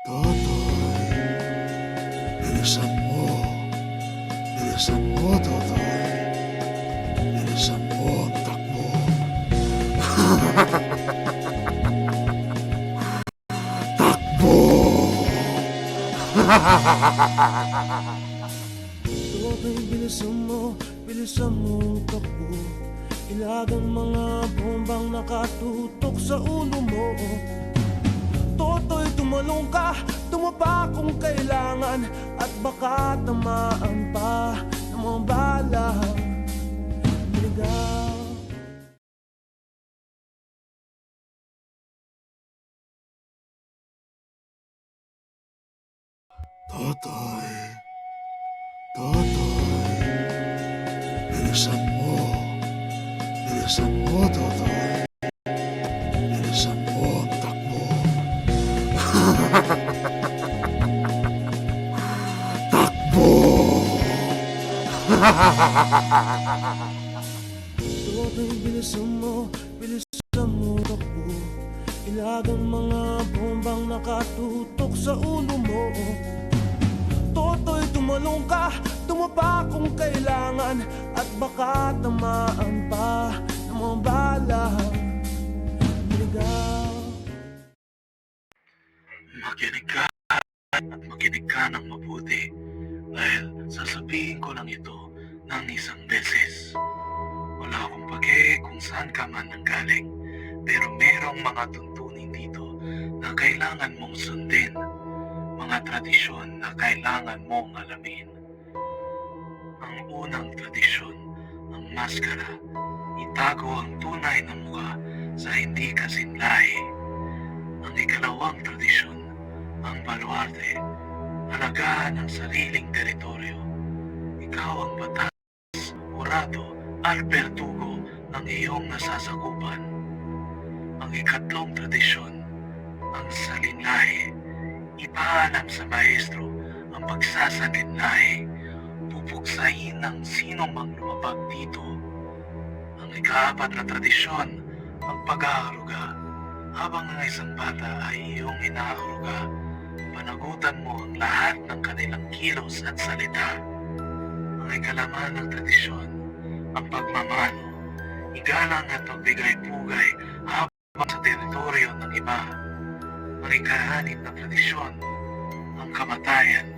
Totoy, bilisan mo. Bilisan mo, Totoy. Bilisan mo ang takbo. Takbo! Totoy, bilisan mo ang takbo. Ilagang mga bombang nakatutok sa ulo mo. Totoy, tumalong ka, tumapa kung kailangan, at baka tamaan pa ng mga balang ligaw. Totoy, Totoy, bilisan mo. Bilisan mo, Totoy. Bilisan mo ang takbo. Takbo! Totoy, bilisan mo takbo. Ilagang mga bombang nakatutok sa ulo mo. Totoy, tumalong ka, tumapa kung kailangan, at baka tamaan pa ng mga balang ligaw. Makinig ka at makinig ka ng mabuti, dahil sasabihin ko lang ito ng isang beses. Wala akong pake kung saan ka man nanggaling, pero merong mga tuntunin dito na kailangan mong sundin, mga tradisyon na kailangan mong alamin. Ang unang tradisyon, ang maskara, itago ang tunay na mukha sa hindi kasinlahi. Ang ikalawang tradisyon, ang baluarte, alagaan ang sariling teritoryo. Ikaw ang batas, urado at bertugo ng iyong nasasakupan. Ang ikatlong tradisyon, ang salinlahi, ipaalam sa maestro ang pagsasalinlahi, pupuksain ng sino mang lumabag dito. Ang ikaapat na tradisyon, ang pag-aaruga. Habang ang isang bata ay iyong inaaruga, panagutan mo ang lahat ng kanilang kilos at salita. Ang ikalaman ng tradisyon, ang pagmamano, igalang at pagbigay-pugay habang sa teritoryo ng iba. Ang ika-6 na tradisyon, ang kamatayan.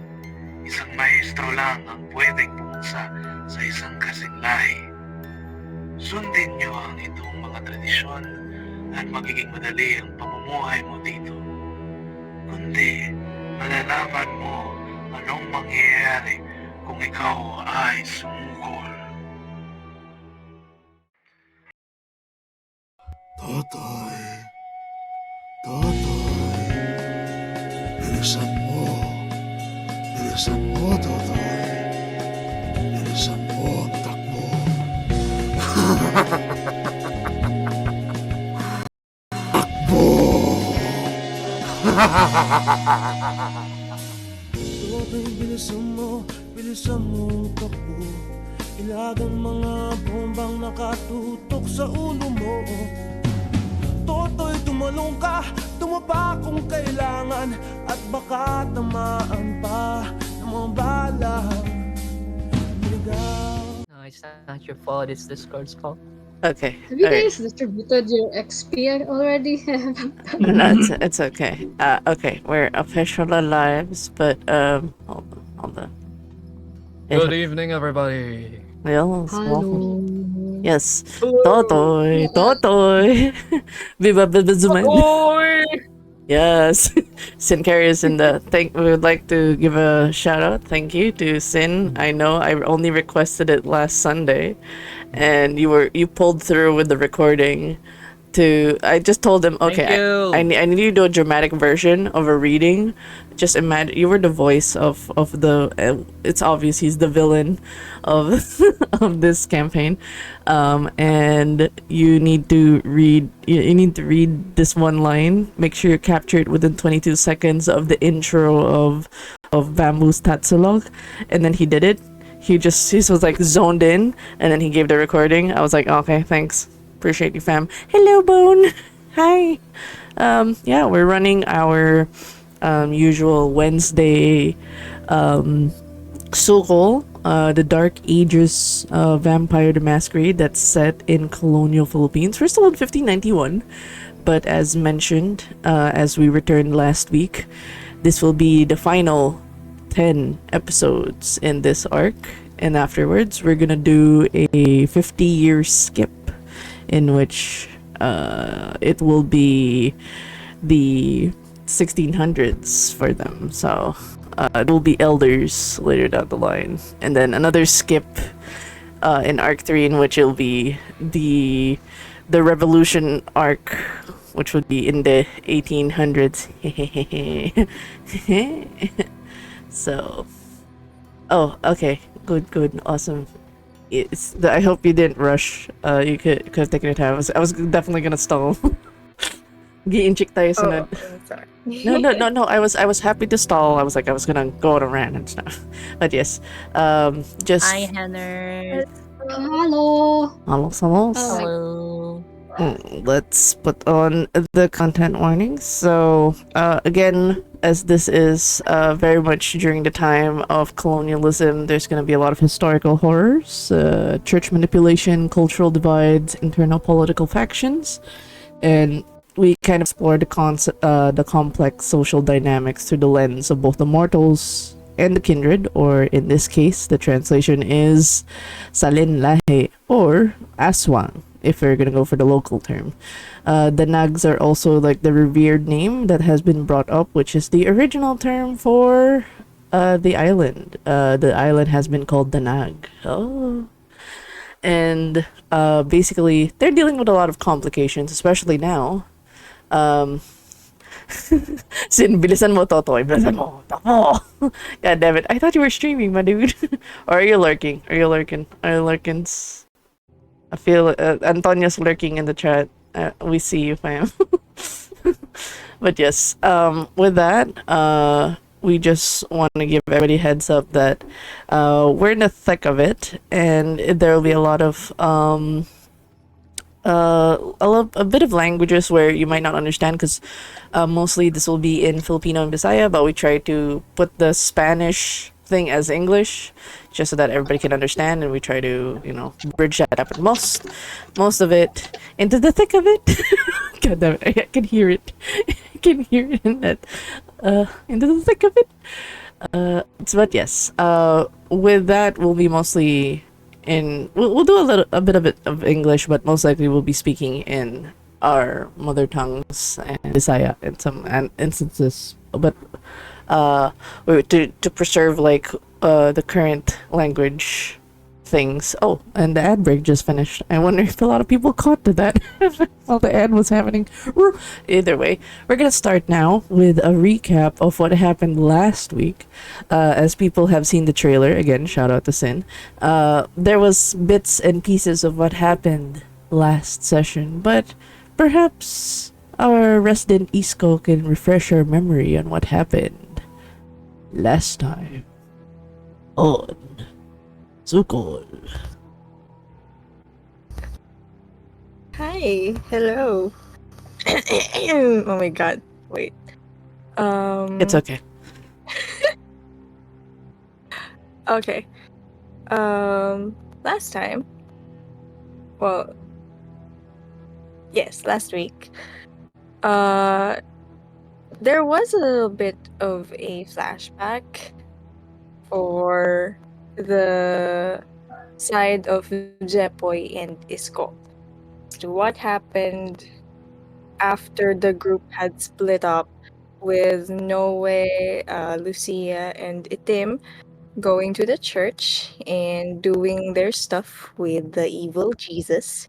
Isang maestro lang ang pwedeng pumunsa sa isang kasinlahi. Sundin niyo ang itong mga tradisyon at magiging madali ang pamumuhay mo dito. Kundi, malalaman mo anong mangyayari kung ikaw ay sumukol. Totoy, Totoy, bilisan mo. Bilisan mo, Totoy. Bilisan mo ang takbo. Takbo! Totoy, bilisan mo ang takbo. Ilagang mga bombang nakatutok sa ulo mo. Totoy, tumalong ka, tumapa kung kailangan, at baka tamaan pa ng mga balang ligaw. No, it's not your fault. It's Discord's fault. Okay. Have you all right. guys distributed your XP already? No, it's okay. Okay, we're officially lives, but hold on. Good evening, everybody. Yes, Hello. yes. Totoy, Totoy. Viva Bibizuman. Oi! Yes. Sin Carey is in the we would like to give a shout out. Thank you to Sin. I know I only requested it last Sunday, and you pulled through with the recording. I just told him, okay, Thank you. I need you to do a dramatic version of a reading. Just imagine you were the voice of the. It's obvious he's the villain of of this campaign, and you need to read. You need to read this one line. Make sure you capture it within 22 seconds of the intro of Bamboo's Tatsulog, and then he did it. He was like zoned in, and then he gave the recording. I was like, okay, thanks. Appreciate you, fam. Hello, Bone. Hi. Yeah, we're running our usual Wednesday SUKOL, the Dark Ages Vampire the Masquerade that's set in colonial Philippines. We're still in 1591, but as mentioned, as we returned last week, this will be the final 10 episodes in this arc, and afterwards we're gonna do a 50-year skip in which it will be the 1600s for them. So it will be elders later down the line, and then another skip in arc 3 in which it'll be the revolution arc, which would be in the 1800s. So, oh, okay, good, awesome. I hope you didn't rush. You could have taken your time. I was definitely gonna stall. Gi-inchik tayo sunod. Sorry. No. I was happy to stall. I was gonna go on a rant and stuff. But yes, just Hi, Hanners. Hello. almost. Oh. Hello. Let's put on the content warning. So, again, as this is very much during the time of colonialism, there's going to be a lot of historical horrors, church manipulation, cultural divides, internal political factions, and we kind of explore the complex social dynamics through the lens of both the mortals and the kindred, or in this case, the translation is Salin Lahe or Aswang, if we're gonna go for the local term. The Nags are also like the revered name that has been brought up, which is the original term for the island. The island has been called the Nag. Oh. And basically, they're dealing with a lot of complications, especially now. Sin, bilisan mo, Totoy. Bilisan mo. Tako. God damn it. I thought you were streaming, my dude. Or are you lurking? Are you lurkins? I feel Antonia's lurking in the chat. We see you, fam. But yes, with that, we just want to give everybody a heads up that we're in the thick of it, and there will be a lot of a bit of languages where you might not understand, because mostly this will be in Filipino and Bisaya, but we try to put the Spanish thing as English just so that everybody can understand, and we try to, bridge that up. And most of it into the thick of it. God damn it, I can hear it. I can hear it in that into the thick of it. But yes, with that we'll be mostly we'll do a bit of English, but most likely we'll be speaking in our mother tongues and Bisaya in some instances, but to preserve the current language things. Oh, and the ad break just finished. I wonder if a lot of people caught to that while the ad was happening. Either way, we're gonna start now with a recap of what happened last week. As people have seen the trailer, again, shout out to Sin. There was bits and pieces of what happened last session, but perhaps our resident Isco can refresh our memory on what happened last time on SUKOL. Hi. Hello. Oh my god. Wait. It's okay. Okay. Last time. Well, yes, last week. There was a little bit of a flashback for the side of Jepoy and Isko to what happened after the group had split up, with Noe, Lucia, and Itim going to the church and doing their stuff with the evil Jesus,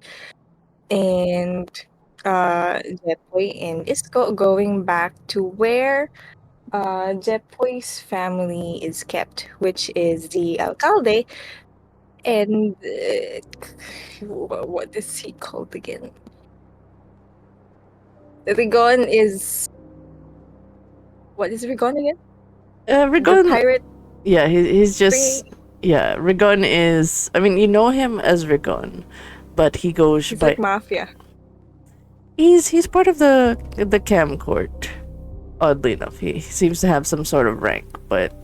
and Jepoy and Isko going back to where Jepoy's family is kept, which is the alcalde, and what is he called again? Rigon is... What is Rigon again? The Rigon, pirate yeah, he's just, thingy? yeah, Rigon is, I mean, you know him as Rigon, but he goes He's by, like mafia. he's part of the cam court oddly enough. He seems to have some sort of rank, but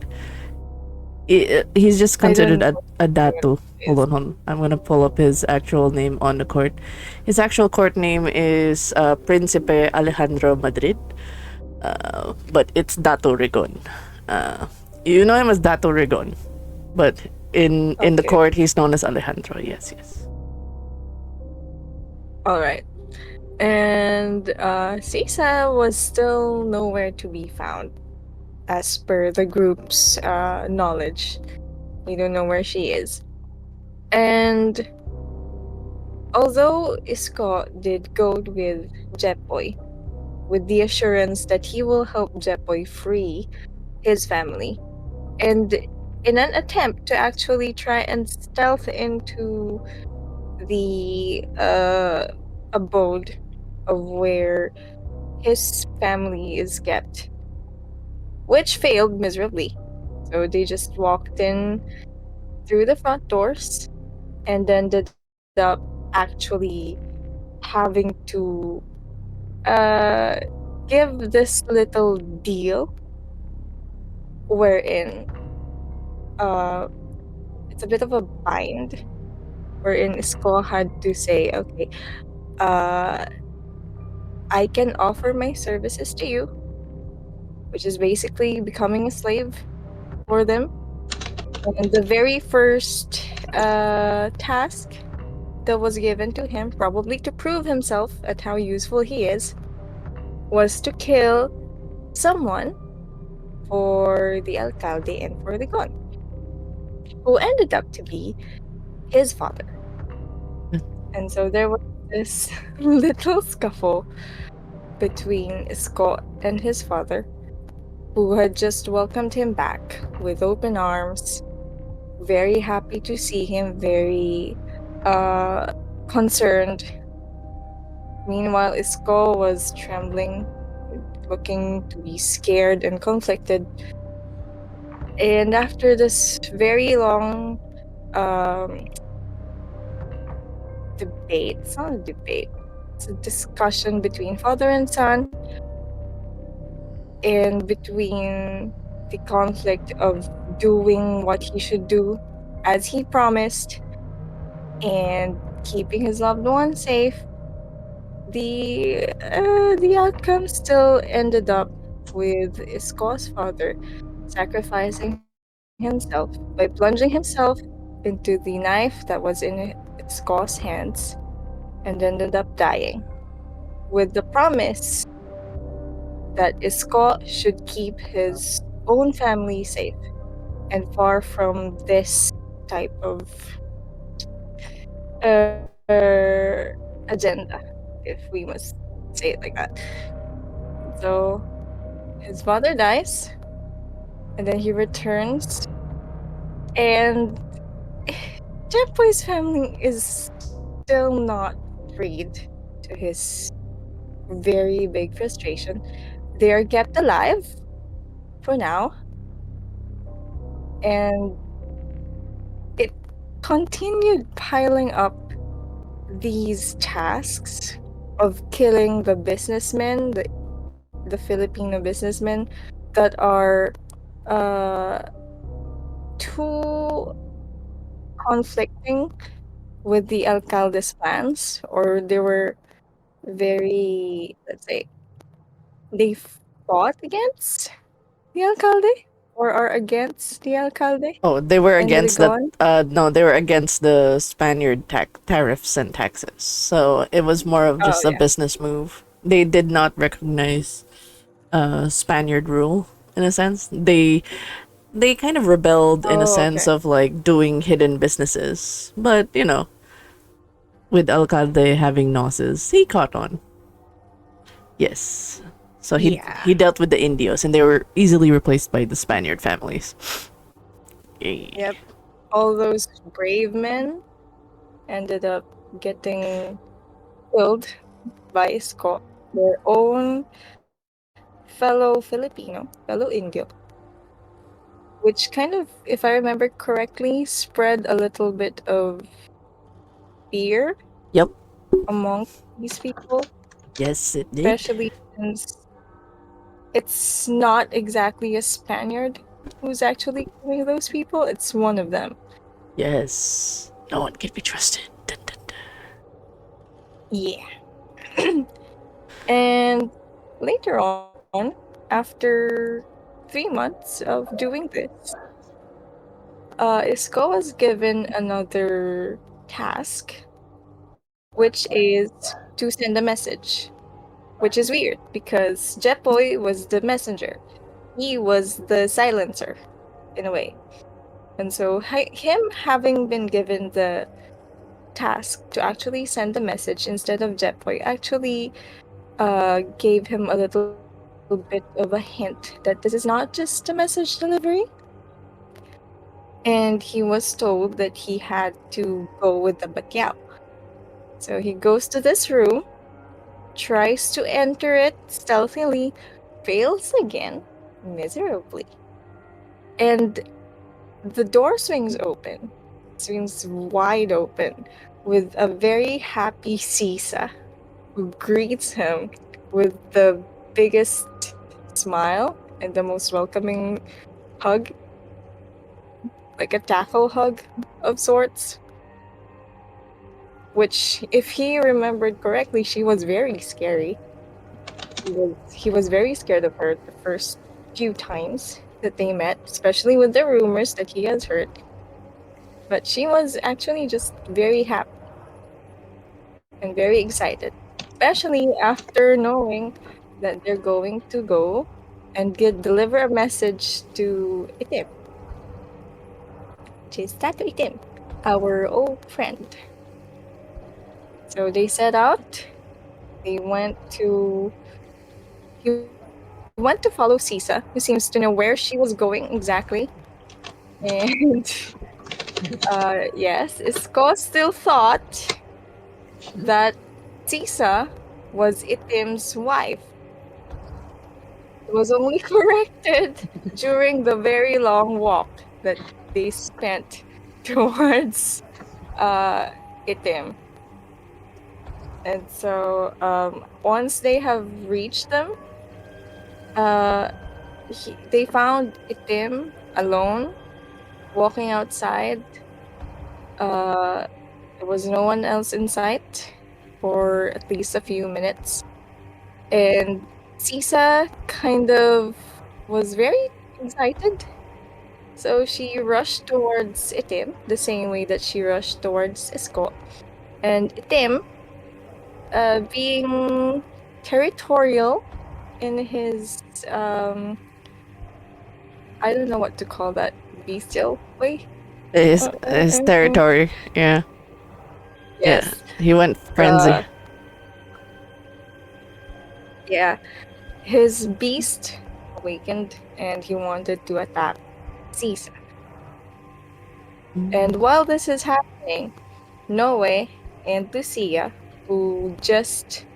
he's just I don't considered know a what datu. it Hold is. on, hold on. I'm gonna pull up his actual name on the court. His actual court name is Principe Alejandro Madrid, but it's Dato Rigon. Uh, you know him as Dato Rigon, but in the Okay. court he's known as Alejandro. Yes, yes. All right. And Sisa was still nowhere to be found, as per the group's knowledge. We don't know where she is. And although Isko did go with Jepoy, with the assurance that he will help Jepoy free his family, and in an attempt to actually try and stealth into the abode of where his family is kept, which failed miserably. So they just walked in through the front doors and ended up actually having to uh, give this little deal wherein uh, it's a bit of a bind, wherein Isko had to say, okay, uh, I can offer my services to you, which is basically becoming a slave for them. And the very first task that was given to him, probably to prove himself at how useful he is, was to kill someone for the alcalde and for the gun, who ended up to be his father. And so there was this little scuffle between Scott and his father, who had just welcomed him back with open arms, very happy to see him, very uh, concerned. Meanwhile, Isko was trembling, looking to be scared and conflicted. And after this very long um, debate, it's not a debate, it's a discussion between father and son, and between the conflict of doing what he should do as he promised and keeping his loved one safe, the outcome still ended up with Isko's father sacrificing himself by plunging himself into the knife that was in Isko's hands and ended up dying, with the promise that Isko should keep his own family safe and far from this type of agenda, if we must say it like that. So his father dies, and then he returns, and Jeffrey's family is still not freed, to his very big frustration. They are kept alive for now, and it continued piling up these tasks of killing the businessmen, the Filipino businessmen that are uh, too conflicting with the alcalde's plans, or they were very, let's say, they fought against the alcalde or are against the alcalde Oh, they were and the against that. Rigon. No, they were against the Spaniard tariffs and taxes. So it was more of Oh just a yeah. business move. They did not recognize Spaniard rule in a sense. They kind of rebelled in a Oh sense okay. of like doing hidden businesses. But with Alcalde having noses, he caught on. Yes. So he Yeah. dealt with the Indios, and they were easily replaced by the Spaniard families. Eh, Yep. All those brave men ended up getting killed by Scott, their own fellow Filipino, fellow Indio, which kind of, if I remember correctly, spread a little bit of fear Yep. among these people, Yes, it did. especially since it's not exactly a Spaniard who's actually killing those people, it's one of them. Yes. No one can be trusted. Dun, dun, dun. Yeah. And later on, after 3 months of doing this, Isco was given another task, which is to send a message, which is weird because Jepoy was the messenger. He was the silencer, in a way. And so him having been given the task to actually send the message instead of Jepoy actually gave him a little bit of a hint that this is not just a message delivery. And he was told that he had to go with the Bakyao. So he goes to this room, tries to enter it stealthily, fails again miserably. And the door swings wide open, with a very happy Sisa who greets him with the biggest smile and the most welcoming hug, like a tackle hug of sorts. Which, if he remembered correctly, she was very scary. He was very scared of her the first few times that they met, especially with the rumors that he has heard. But she was actually just very happy and very excited, especially after knowing that they're going to go and deliver a message to Itim, which is Tato Itim, our old friend. So they set out. They went to he went to follow Sisa, who seems to know where she was going exactly. And yes, Isko still thought that Sisa was Itim's wife. It was only corrected during the very long walk that they spent towards Itim. And so once they have reached them, uh, they found Itim alone walking outside. There was no one else in sight for at least a few minutes. And Sisa kind of was very excited. So she rushed towards Itim the same way that she rushed towards Isko. And Itim, being territorial in his, I don't know what to call that, bestial way. His territory. Yeah. Yeah. Yes. He went frenzy. Yeah. His beast awakened and he wanted to attack Sisa. And while this is happening, Noe and Lucia, who just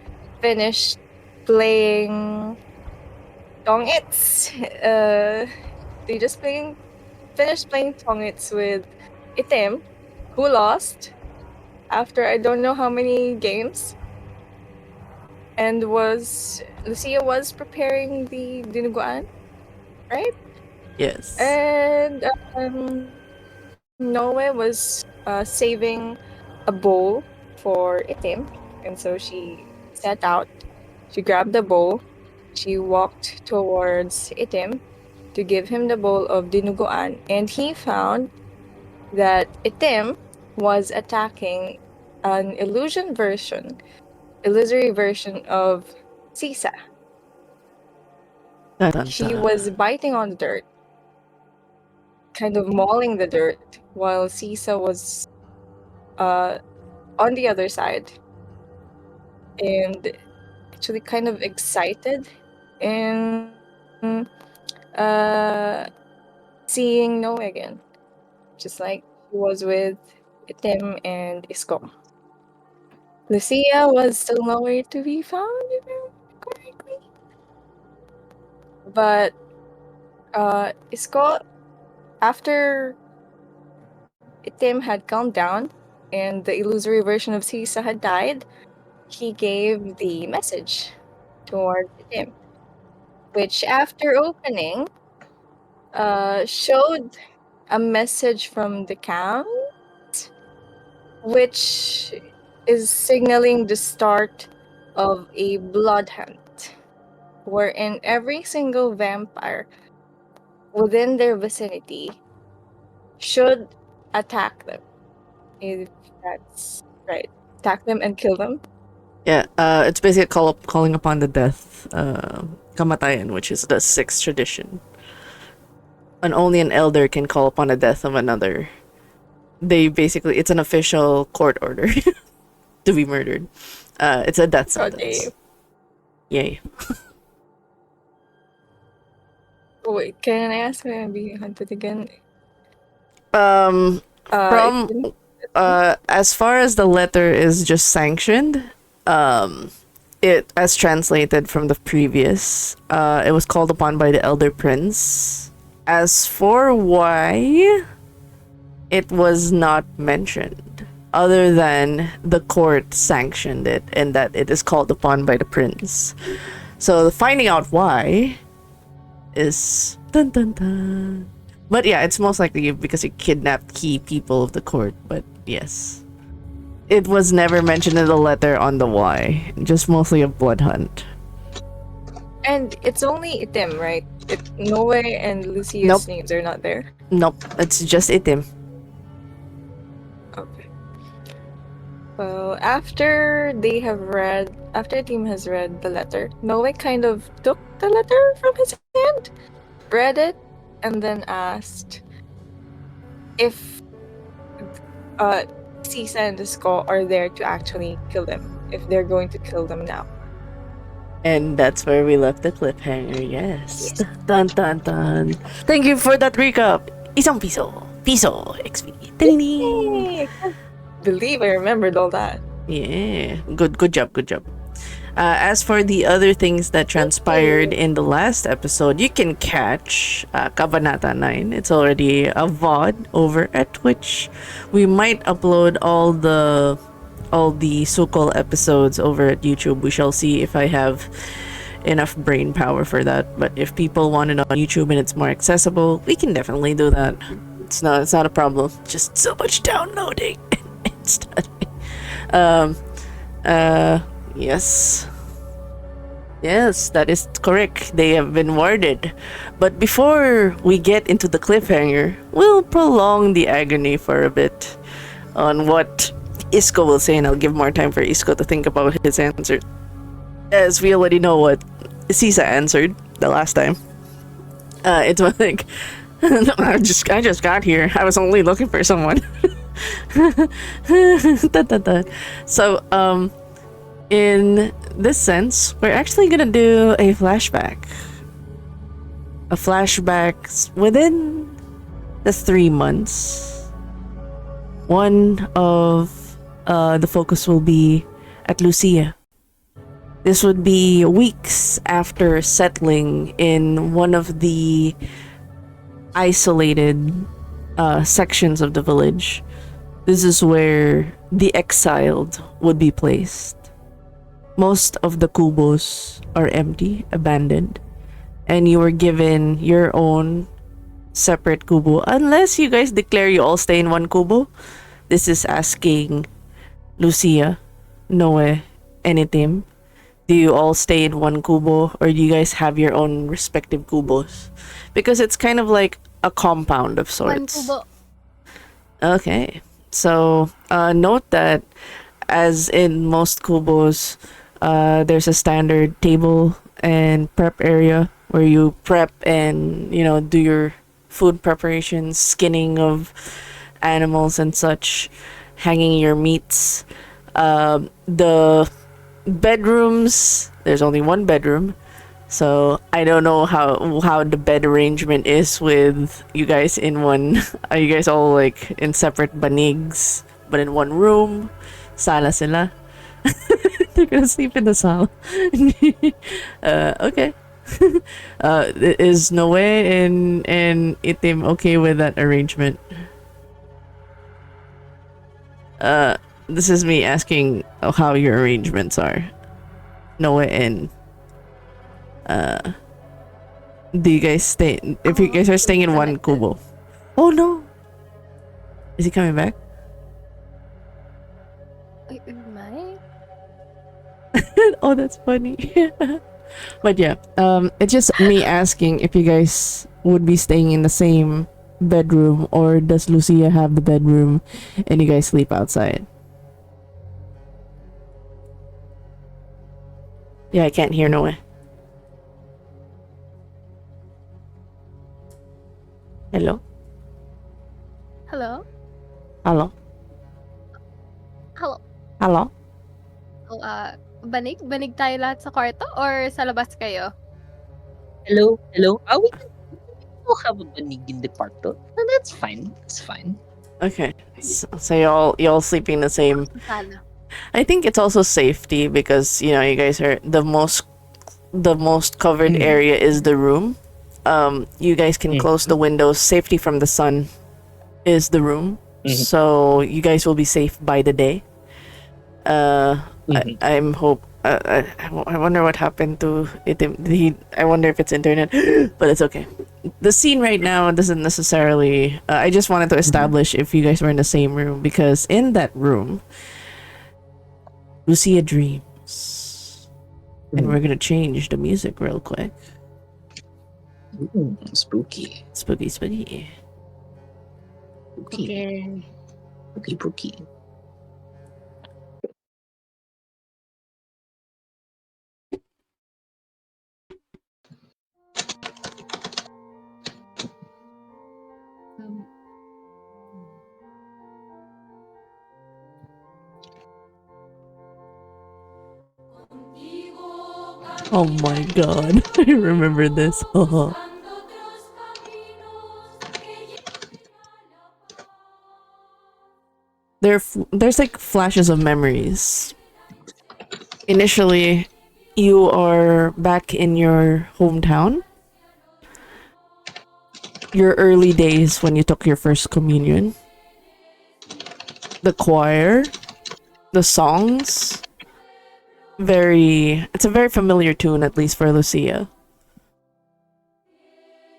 finished playing Tongits, they just finished playing Tongits with Itim, who lost after I don't know how many games. And Lucia was preparing the dinuguan, right? Yes. And Noe was saving a bowl for Itim, and so she set out. She grabbed the bowl. She walked towards Itim to give him the bowl of dinuguan, and he found that Itim was attacking an illusory version of Sisa. Dun, dun, She dun. was biting on the dirt, kind of mauling the dirt, while Sisa was uh, on the other side and actually kind of excited in uh, seeing Noe again, just like she was with Tim and Isko. Lucia was still nowhere to be found, if I remember correctly. But Isko, after Tim had calmed down and the illusory version of Sisa had died, he gave the message towards Tim. which after opening showed a message from the camp, which is signaling the start of a blood hunt, wherein every single vampire within their vicinity should attack them. If that's right. Attack them and kill them. Yeah, it's basically calling upon the death, kamatayan, which is the sixth tradition. And only an elder can call upon the death of another. It's an official court order to be murdered. It's a death Oh, sentence. Yay. wait, can I ask when I'm being hunted again? From It's been- as far as the letter is just sanctioned, it as translated from the previous, it was called upon by the elder prince. As for why, it was not mentioned, other than the court sanctioned it and that it is called upon by the prince. So finding out why is dun dun dun. But yeah, it's most likely because he kidnapped key people of the court. But yes, it was never mentioned in the letter on the why. Just mostly a blood hunt. And it's only Itim, right? Noe and Lucia's Nope. names are not there. Nope, it's just Itim. Okay. Well, after Itim has read the letter, Noe kind of took the letter from his hand, read it, and then asked if Sisa and the Skull are there to actually kill them, if they're going to kill them now. And that's where we left the cliffhanger, yes. Yes. Dun dun dun. Thank you for that recap. Isang piso. Piso XP. Ding ding. Yay! I can't believe I remembered all that. Yeah. Good job. As for the other things that transpired in the last episode, you can catch Kabanata 9. It's already a VOD over at Twitch. We might upload all the SUKOL episodes over at YouTube. We shall see if I have enough brain power for that. But if people want it on YouTube and it's more accessible, we can definitely do that. It's not a problem. Just so much downloading and studying. Yes. Yes, that is correct. They have been warded. But before we get into the cliffhanger, we'll prolong the agony for a bit on what Isko will say, and I'll give more time for Isko to think about his answer. As we already know what Sisa answered the last time. It's like, I just got here. I was only looking for someone. So, in this sense, we're actually gonna do a flashback. A flashback within the 3 months. One of the focus will be at Lucia. This would be weeks after settling in one of the isolated sections of the village. This is where the exiled would be placed. Most of the kubos are empty, abandoned, and you were given your own separate kubo unless you guys declare you all stay in one kubo. This is asking Lucia, Noe, and Itim. Do you all stay in one kubo, or do you guys have your own respective kubos? Because it's kind of like a compound of One sorts. kubo. Okay. So, note that as in most kubos, there's a standard table and prep area where you prep and, do your food preparations, skinning of animals and such, hanging your meats. The bedrooms, there's only one bedroom. So I don't know how the bed arrangement is with you guys in one. Are you guys all like in separate banigs, but in one room? Sala sila. They're gonna sleep in the sala. Okay. Is Noe and Itim okay with that arrangement? This is me asking how your arrangements are. Noe and Do you guys stay? If you guys are staying in one kubo. Oh no! Is he coming back? My? Oh, that's funny. But yeah, it's just me asking if you guys would be staying in the same bedroom, or does Lucia have the bedroom and you guys sleep outside? Yeah, I can't hear no way. Hello? Hello? Hello? Hello? Hello? Oh, banig? Banig tayo lahat sa kwarto or sa labas kayo? Hello? Hello? We don't have a banig in the kwarto. No, that's fine. That's fine. Okay. So y'all sleeping the same. Sana. I think it's also safety because you guys are the most covered area is the room. You guys can close the windows. Safety from the sun is the room. So you guys will be safe by the day. I'm hope. I wonder what happened to it. I wonder if it's internet, but it's okay. The scene right now doesn't necessarily. I just wanted to establish if you guys were in the same room, because in that room, Lucia dreams, and we're gonna change the music real quick. Ooh, spooky. Spooky, spooky. Spooky. Spooky, spooky. Oh my god, I remember this. There's like flashes of memories. Initially, you are back in your hometown. Your early days when you took your first communion. The choir, the songs. It's a very familiar tune, at least for Lucia.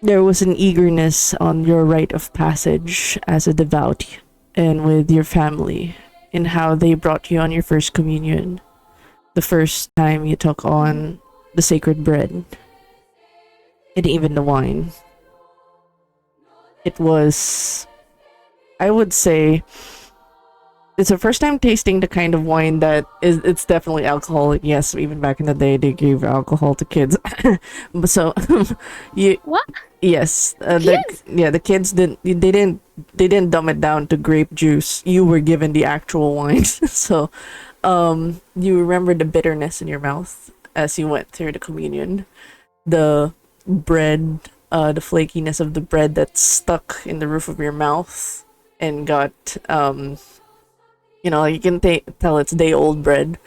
There was an eagerness on your rite of passage as a devout and with your family in how they brought you on your first communion. The first time you took on the sacred bread and even the wine. It was, I would say, it's the first time tasting the kind of wine that it's definitely alcoholic. Yes, even back in the day they gave alcohol to kids. But so you What? yes, Kids? the kids didn't dumb it down to grape juice. You were given the actual wine. So you remember the bitterness in your mouth as you went through the communion. The bread, the flakiness of the bread that's stuck in the roof of your mouth and got you can tell it's day-old bread.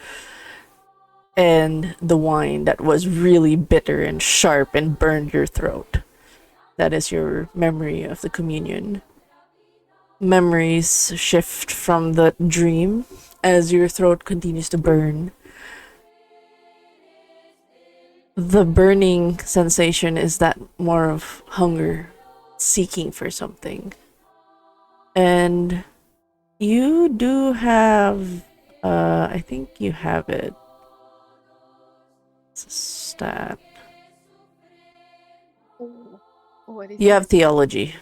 And the wine that was really bitter and sharp and burned your throat. That is your memory of the communion. Memories shift from the dream as your throat continues to burn. The burning sensation is that more of hunger, seeking for something. And you do have, I think you have it. It's a stat. What is You have it? theology.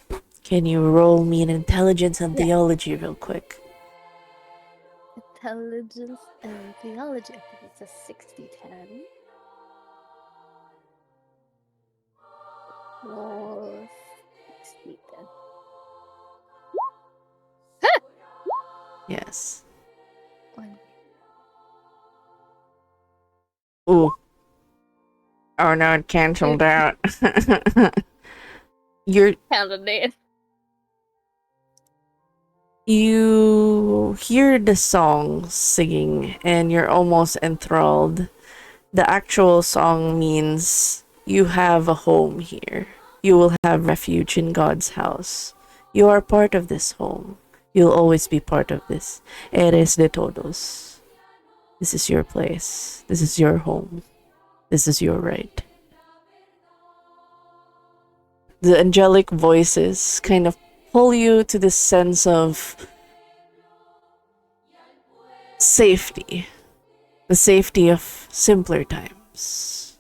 Can you roll me an intelligence and theology real quick? Intelligence and theology. I think it's a 60-10. Or 60-10. Yes. One. Ooh. Oh no, it canceled out. Candidate. You hear the song singing and you're almost enthralled. The actual song means you have a home here. You will have refuge in God's house. You are part of this home. You'll always be part of this. Eres de todos. This is your place. This is your home. This is your right. the angelic voices kind of pull you to this sense of safety, the safety of simpler times.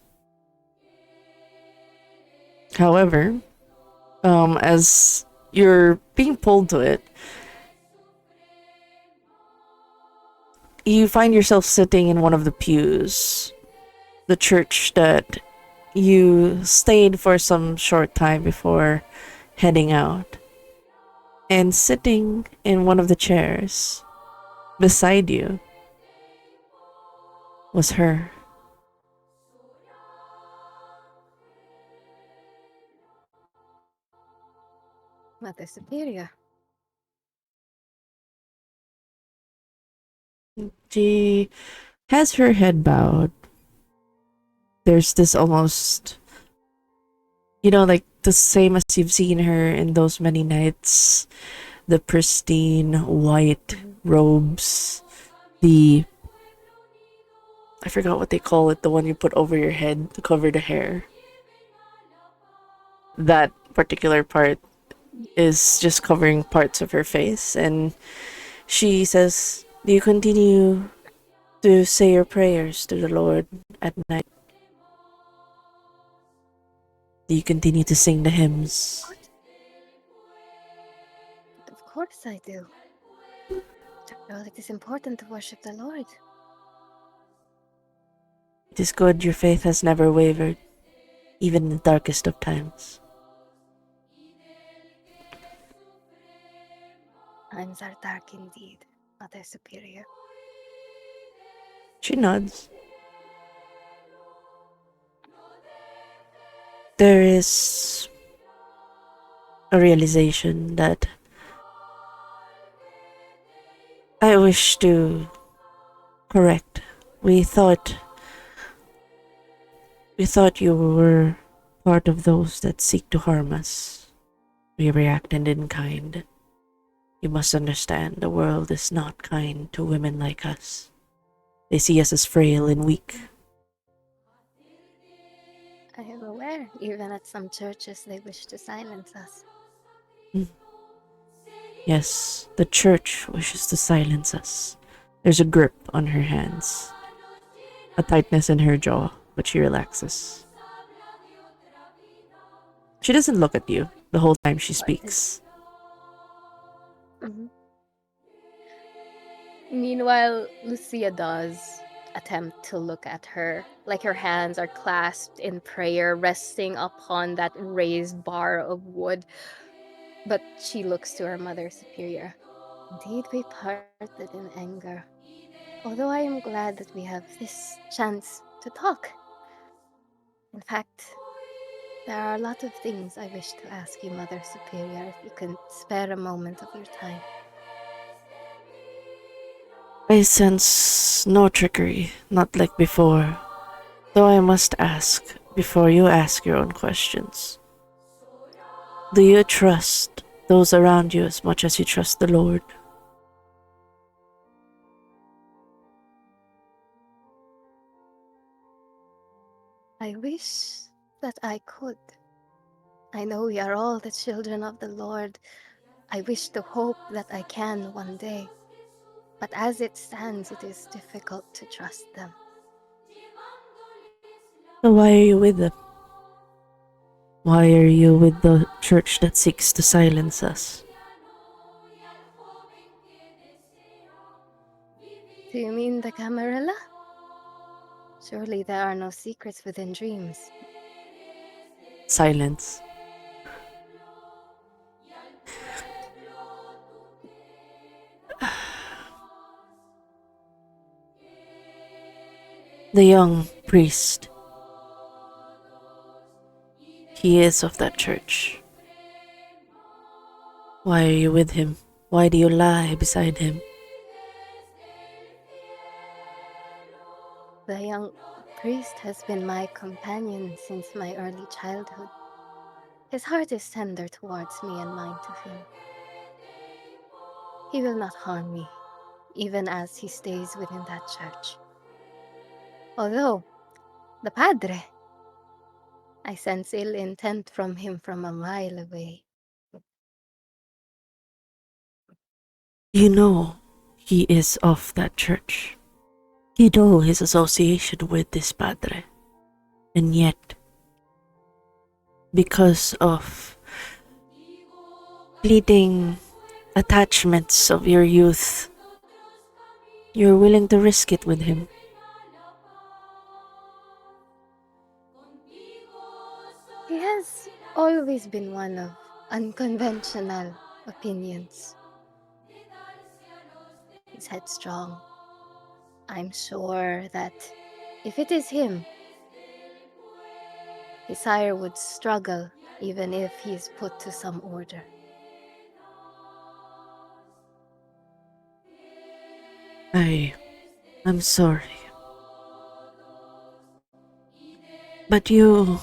However, as you're being pulled to it, you find yourself sitting in one of the pews, the church that you stayed for some short time before heading out. And sitting in one of the chairs beside you was her. Mother Superior. She has her head bowed. There's this almost, like the same as you've seen her in those many nights, the pristine white robes, I forgot what they call it, the one you put over your head to cover the hair. That particular part is just covering parts of her face, and she says, "Do you continue to say your prayers to the Lord at night? Do you continue to sing the hymns?" Of course I do. Well, it is important to worship the Lord. It is good your faith has never wavered, even in the darkest of times. Times are dark indeed, Mother Superior. She nods. There is a realization that I wish to correct. We thought you were part of those that seek to harm us. We reacted in kind. You must understand the world is not kind to women like us. They see us as frail and weak. I am aware, even at some churches, they wish to silence us. Yes, the church wishes to silence us. There's a grip on her hands, a tightness in her jaw, but she relaxes. She doesn't look at you the whole time she speaks. Mhm. Meanwhile, Lucia does attempt to look at her, like her hands are clasped in prayer, resting upon that raised bar of wood. But she looks to her Mother Superior. Indeed, we parted in anger. Although I am glad that we have this chance to talk. In fact, there are a lot of things I wish to ask you, Mother Superior, if you can spare a moment of your time. I sense no trickery, not like before. Though I must ask, before you ask your own questions. Do you trust those around you as much as you trust the Lord? I wish that I could. I know we are all the children of the Lord. I wish to hope that I can one day. But as it stands, it is difficult to trust them. So why are you with them? Why are you with the church that seeks to silence us? Do you mean the Camarilla? Surely there are no secrets within dreams. Silence. The young priest. He is of that church. Why are you with him? Why do you lie beside him? The young priest has been my companion since my early childhood. His heart is tender towards me and mine to him. He will not harm me, even as he stays within that church. Although, the padre, I sense ill intent from him from a mile away. You know he is of that church. You know his association with this padre. And yet, because of fleeting attachments of your youth, you're willing to risk it with him. He has always been one of unconventional opinions. He's headstrong. I'm sure that if it is him, his sire would struggle even if he's put to some order. I'm sorry. But you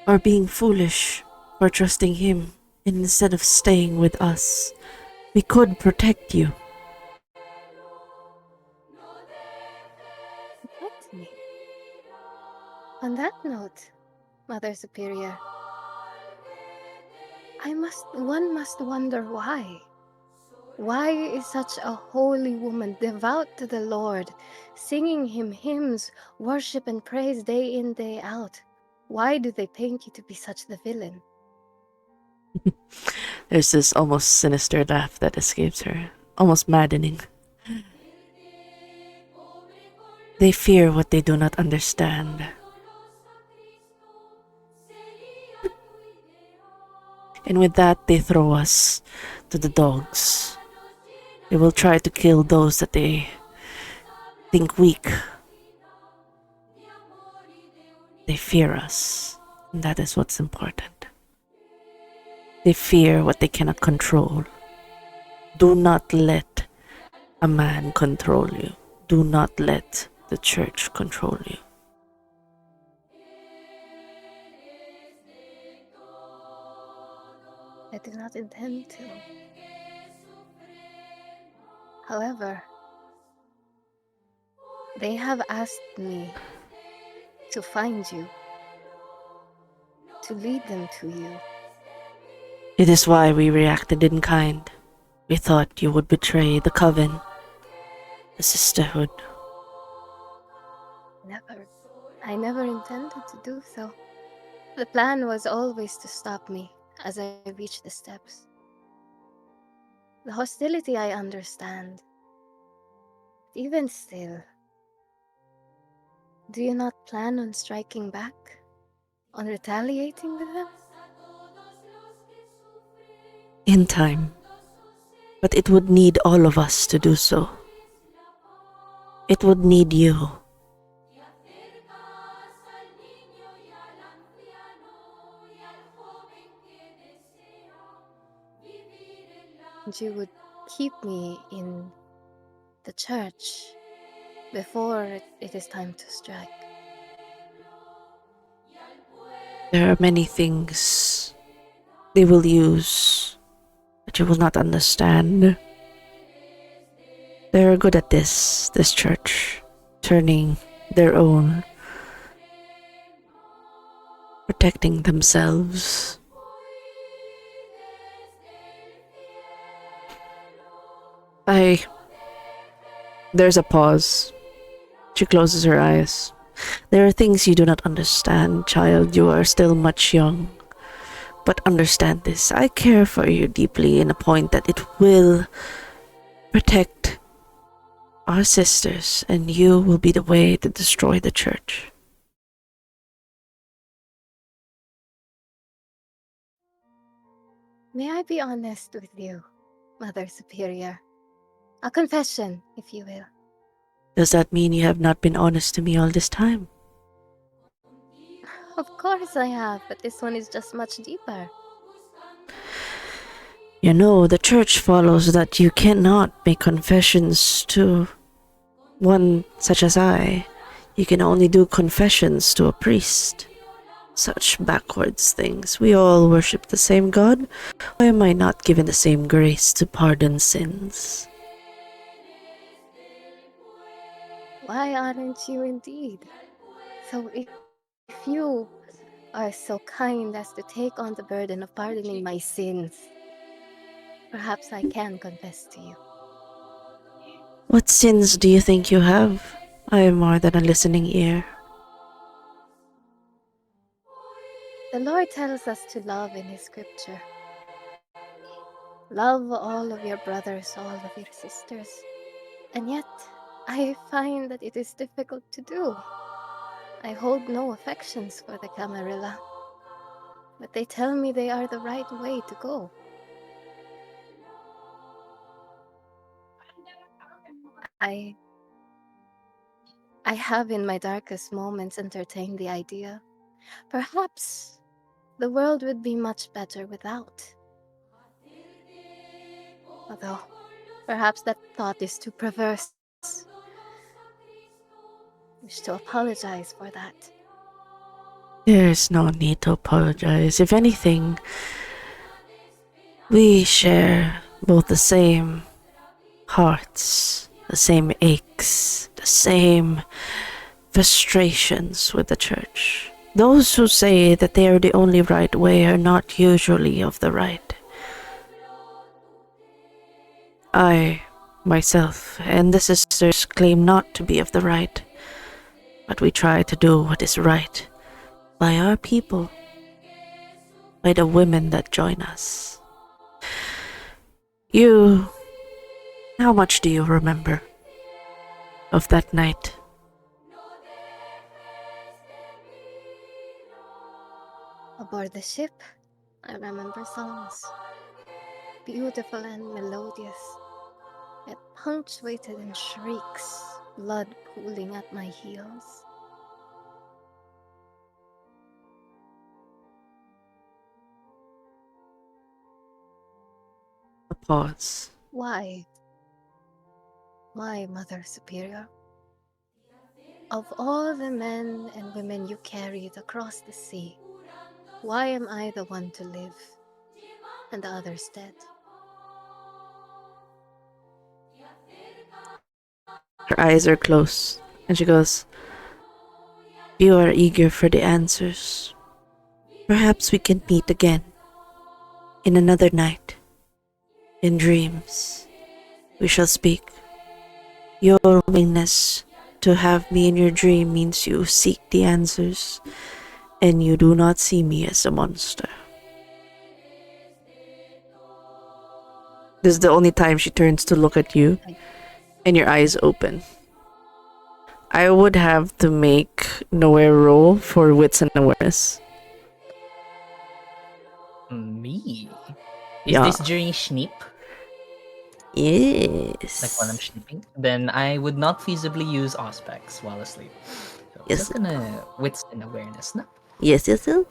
are being foolish for trusting him instead of staying with us. We could protect you. Protect me. On that note, Mother Superior, one must wonder why. Why is such a holy woman, devout to the Lord, singing him hymns, worship and praise day in, day out? Why do they paint you to be such the villain? There's this almost sinister laugh that escapes her, almost maddening. They fear what they do not understand. And with that, they throw us to the dogs. They will try to kill those that they think weak. They fear us, and that is what's important. They fear what they cannot control. Do not let a man control you. Do not let the church control you. I do not intend to. However, they have asked me to find you, to lead them to you. It is why we reacted in kind. We thought you would betray the coven, the sisterhood. Never. I never intended to do so. The plan was always to stop me as I reached the steps. The hostility I understand. Even still, do you not plan on striking back? On retaliating with them? In time. But it would need all of us to do so. It would need you. And you would keep me in the church before it is time to strike. There are many things they will use that you will not understand. They're good at this church, turning their own, protecting themselves. There's a pause. She closes her eyes. There are things you do not understand, child. You are still much young. But understand this. I care for you deeply in a point that it will protect our sisters, and you will be the way to destroy the church. May I be honest with you, Mother Superior? A confession, if you will. Does that mean you have not been honest to me all this time? Of course I have, but this one is just much deeper. You know, the church follows that you cannot make confessions to one such as I. You can only do confessions to a priest. Such backwards things. We all worship the same God. Why am I not given the same grace to pardon sins? Why aren't you indeed? So if you are so kind as to take on the burden of pardoning my sins, perhaps I can confess to you. What sins do you think you have? I am more than a listening ear. The Lord tells us to love in His scripture. Love all of your brothers, all of your sisters. And yet, I find that it is difficult to do. I hold no affections for the Camarilla, but they tell me they are the right way to go. I have in my darkest moments entertained the idea. Perhaps the world would be much better without. Although, perhaps that thought is too perverse. Wish to apologize for that. There's no need to apologize. If anything, we share both the same hearts, the same aches, the same frustrations with the church. Those who say that they are the only right way are not usually of the right. I, myself, and the sisters claim not to be of the right, but we try to do what is right by our people, by the women that join us. How much do you remember of that night? Aboard the ship, I remember songs, beautiful and melodious, yet punctuated in shrieks, blood pooling at my heels. A pause. Why? Why, Mother Superior? Of all the men and women you carried across the sea, why am I the one to live and the others dead? Her eyes are closed, and she goes, "You are eager for the answers. Perhaps we can meet again. In another night. In dreams. We shall speak. Your willingness to have me in your dream means you seek the answers, and you do not see me as a monster." This is the only time she turns to look at you, and your eyes open. I would have to make nowhere roll for wits and awareness. Me? Is Yeah. this during Schneep? Like while I'm Yes. sleeping? Then I would not feasibly use Auspex while asleep. So Yes. that's gonna wits and awareness, no? Yes, yes, yes.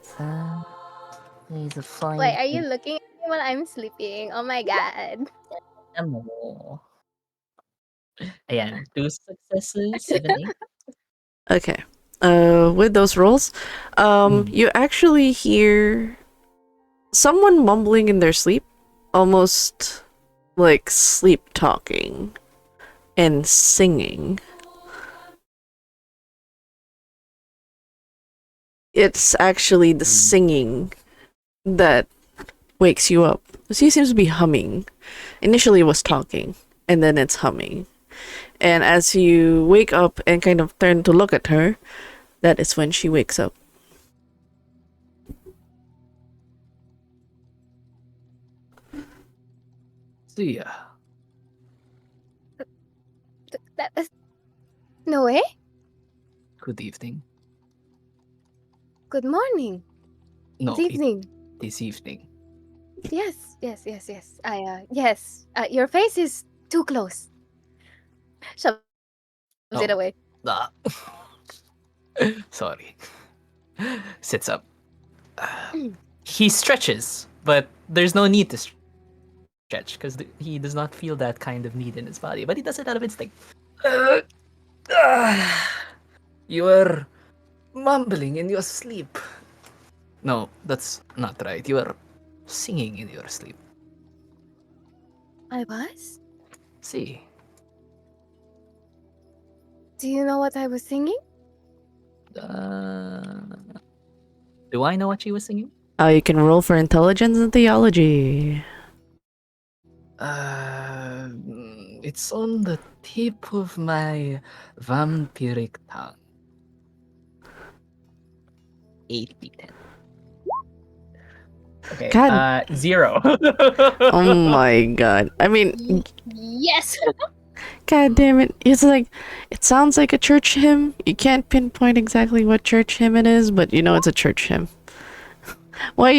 He's a fine. Wait, are you looking at me while I'm sleeping? Oh my god. Mo. Ayan, 2 successes, 7, 8. Okay. With those rolls, you actually hear someone mumbling in their sleep, almost like sleep talking and singing. It's actually the singing that wakes you up. She seems to be humming. Initially it was talking, and then it's humming. And as you wake up and kind of turn to look at her, that is when she wakes up. See ya. That's no way. Good evening. Good morning. No, Good evening. this evening. Yes. Yes. Your face is too close. Shoves it Oh. away. Ah. Sorry. Sits up. He stretches, but there's no need to stretch because he does not feel that kind of need in his body, but he does it out of instinct. You are mumbling in your sleep. No, that's not right. You are singing in your sleep. I was? See. Do you know what I was singing? Do I know what she was singing? You can roll for intelligence and theology. It's on the tip of my vampiric tongue. 8d10. Okay. God. 0. Oh my god. I mean, Yes. god damn it. It's like, it sounds like a church hymn. You can't pinpoint exactly what church hymn it is, but you know it's a church hymn. Why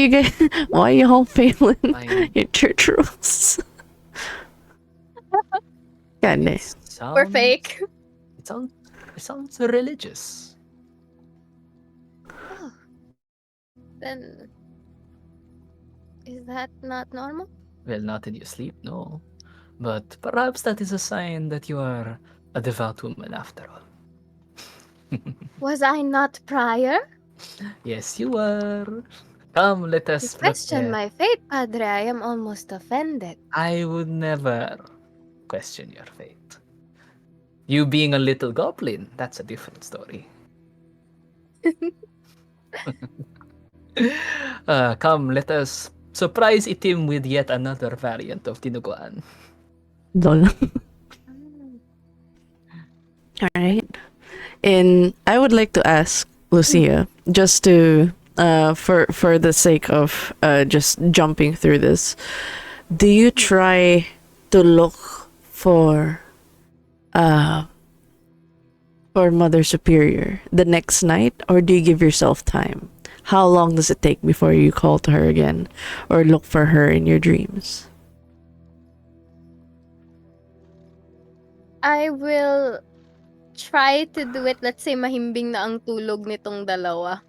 are you all failing Fine. your church rules? God damn. We're fake. It sounds religious. Oh. Then is that not normal? Well, not in your sleep, no. But perhaps that is a sign that you are a devout woman after all. Was I not prior? Yes, you were. Come, let You us question prepare. my faith, Padre. I am almost offended. I would never question your fate. You being a little goblin, that's a different story. Come, let us surprise Itim with yet another variant of Tinuguan. Lol. Alright. And I would like to ask Lucia, just to for the sake of just jumping through this, do you try to look for Mother Superior the next night, or do you give yourself time? How long does it take before you call to her again or look for her in your dreams? I will try to do it. Let's say mahimbing na ang tulog nitong dalawa.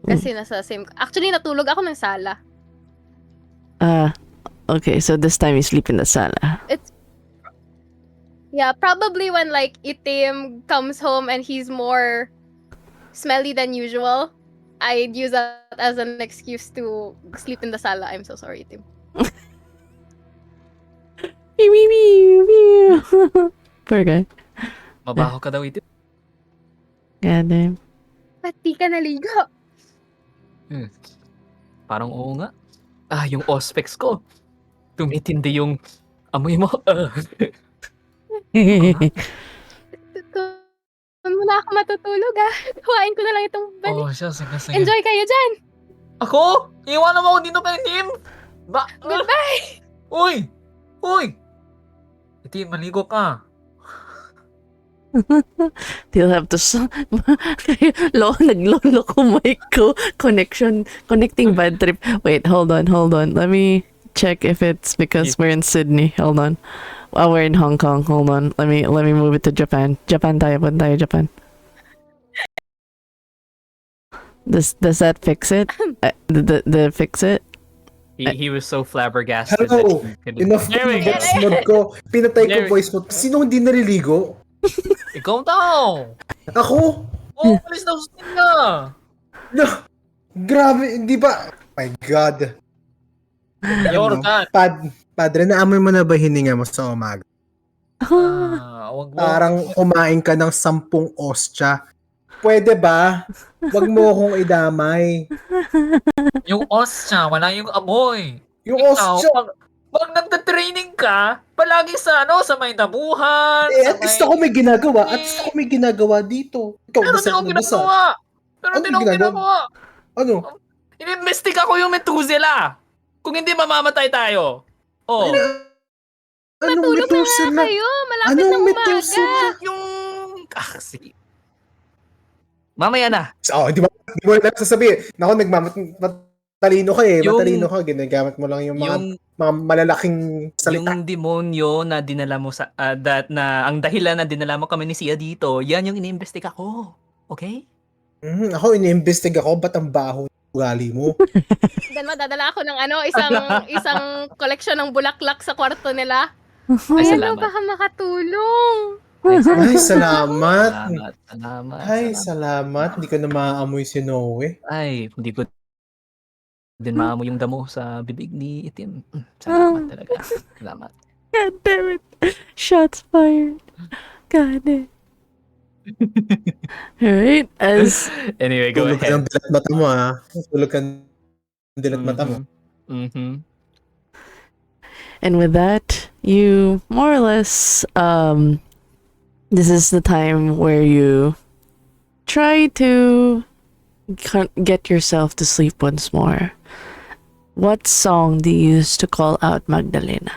Kasi nasa same... Actually, natulog ako ng sala. Okay, so this time you sleep in the sala. Yeah, probably when like Itim comes home and he's more smelly than usual, I'd use that as an excuse to sleep in the sala. I'm so sorry, Itim. Meow, meow, meow, meow. Poor guy. Mabaho ka daw, Itim. God damn. Ba't di ka naligo? Parang oo nga. Yung auspex ko. Tumitindi yung amoy mo. Doon muna ako matutulog Huwain ko na lang itong bani. Siya, sige. Enjoy kayo dyan! Ako? Iiwanan mo ako dito kay Itim? Goodbye! Uy! Itim, maligo ka. They'll have to naglolo ko mic ko connecting bad trip. Wait, hold on. Let me check if it's because we're in Sydney. Hold on. While we're in Hong Kong, hold on. Let me move it to Japan. Japan tayo. Does that fix it? The fix it? He was so flabbergasted. Hello! that he couldn't- Enough There we go. voice mode ko. Pinatay ko There we- voice mode. Sino hindi naliligo? Ikaw daw! Ako? Alis na gusto niya! No. Grabe, hindi ba? My God. Your God! Padre, naamoy mo na ba hininga mo sa umaga? Wag mo. Parang kumain ka ng 10 ostya. Pwede ba? Wag mo akong idamay. Yung os siya, wala yung amoy. Yung Ikaw, ostya. pag nagta-training ka, palagi sa may tabuhan. At least ako may ginagawa. Dito. Ikaw, Pero di basa ako na basa. ginagawa. Ano ginagawa? Ano? Inimbestiga ko yung Methuselah. Kung hindi, mamamatay tayo. Oh. Anong Matulog na nga Methuselah? kayo! Malapit Anong ng umaga! Methuselah? Yung... sige. Mamaya na. Di mo na sasabihin. Naku, matalino ka eh. Yung- Matalino ka. Ginagamit mo lang yung mga malalaking salita. Yung demonyo na dinala mo sa... ang dahilan na dinala mo kami ni Sia dito, yan yung iniimbestiga ko. Okay? Ako, iniimbestiga ko. Ba't ang baho ng ugali mo? Then madadala ako ng isang collection ng bulaklak sa kwarto nila. Ay, Ayan salamat. baka makatulong. Ay, salamat. Salamat. Ay, salamat. Hindi ko na maaamoy si Noe. Ay, hindi ko din maamoy yung damo sa bibig ni Itim. Salamat talaga. Salamat. God damn it. Shots fired. God damn. All right. As Anyway, go Tulog ka ng ahead. dilat mata mo, Tulog ka ng dilat mata mo. Mm-hmm. and with that, you more or less this is the time where you try to get yourself to sleep once more. What song do you use to call out Magdalena?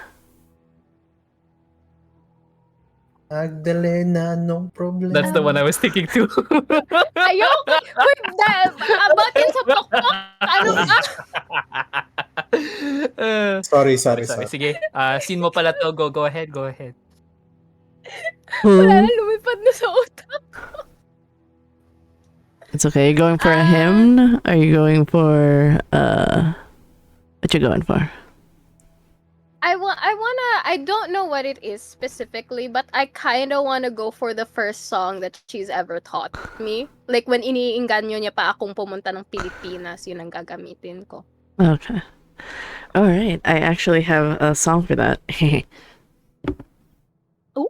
Magdalena, no problem. That's the one I was thinking too. Ayoko! Wait, abatin sa pokpok! Ano ba? Sorry. Sorry. Sige. Scene mo pala to. Go ahead. Wala na, Hmm. lumipad na sa utak. It's okay. Are you going for a hymn? Are you going for what you going for? I don't know what it is specifically, but I kind of wanna go for the first song that she's ever taught me. Like when iniinganyo niya pa akong pumunta ng Pilipinas, yun ang gagamitin ko. Okay. All right. I actually have a song for that. Oh.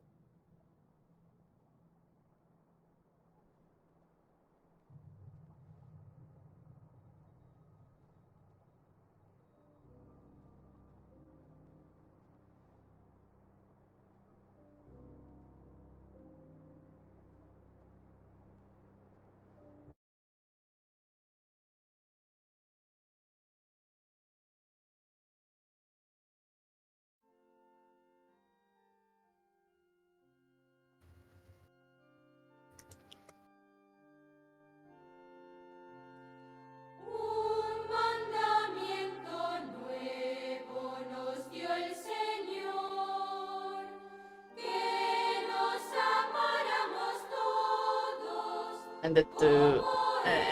And it to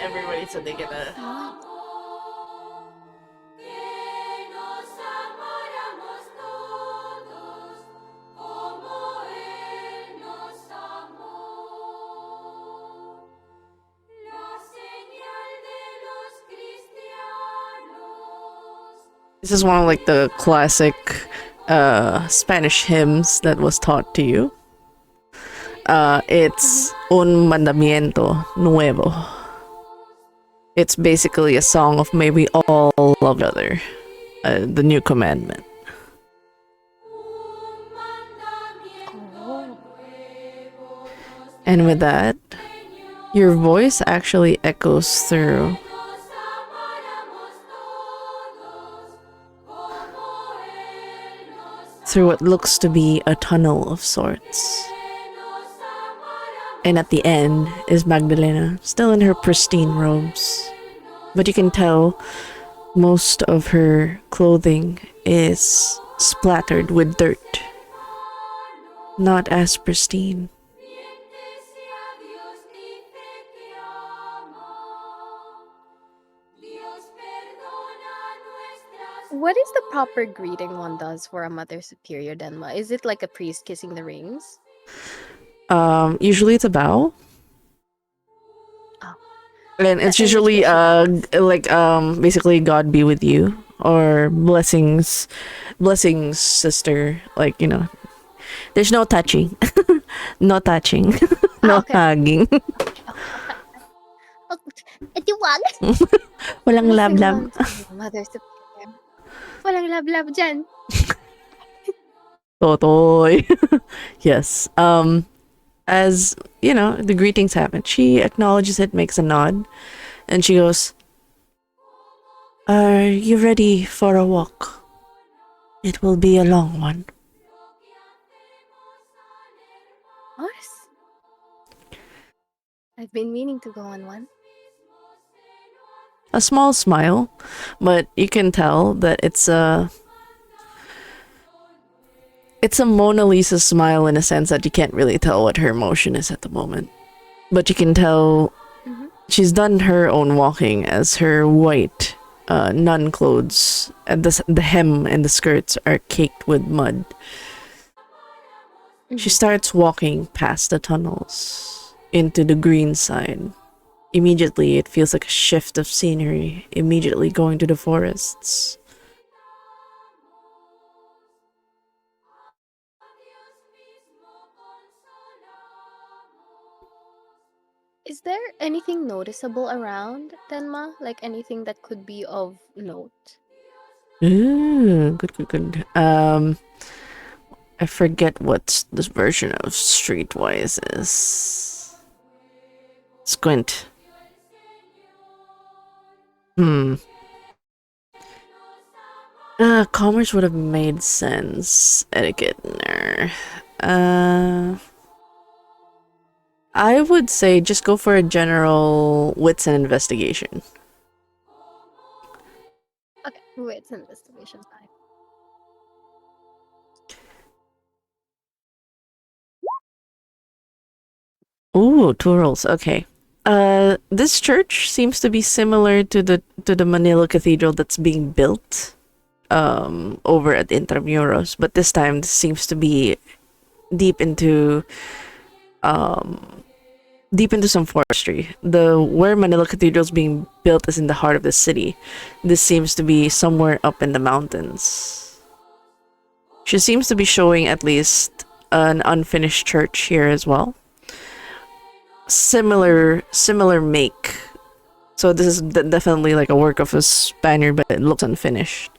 everybody so they get a This is one of like the classic Spanish hymns that was taught to you. It's Un Mandamiento Nuevo. It's basically a song of may we all love each other. The new commandment. Oh. And with that, your voice actually echoes through what looks to be a tunnel of sorts. And at the end is Magdalena, still in her pristine robes. But you can tell most of her clothing is splattered with dirt. Not as pristine. What is the proper greeting one does for a Mother Superior, Denma? Is it like a priest kissing the rings? Usually it's a bow. Oh. And it's And usually especially- basically God be with you or blessings sister, like, you know. There's no touching. No touching. No okay. hugging. Etiwag! Walang Blessing lab-lab. unto you, Mother Superior. Walang lab-lab dyan. Totoy. Yes. As you know, the greetings happen. She acknowledges it, makes a nod, and she goes, "Are you ready for a walk? It will be a long one." Mars? I've been meaning to go on one. A small smile, but you can tell that it's a Mona Lisa smile in a sense that you can't really tell what her emotion is at the moment. But you can tell she's done her own walking, as her white nun clothes and the hem and the skirts are caked with mud. She starts walking past the tunnels into the green side. Immediately, it feels like a shift of scenery, immediately going to the forests. Is there anything noticeable around Tenma? Like anything that could be of note? Ooh, good. I forget what this version of Streetwise is. Squint. Commerce would have made sense. Etiquette, no. I would say just go for a general wits and investigation. Okay, it's an investigation time. Ooh, two rolls. Okay. This church seems to be similar to the Manila Cathedral that's being built over at Intramuros, but this time this seems to be deep into some forestry. The where Manila Cathedral is being built is in the heart of the city. This seems to be somewhere up in the mountains. She seems to be showing at least an unfinished church here as well. Similar make. So this is definitely like a work of a Spaniard, but it looks unfinished.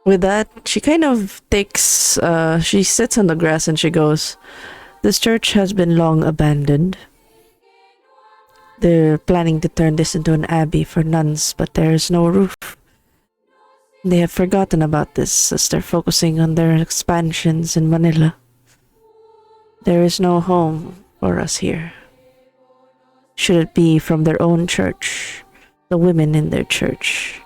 With that, she kind of takes, she sits on the grass and she goes, "This church has been long abandoned. They're planning to turn this into an abbey for nuns, but there's no roof. They have forgotten about this as they're focusing on their expansions in Manila. There is no home for us here. Should it be from their own church, the women in their church,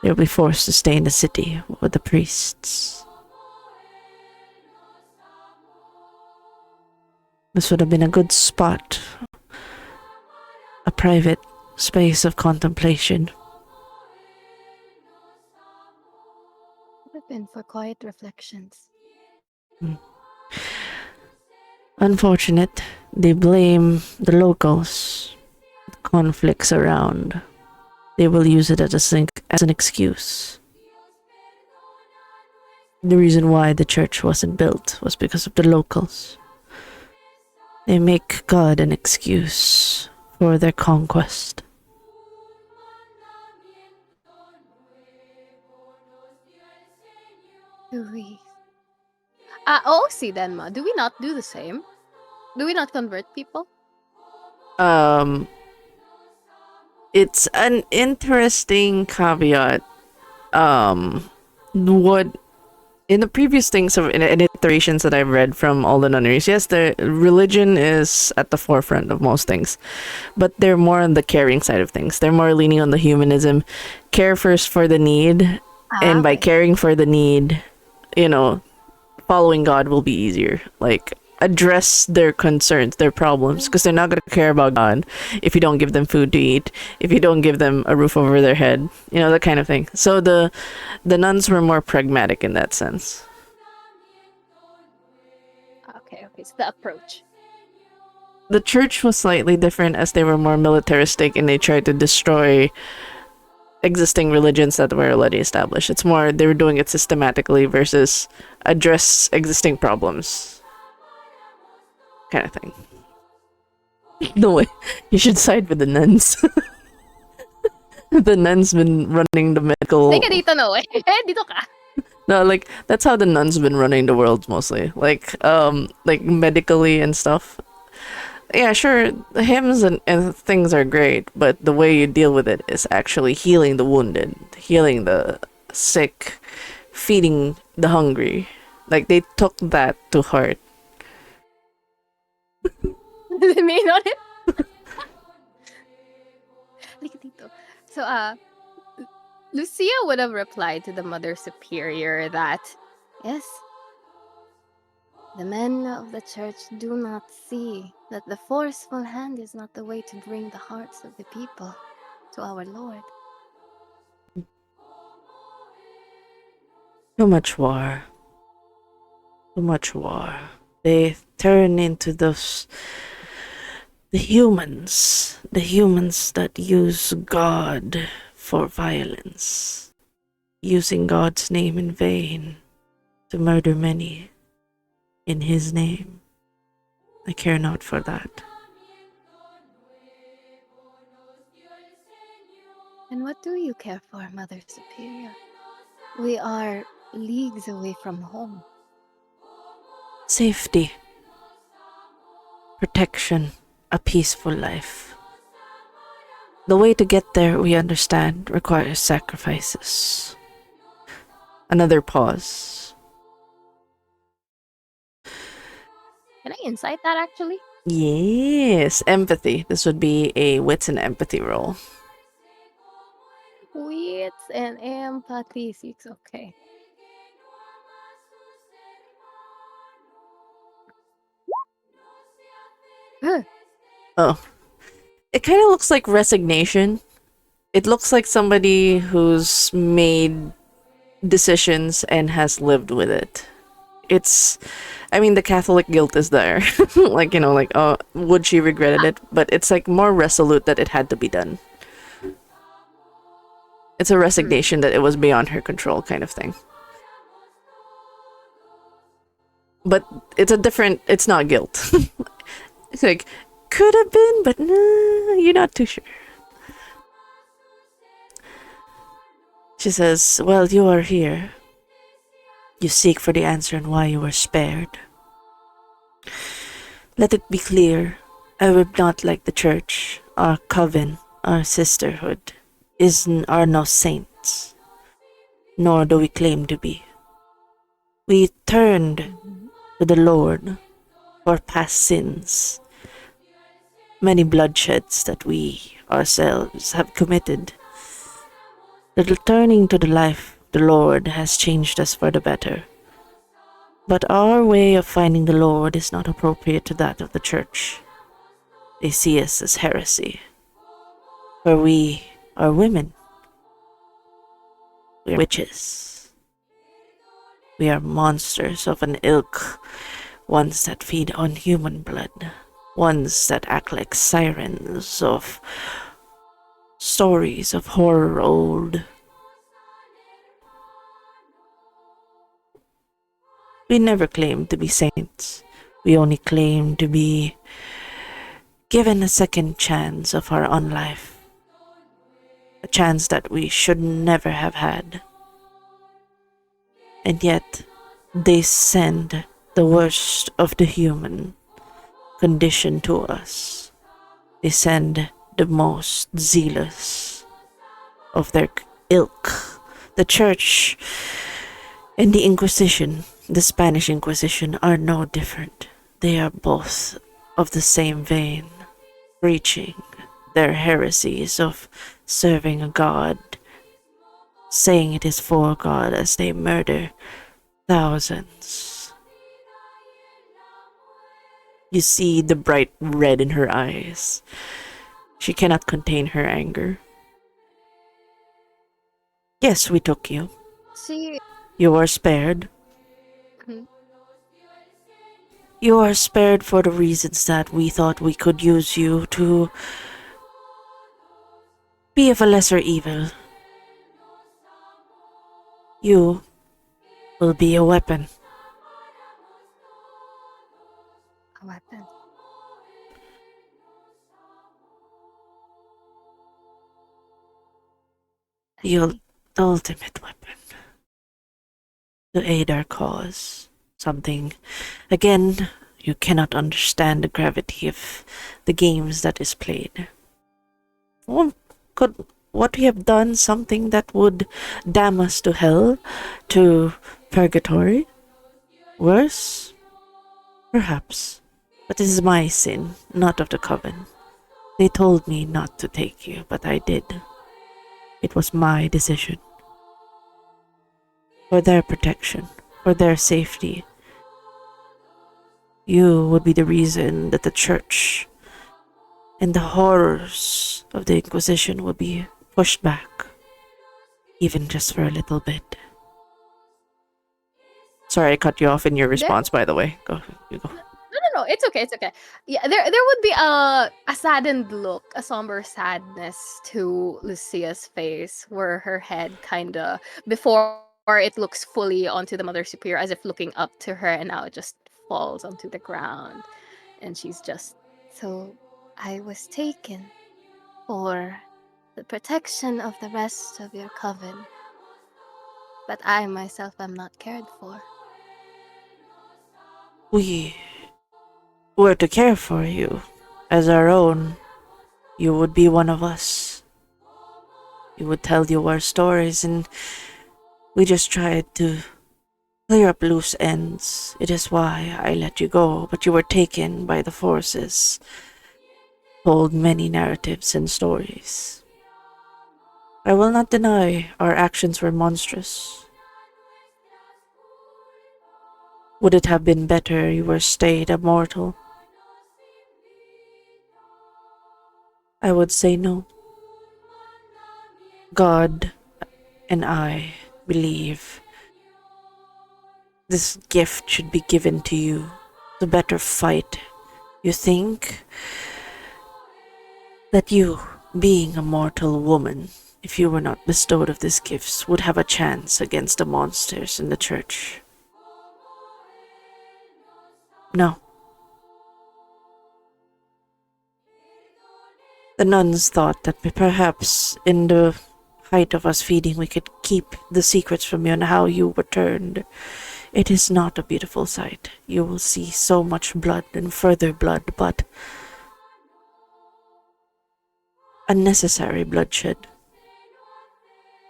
they'll be forced to stay in the city with the priests. This would have been a good spot, a private space of contemplation." Open for quiet reflections. Unfortunate, they blame the locals. Conflicts around. They will use it as an excuse. The reason why the church wasn't built was because of the locals. They make God an excuse for their conquest. Do we? OC Denma, do we not do the same? Do we not convert people? It's an interesting caveat. What in the previous things in iterations that I've read from all the nunneries, yes, the religion is at the forefront of most things, but they're more on the caring side of things. They're more leaning on the humanism, care first for the need, and by caring for the need, following God will be easier. Like, address their concerns, their problems, because they're not going to care about God if you don't give them food to eat, if you don't give them a roof over their head, that kind of thing. So the nuns were more pragmatic in that sense. Okay, it's the approach. The church was slightly different as they were more militaristic and they tried to destroy existing religions that were already established. It's more they were doing it systematically versus address existing problems kind of thing. No way. You should side with the nuns. The nuns been running the medical. Teka dito, no way. Dito ka. No, like that's how the nuns been running the world mostly. Like medically and stuff. Yeah, sure, the hymns and things are great, but the way you deal with it is actually healing the wounded, healing the sick, feeding the hungry. Like, they took that to heart. Does it mean on it? Dito. So, Lucia would have replied to the Mother Superior that, yes, the men of the church do not see that the forceful hand is not the way to bring the hearts of the people to our Lord. Too much war. Too much war. They turn into those... the humans that use God for violence, using God's name in vain. to murder many in his name. I care not for that. And what do you care for, Mother Superior? We are leagues away from home. Safety, protection, a peaceful life. The way to get there, we understand, requires sacrifices. Another pause. Can I insight that actually? Yes, empathy. This would be a wits and empathy roll. Wits and empathy. It's okay. Oh, it kind of looks like resignation. It looks like somebody who's made decisions and has lived with it. I mean, the Catholic guilt is there. Like, oh, would she regretted it? But it's like more resolute that it had to be done. It's a resignation that it was beyond her control kind of thing. But it's not guilt. It's like, could have been, but nah, you're not too sure. She says, well, you are here. You seek for the answer and why you were spared. Let it be clear, I would not like the church, our coven, our sisterhood, are no saints, nor do we claim to be. We turned to the Lord for past sins, many bloodsheds that we ourselves have committed. The returning to the life of the Lord has changed us for the better. But our way of finding the Lord is not appropriate to that of the church. They see us as heresy. For we are women. We are witches. We are monsters of an ilk, ones that feed on human blood, ones that act like sirens of stories of horror old. We never claimed to be saints. We only claim to be given a second chance of our own life. A chance that we should never have had. And yet, they send the worst of the human condition to us. They send the most zealous of their ilk. The church and the Inquisition, the Spanish Inquisition, are no different. They are both of the same vein, preaching their heresies of serving a god, saying it is for God as they murder thousands. You see the bright red in her eyes. She cannot contain her anger. Yes, we took you. She. You are spared. Mhm. You are spared for the reasons that we thought we could use you to be of a lesser evil. You will be a weapon. A weapon. The ultimate weapon. To aid our cause. Something, again, you cannot understand the gravity of the games that is played. Well, could what we have done something that would damn us to hell, to purgatory? Worse? Perhaps. But it is my sin, not of the coven. They told me not to take you, but I did. It was my decision. For their protection, for their safety. You would be the reason that the church and the horrors of the Inquisition would be pushed back, even just for a little bit. Sorry, I cut you off in your response, by the way. Go, you go. No. It's okay. It's okay. Yeah, there would be a saddened look, a somber sadness to Lucia's face, where her head kind of before it looks fully onto the Mother Superior as if looking up to her, and now it just falls onto the ground. And she's just, so I was taken for the protection of the rest of your coven. But I myself am not cared for. We were to care for you as our own. You would be one of us. We would tell you our stories, and we just tried to clear up loose ends. It is why I let you go, but you were taken by the forces, told many narratives and stories. I will not deny our actions were monstrous. Would it have been better you were stayed immortal? I would say no. God and I believe this gift should be given to you to better fight. You think that you, being a mortal woman, if you were not bestowed of these gifts, would have a chance against the monsters in the church. No. The nuns thought that perhaps in the height of us feeding we could keep the secrets from you and how you were turned. It is not a beautiful sight. You will see so much blood and further blood, but unnecessary bloodshed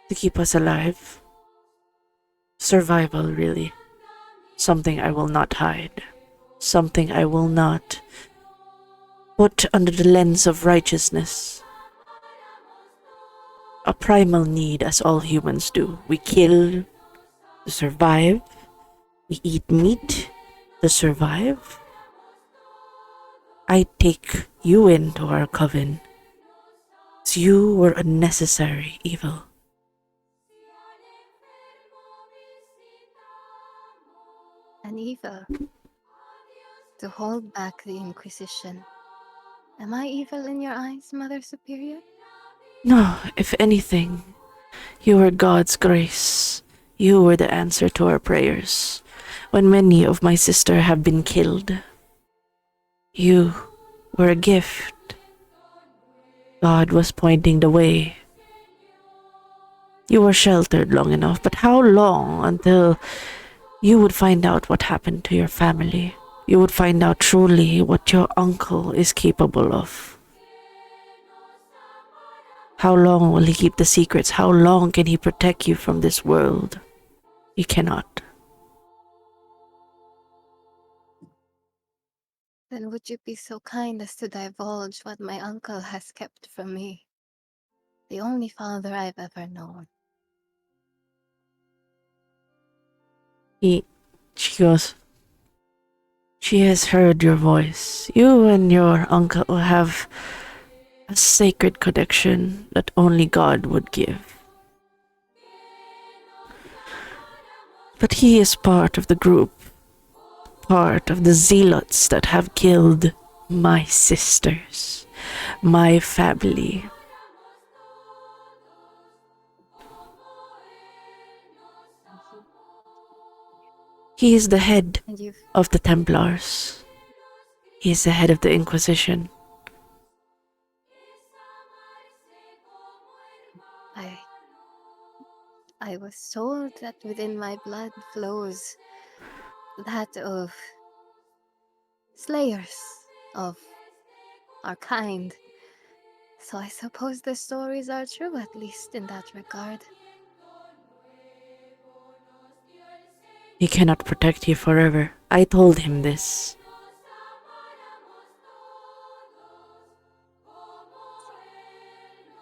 to keep us alive. Survival, really. Something I will not hide. Something I will not put under the lens of righteousness. A primal need, as all humans do. We kill to survive. We eat meat to survive. I take you into our coven. So you were a necessary evil. An evil. To hold back the Inquisition. Am I evil in your eyes, Mother Superior? No, if anything, you were God's grace. You were the answer to our prayers. When many of my sister have been killed, you were a gift. God was pointing the way. You were sheltered long enough, but how long until you would find out what happened to your family? You would find out truly what your uncle is capable of. How long will he keep the secrets? How long can he protect you from this world? He cannot. Then would you be so kind as to divulge what my uncle has kept from me? The only father I've ever known. She goes, she has heard your voice. You and your uncle have a sacred connection that only God would give. But he is part of the group, part of the zealots that have killed my sisters, my family. He is the head And you've of the Templars. He is the head of the Inquisition. I was told that within my blood flows that of slayers of our kind. So I suppose the stories are true, at least in that regard. He cannot protect you forever. I told him this.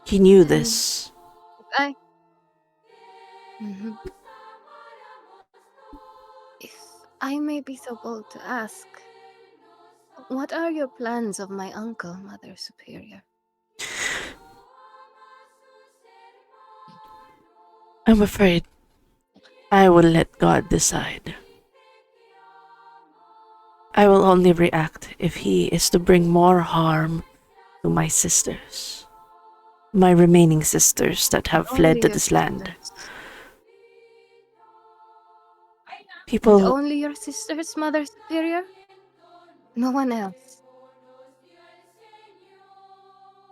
He knew this. If I may be so bold to ask, what are your plans of my uncle, Mother Superior? I'm afraid I will let God decide. I will only react if he is to bring more harm to my sisters. My remaining sisters that have fled to Only this your land. sisters. And People, only your sisters, Mother Superior? No one else.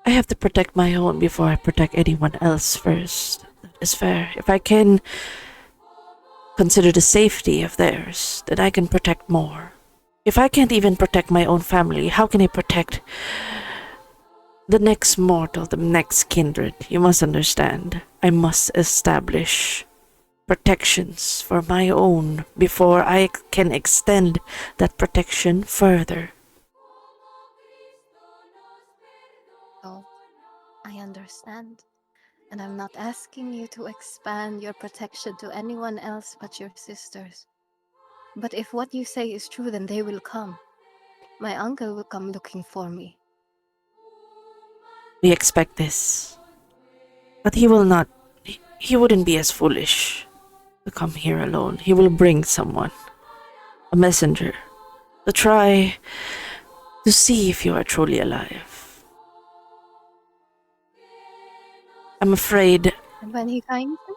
I have to protect my own before I protect anyone else first. That is fair. If I can consider the safety of theirs, then I can protect more. If I can't even protect my own family, how can I protect the next mortal, the next kindred? You must understand. I must establish protections for my own before I can extend that protection further. Oh, I understand. And I'm not asking you to expand your protection to anyone else but your sisters. But if what you say is true, then they will come. My uncle will come looking for me. We expect this. But he will not. He wouldn't be as foolish to come here alone. He will bring someone, a messenger, to try to see if you are truly alive. I'm afraid. And when he finds me,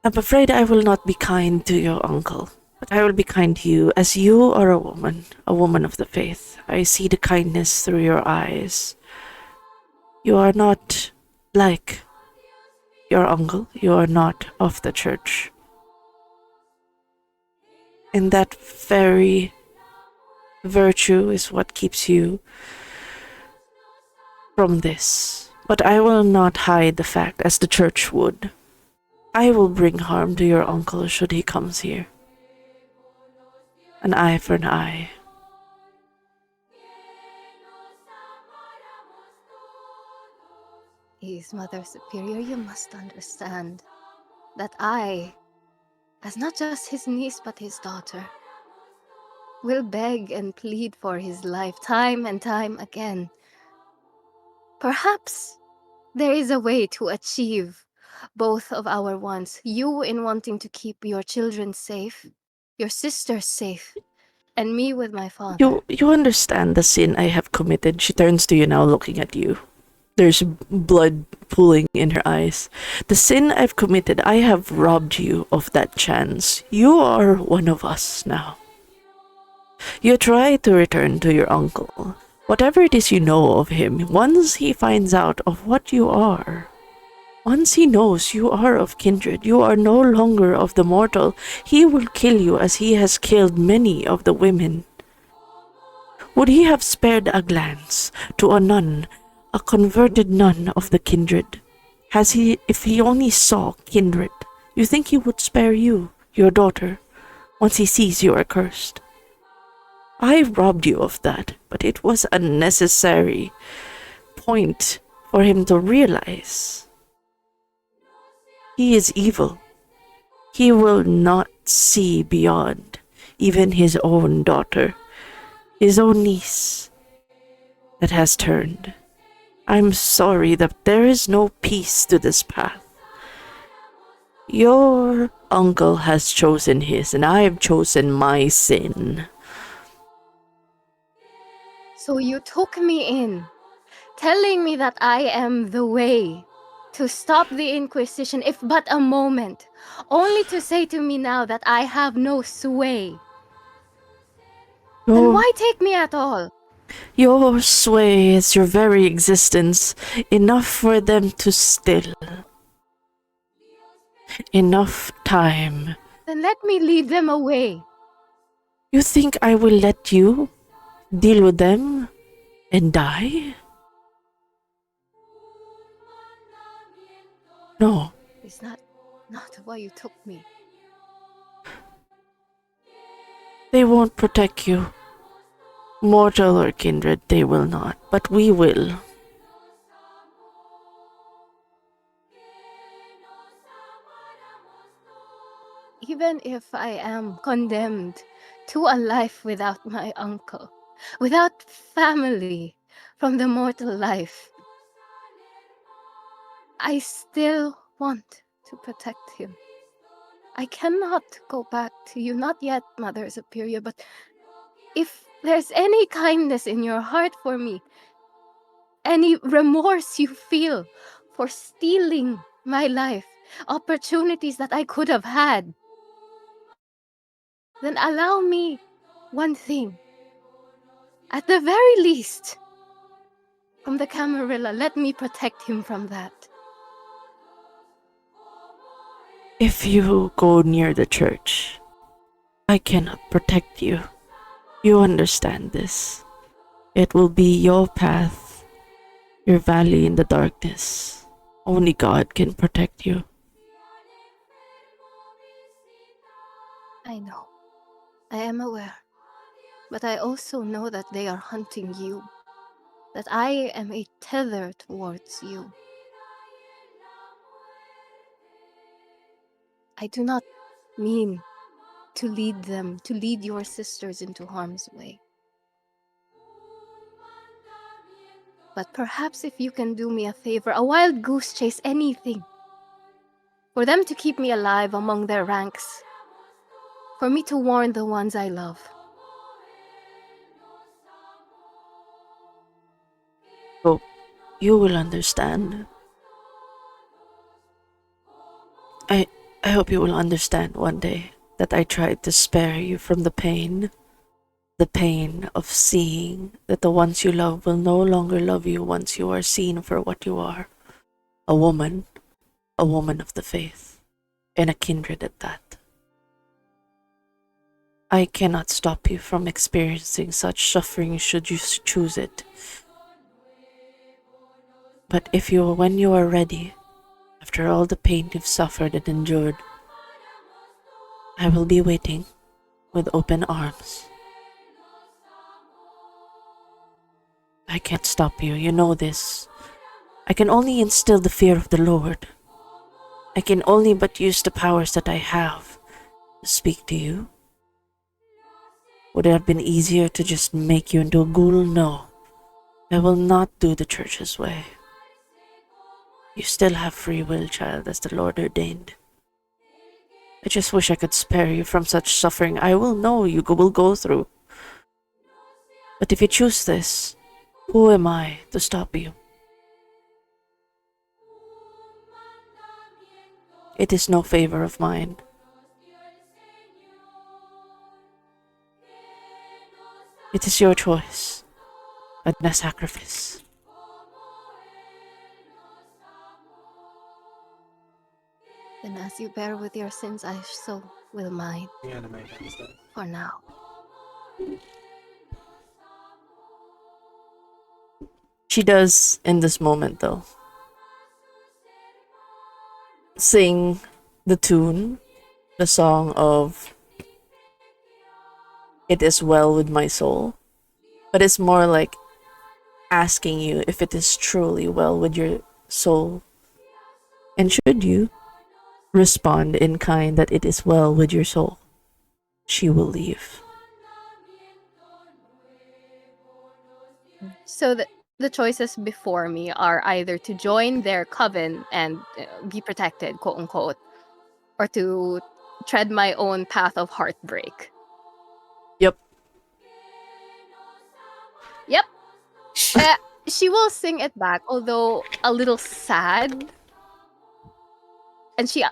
I'm afraid I will not be kind to your uncle. But I will be kind to you, as you are a woman of the faith. I see the kindness through your eyes. You are not like your uncle. You are not of the church. And that very virtue is what keeps you from this. But I will not hide the fact as the church would. I will bring harm to your uncle should he comes here. An eye for an eye. His Mother Superior, you must understand that I, as not just his niece but his daughter, will beg and plead for his life time and time again. Perhaps there is a way to achieve both of our wants. You in wanting to keep your children safe, your sisters safe, and me with my father. You understand the sin I have committed. She turns to you now, looking at you. There's blood pooling in her eyes. The sin I've committed, I have robbed you of that chance. You are one of us now. You try to return to your uncle. Whatever it is you know of him, once he finds out of what you are, once he knows you are of kindred, you are no longer of the mortal, he will kill you as he has killed many of the women. Would he have spared a glance to a nun, a converted nun of the kindred? If he only saw kindred, you think he would spare you, your daughter, once he sees you are cursed? I robbed you of that, but it was a necessary point for him to realize. He is evil. He will not see beyond even his own daughter, his own niece that has turned. I'm sorry that there is no peace to this path. Your uncle has chosen his, and I have chosen my sin. So you took me in, telling me that I am the way to stop the Inquisition, if but a moment, only to say to me now that I have no sway. Then why take me at all? Your sway is your very existence, enough for them to still. Enough time. Then let me lead them away. You think I will let you deal with them and die? No. Is that not why you took me? They won't protect you. Mortal or kindred, they will not, but we will. Even if I am condemned to a life without my uncle, without family from the mortal life, I still want to protect him. I cannot go back to you, not yet, Mother Superior, but if there's any kindness in your heart for me, any remorse you feel for stealing my life, opportunities that I could have had, then allow me one thing. At the very least, from the Camarilla, let me protect him from that. If you go near the church, I cannot protect you. You understand this. It will be your path, your valley in the darkness. Only God can protect you. I know. I am aware. But I also know that they are hunting you. That I am a tether towards you. I do not mean to lead your sisters into harm's way. But perhaps if you can do me a favor, a wild goose chase, anything, for them to keep me alive among their ranks, for me to warn the ones I love. Hope you will understand. I hope you will understand one day that I tried to spare you from the pain of seeing that the ones you love will no longer love you once you are seen for what you are, a woman of the faith, and a kindred at that. I cannot stop you from experiencing such suffering should you choose it. But when you are ready, after all the pain you've suffered and endured, I will be waiting with open arms. I can't stop you, you know this. I can only instill the fear of the Lord. I can only but use the powers that I have to speak to you. Would it have been easier to just make you into a ghoul? No. I will not do the church's way. You still have free will, child, as the Lord ordained. I just wish I could spare you from such suffering I will know you will go through. But if you choose this, who am I to stop you? It is no favor of mine. It is your choice, but a sacrifice. Then as you bear with your sins, I so will mine. For now. She does, in this moment though, sing the tune, the song of It Is Well With My Soul. But it's more like asking you if it is truly well with your soul. And should you respond in kind that it is well with your soul, she will leave. So the choices before me are either to join their coven and be protected, quote unquote, or to tread my own path of heartbreak. Yep. Yep. She will sing it back, although a little sad. And she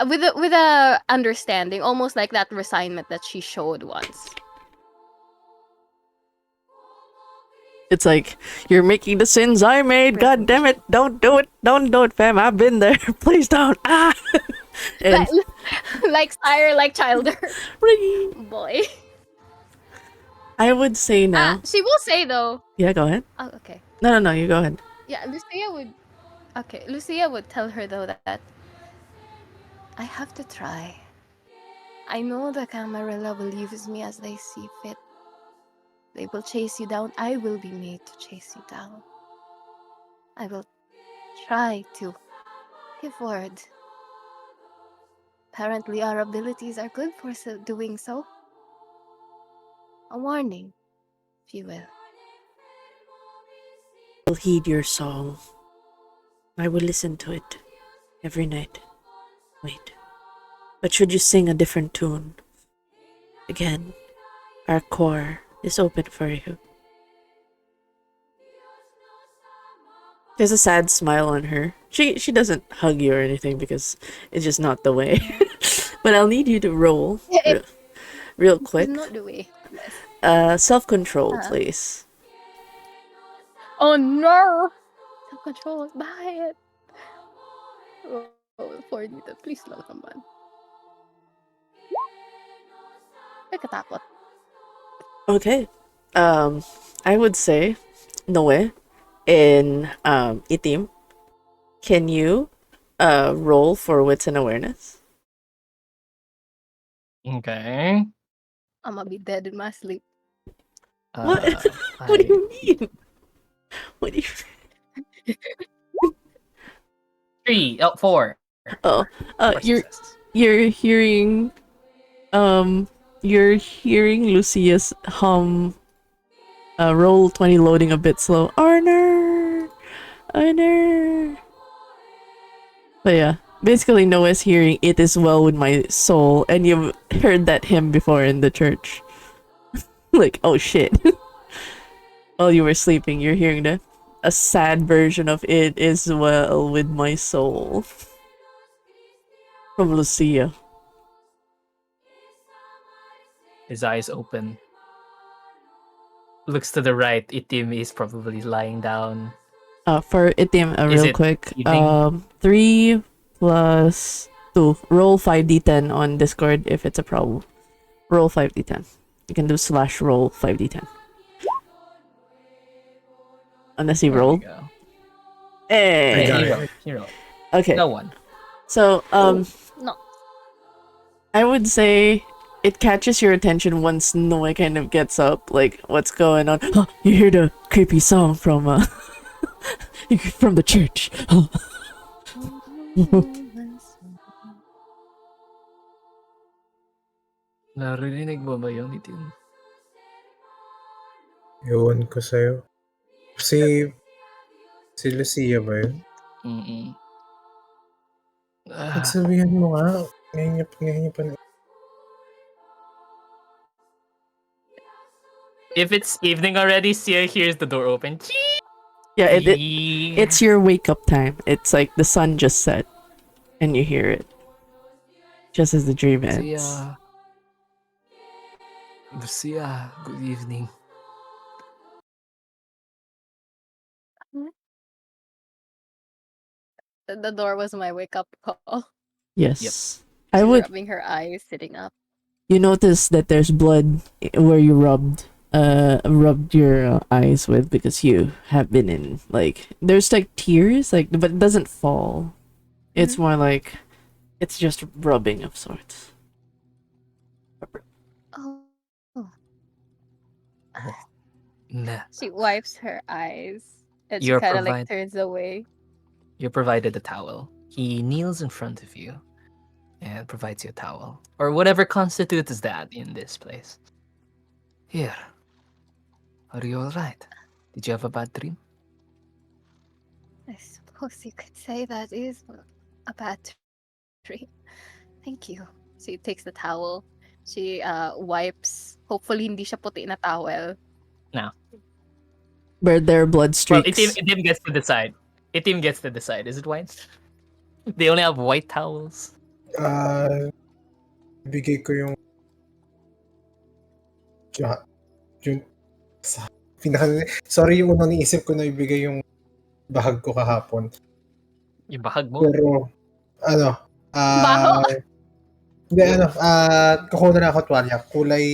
with a understanding, almost like that resignment that she showed once. It's like, you're making the sins I made. God damn it. Don't do it. Don't do it, fam. I've been there. Please don't. Ah. And like sire, like childer. Boy. I would say now. She will say though. Yeah, go ahead. Oh, okay. No, you go ahead. Yeah, Lucia would tell her though that I have to try. I know the Camarilla will use me as they see fit. They will chase you down. I will be made to chase you down. I will try to give word. Apparently our abilities are good for doing so. A warning, if you will. I will heed your song. I will listen to it every night. Wait. But should you sing a different tune, again, our core is open for you. There's a sad smile on her. She doesn't hug you or anything because it's just not the way. But I'll need you to roll real He's quick. not the way. Yes. Self-control, Uh-huh. please. Oh no! Self-control. Bakit? Oh, for dito. Please lang naman. Ay, katakot. Okay. I would say, Noe, in Itim, can you roll for wits and awareness? Okay. I'm gonna be dead in my sleep. What? Uh, What do I you mean? What do you? 4. Oh, 4 you're successes. you're hearing you're hearing Lucia's hum. Roll 20 loading a bit slow. Honor, honor. But yeah, basically Noah's hearing "It is well with my soul," and you've heard that hymn before in the church. Like, oh shit. While you were sleeping, you're hearing a sad version of "It is well with my soul" from Lucia. His eyes open. Looks to the right. Itim is probably lying down. For Itim, Is real it quick. evening? 3 plus 2. Roll 5d10 on Discord if it's a problem. Roll 5d10. You can do /roll 5d10. Unless he There you rolled. go. Hey. I Yeah, got he it. rolled. He rolled. Okay. No one. So, No. I would say it catches your attention once Noe kind of gets up. Like, what's going on? You hear the creepy song from from the church. Narinig mo ba yun, Itim? Ewan ko sa'yo. Si Lucia ba yun? Mm-mm. Pagsabihan mo nga. Ngayon niya pa na. If it's evening already, Sia hears the door open. Yeah, it's your wake up time. It's like the sun just set, and you hear it just as the dream ends. Lucia, good evening. The door was my wake up call. Yes, Yep. I She's would. rubbing her eyes, sitting up. You notice that there's blood where you rubbed your eyes with because you have been in like there's like tears like but it doesn't fall. It's more like it's just rubbing of sorts. Oh. Nah. She wipes her eyes and she You're kind of like provide turns away. you're provided a towel. He kneels in front of you and provides you a towel. Or whatever constitutes that in this place. Here. Are you alright? Did you have a bad dream? I suppose you could say that is a bad dream. Thank you. She takes the towel. She wipes. Hopefully hindi siya puti na towel. No. Where there are blood Well, streaks. Itim gets to decide. Itim gets to decide. Is it white? They only have white towels. Bigay ko yung sa sorry yung unang niisip ko na ibigay yung bahag ko kahapon. Yung bahag mo? Pero Baho! hindi kukuha na ako tuwalya. Kulay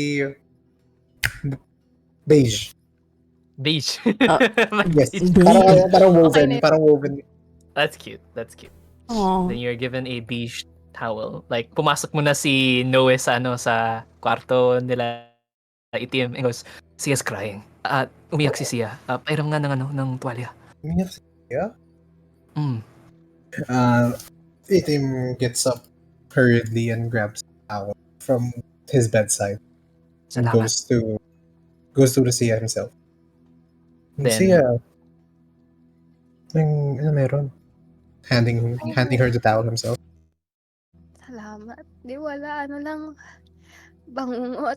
beige. Beige. Yes. Beige. Parang Okay woven. na. Parang woven. That's cute. That's cute. Aww. Then you're given a beige towel. Like, pumasok mo na si Noe sa, sa kwarto nila Itim. And goes, Sia's crying. Umiyak si Sia. Pairam nga ng tuwalya. Umiyak siya? Mm. Itim gets up hurriedly and grabs a towel from his bedside and Salamat. goes to Lucia himself. Then, Lucia, ano meron? Handing her the towel himself. Salamat. Di wala. Ano lang. Bangungot.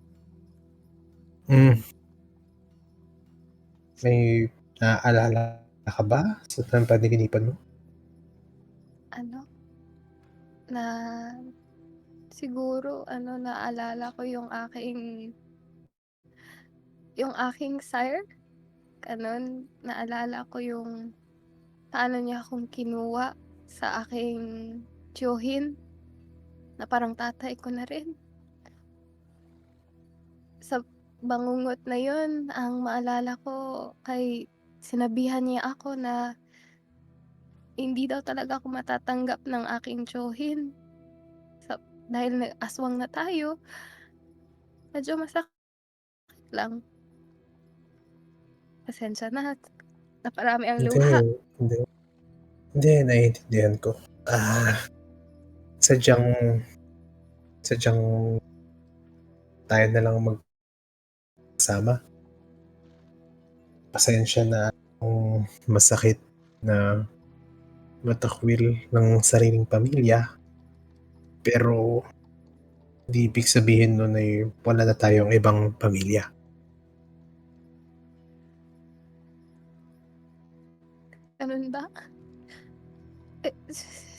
May naaalala ka ba sa panaginipan mo? Ano? Na Siguro naalala ko yung aking sire, gano'n. Naalala ko yung paano niya akong kinuha sa aking tiyuhin na parang tatay ko na rin. Sa bangungot na yun, ang maalala ko sinabihan niya ako na hindi daw talaga ako matatanggap ng aking tiyuhin dahil aswang na tayo. Medyo masakit lang. Pasensya na, naparami ang Hindi, luha. hindi. Hindi, naiintindihan ko. Sadyang tayo na lang magsama. Pasensya na kung masakit na matakwil ng sariling pamilya. Pero hindi ibig sabihin nun ay wala na tayong ibang pamilya. Ganun ba?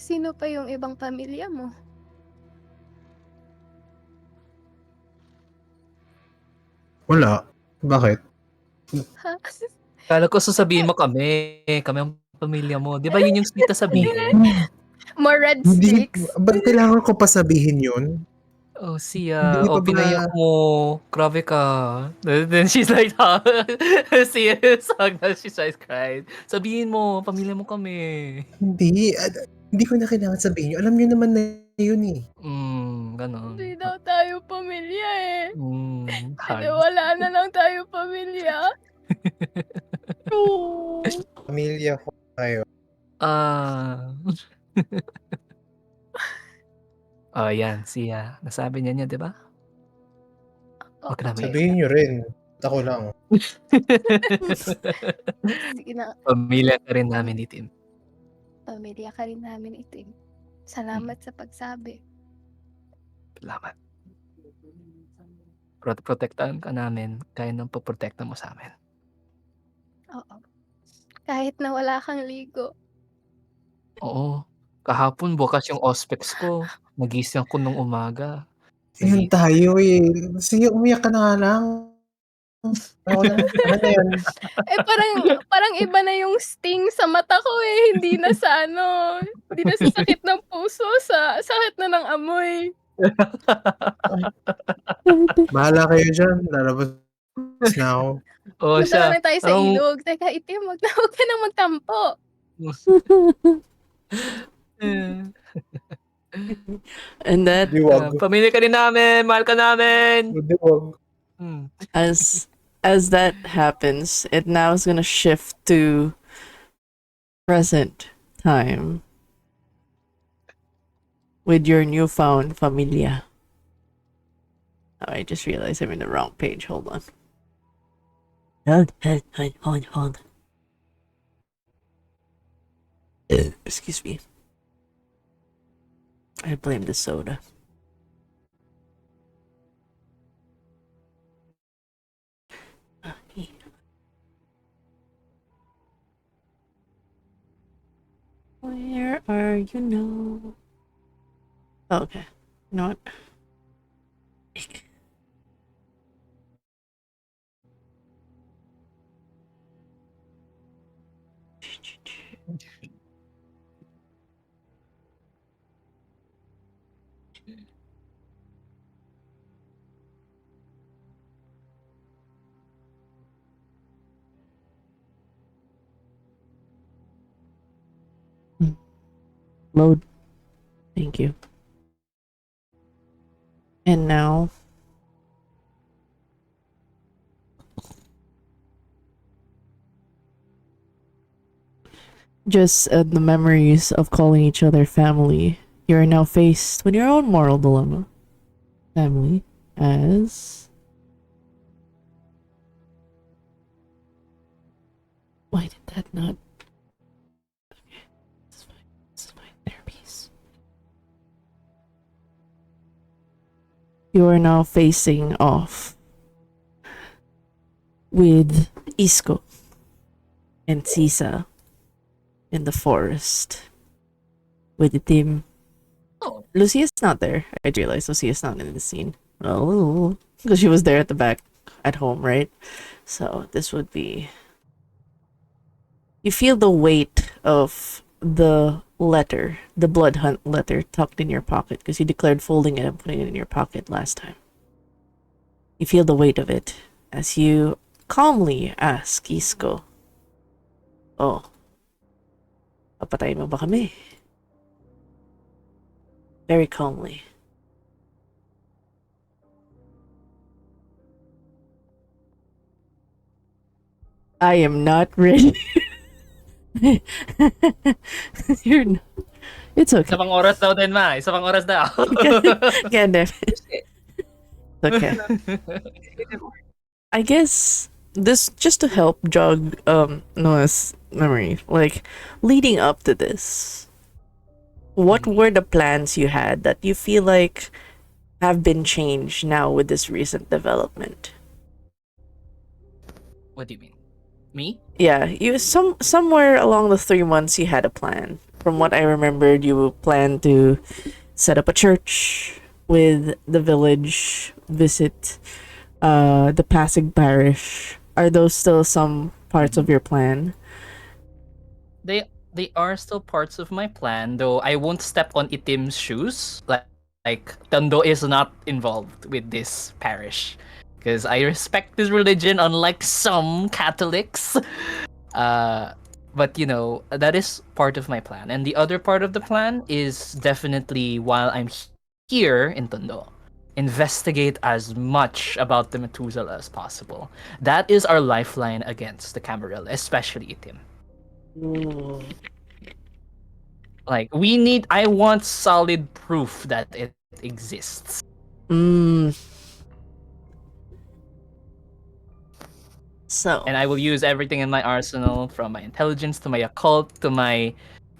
Sino pa yung ibang pamilya mo? Wala. Bakit? Ha? Akala ko sasabihin mo kami ang pamilya mo. 'Di ba yun yung sweet na sabihin? More red Hindi, sticks. ba't kailangan ko pa sabihin yun? Oh, Hindi Sia. pa Oh, ba, pinayak mo. Grabe ka. Then she's like, Sia, she starts crying. Sabihin mo, pamilya mo kami. hindi ko na kailangan sabihin yun. Alam niyo naman na yun eh. Ganon. Hindi daw tayo pamilya eh. Hindi, Hugs. wala na lang tayo pamilya. Pamilya ko kayo. Ah. Oh, yan, Sia. Nasabi niya, 'di ba? Wag ka na Sabihin maiyak. niyo rin. Ako lang. Sige na, Pamilya ka rin namin ni Tim. pamilya ka rin namin itim. Salamat sa pagsabi. Salamat. Protektahan ka namin kaya ng poprotekta mo sa amin. Oo. Kahit na wala kang ligo. Oo. Kahapon bukas yung Auspex ko. Nagising ako nung umaga. Yan tayo eh. Sige, umiyak ka na nga lang. Ako na. Ano na yun? Parang iba na yung sting sa mata ko eh. Hindi na sa hindi na sa sakit ng puso, sa sakit na ng amoy. Bahala kayo dyan. Lalabas na ako. Oo Punta na siya. lang tayo sa ilog. Teka, itim, wag ka na magtampo. And that, Diwag. Pamilya ka rin namin. Mahal ka namin. Diwag. as that happens, it now is gonna shift to present time with your newfound familia. Oh, I just realized I'm in the wrong page. Hold on. Hold. Excuse me. I blame the soda. Where are you now? Oh, okay. You know what? Load. Thank you. And now, just the memories of calling each other family. You are now faced with your own moral dilemma. Family as... Why did that not... Okay, it's fine. It's fine. Therapies. You are now facing off with Isko and Sisa in the forest with Tim Oh, Lucia's not there. I realized Lucia's not in the scene. Oh, because she was there at the back at home, right? So this would be. You feel the weight of the letter, the blood hunt letter, tucked in your pocket because you declared folding it and putting it in your pocket last time. You feel the weight of it as you calmly ask Isko, "Oh, papatay mo ba kami?" Very calmly. I am not ready. You're not. It's okay. isa pang oras daw din, ma. Isa pang oras daw. God damn it. Okay. I guess this just to help jog Noah's memory. Like leading up to this, what were the plans you had that you feel like have been changed now with this recent development? What do you mean? Me? Yeah, you somewhere along the 3 months you had a plan. From what I remembered, you planned to set up a church with the village, visit the Pasig parish. Are those still some parts of your plan? They are still parts of my plan, though I won't step on Itim's shoes. Like Tondo is not involved with this parish. Because I respect his religion, unlike some Catholics. But you know, that is part of my plan. And the other part of the plan is definitely while I'm here in Tondo, investigate as much about the Methuselah as possible. That is our lifeline against the Camarilla, especially Itim. Like I want solid proof that it exists. So And I will use everything in my arsenal, from my intelligence to my occult to my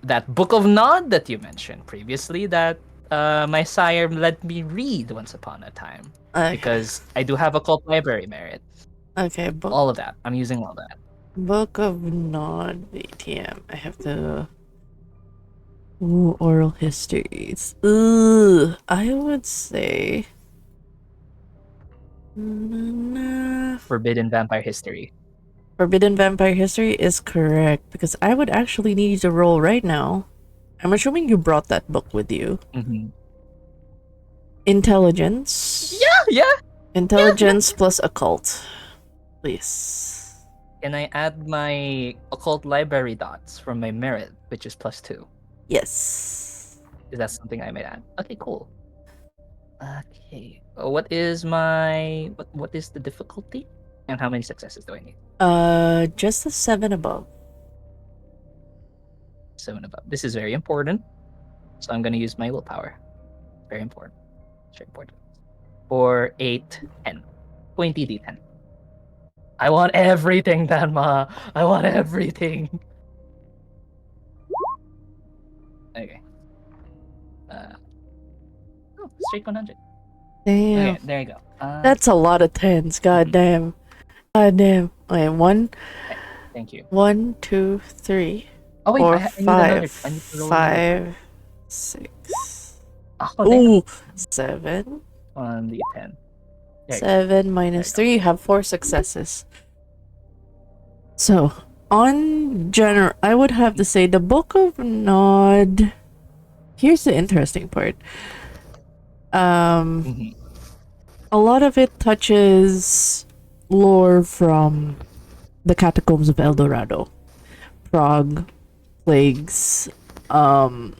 that book of Nod that you mentioned previously, that my sire let me read once upon a time. okay. Because I do have occult library merit. Okay, All of that. I'm using all that. Book of Nod ATM. I have to. Ooh, oral histories. Ugh, I would say. Forbidden Vampire History. Forbidden Vampire History is correct because I would actually need to roll right now. I'm assuming you brought that book with you. Mm-hmm. Intelligence. Yeah. Intelligence plus occult. Please. Can I add my occult library dots from my merit, which is +2? Yes. Is that something I may add? Okay, cool. Okay. What is the difficulty? And how many successes do I need? Just a 7 above. 7 above. This is very important. So I'm gonna use my willpower. Very important. Very important. For 8, 10. 20 D10. I want everything, Danma. I want everything. Okay. Straight 100. Damn. Okay, there you go. That's a lot of 10s. God damn. God damn. Okay, Thank you. 1, 2, 3, Oh wait, 4, I need another. 5, I need to roll another. 5, 6. Oh, damn. Ooh, 7. On the 10. There you go. 7 minus 3. You have 4 successes. So, on general, I would have to say the Book of Nod. Here's the interesting part. Mhm. A lot of it touches lore from the catacombs of El Dorado, Prague, plagues. Doesn't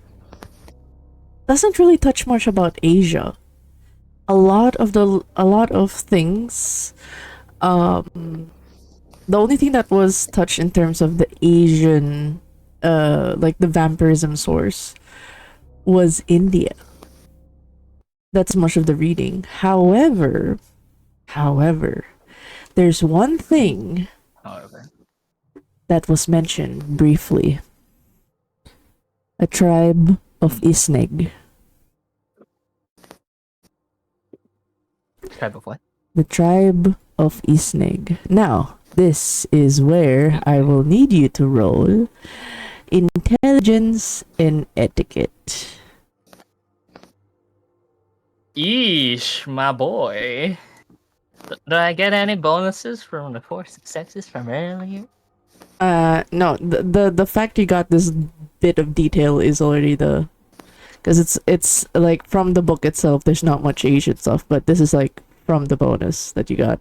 really touch much about Asia. A lot of things. The only thing that was touched in terms of the Asian, like the vampirism source, was India. That's much of the reading. However, there's one thing However. that was mentioned briefly. A tribe of Isneg. Tribe of what? The tribe of Isneg. Now, this is where I will need you to roll intelligence and etiquette. Eesh, my boy. Do I get any bonuses from the 4 successes from earlier? No, the fact you got this bit of detail is already the, because it's like from the book itself. There's not much Asian stuff, but this is like from the bonus that you got.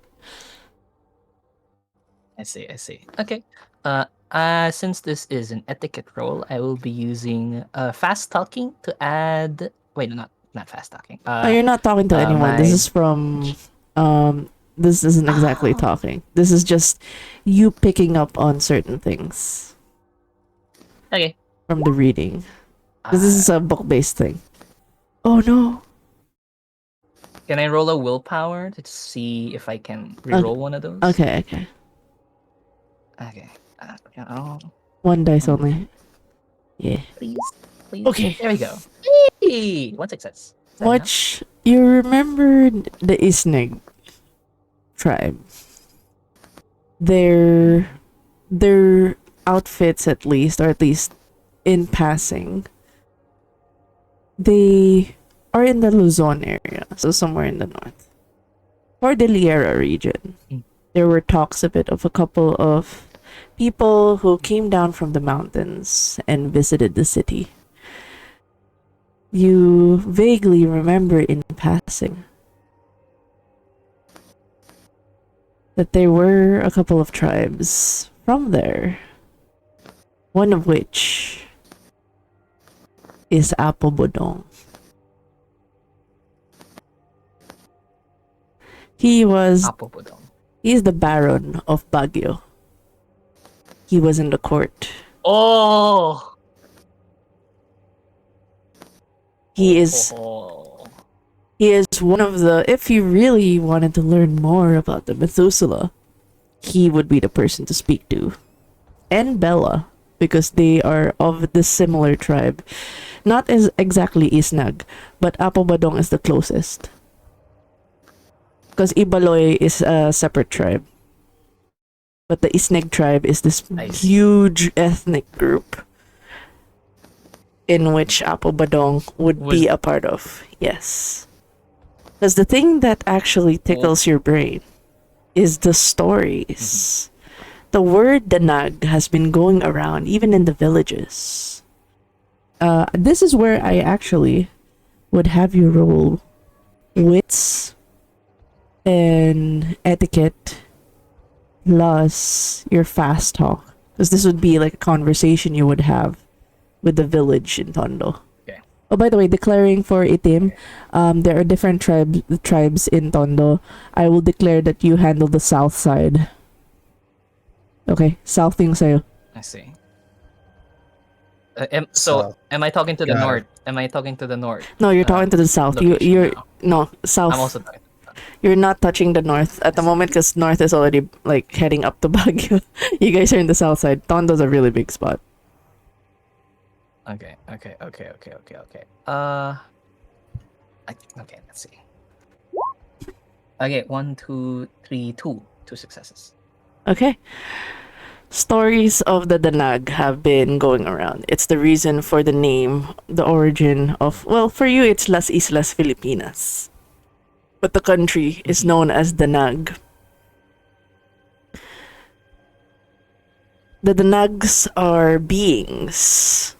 I see. Okay. Since this is an etiquette roll, I will be using fast talking to add. Wait, no, not fast talking. Oh, you're not talking to anyone. This my is from this isn't exactly Oh. talking. This is just you picking up on certain things Okay. from the reading. 'Cause this is a book-based thing. Oh no. Can I roll a willpower to see if I can reroll one of those? Okay. Okay. Oh, One dice only. Yeah. please. Okay. There we go. Hey, 1 success. Is that enough? Much you remembered the Isneg tribe. Their outfits, at least, or at least in passing, they are in the Luzon area, so somewhere in the north. Cordillera region. There were talks of it of a couple of people who came down from the mountains and visited the city. You vaguely remember in passing that there were a couple of tribes from there, one of which is Apobodong. Apopodong. He's the Baron of Baguio. He was in the court. Oh. He is one of the, if you really wanted to learn more about the Methuselah, he would be the person to speak to. And Bella, because they are of the similar tribe. Not as exactly Isnag, but Apobadong is the closest. Because Ibaloy is a separate tribe. But the Isneg tribe is this huge ethnic group in which Apobadong would be a part of. Yes. Because the thing that actually tickles your brain is the stories. The word Danag has been going around even in the villages. This is where I actually would have you roll wits and etiquette plus your fast talk. Because this would be like a conversation you would have with the village in Tondo. Okay. Oh, by the way, declaring for Itim, there are different tribes in Tondo. I will declare that you handle the south side. Okay, south thing sa'yo. I see. Am I talking to the north? Am I talking to the north? No, you're talking to the south. You're now? no south. I'm also talking. You're not touching the north at the moment because north is already like heading up to Baguio. You guys are in the south side. Tondo's a really big spot. Okay. Okay, let's see. Okay, 1, 2, 3, 2 successes. Okay. Stories of the Danag have been going around. It's the reason for the name, the origin of, well, for you it's Las Islas Filipinas. But the country is known as Danag. The Danags are beings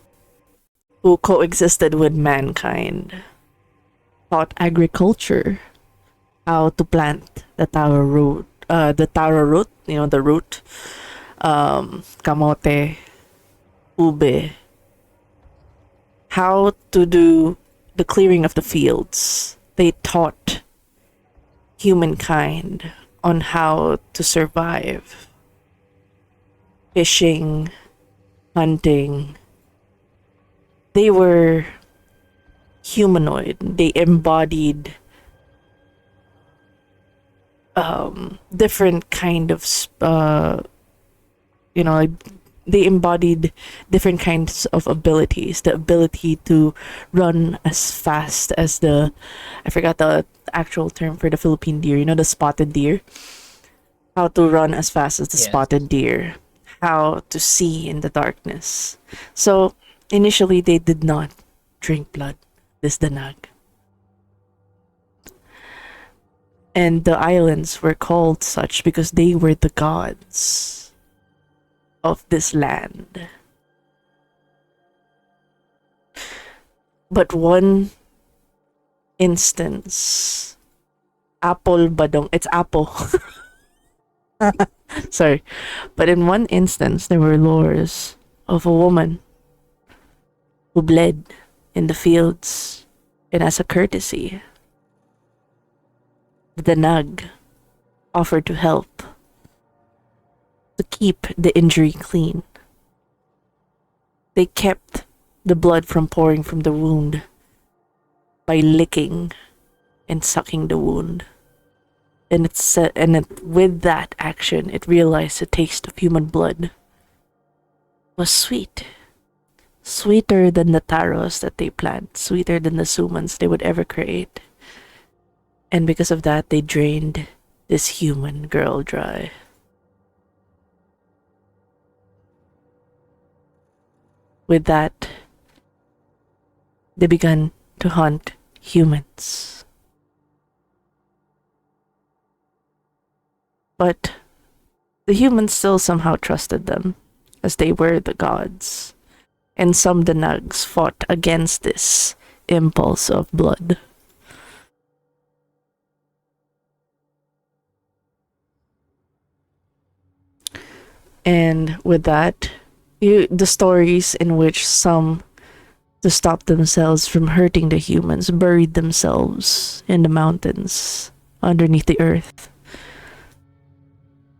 who coexisted with mankind, taught agriculture, how to plant the taro root, the root, kamote, ube, how to do the clearing of the fields. They taught humankind on how to survive, fishing, hunting. They were humanoid. They embodied different kind of they embodied different kinds of abilities. The ability to run as fast as I forgot the actual term for the Philippine deer, the spotted deer. How to run as fast as the spotted deer. How to see in the darkness. So initially they did not drink blood, this Danag. And the islands were called such because they were the gods of this land. But one instance, apple badong, it's apple. Sorry. But in one instance, there were lores of a woman who bled in the fields, and as a courtesy, the Nag offered to help to keep the injury clean. They kept the blood from pouring from the wound by licking and sucking the wound. And with that action, it realized the taste of human blood was sweet. Sweeter than the taros that they plant, sweeter than the sumans they would ever create. And because of that, they drained this human girl dry. With that, they began to hunt humans. But the humans still somehow trusted them, as they were the gods. And some Danags fought against this impulse of blood. And with that, the stories in which some, to stop themselves from hurting the humans, buried themselves in the mountains underneath the earth,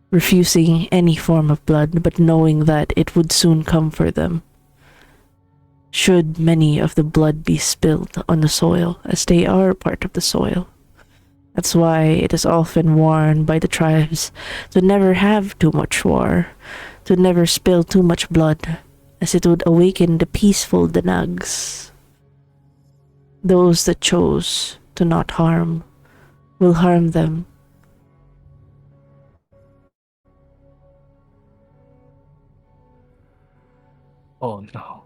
refusing any form of blood, but knowing that it would soon come for them should many of the blood be spilled on the soil, as they are part of the soil. That's why it is often warned by the tribes to never have too much war, to never spill too much blood, as it would awaken the peaceful Danags. Those that chose to not harm will harm them. Oh no.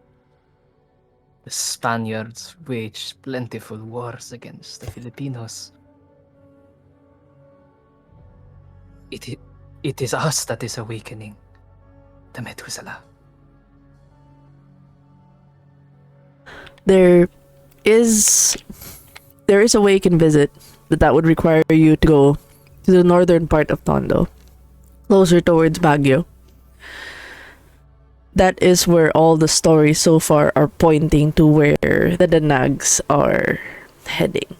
The Spaniards waged plentiful wars against the Filipinos. It is us that is awakening the Methuselah. There is a way you can visit, but that would require you to go to the northern part of Tondo, closer towards Baguio. That is where all the stories so far are pointing to where the Danags are heading.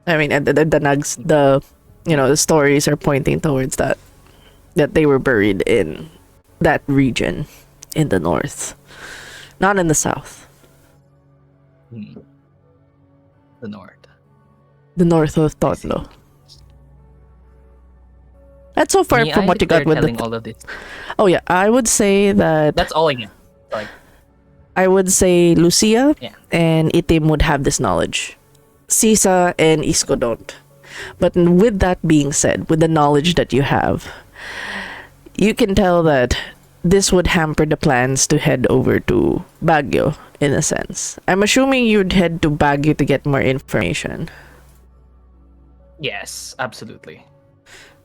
I mean, the Danags, the stories are pointing towards that they were buried in that region in the north, not in the south. The north. The north of Tondo. That's so far May from I what you got declare with telling all of this? Oh yeah, I would say that That's all I get. Like, I would say Lucia Yeah. and Itim would have this knowledge. Sisa and Isko don't. But with that being said, with the knowledge that you have, you can tell that this would hamper the plans to head over to Baguio, in a sense. I'm assuming you'd head to Baguio to get more information. yes, absolutely.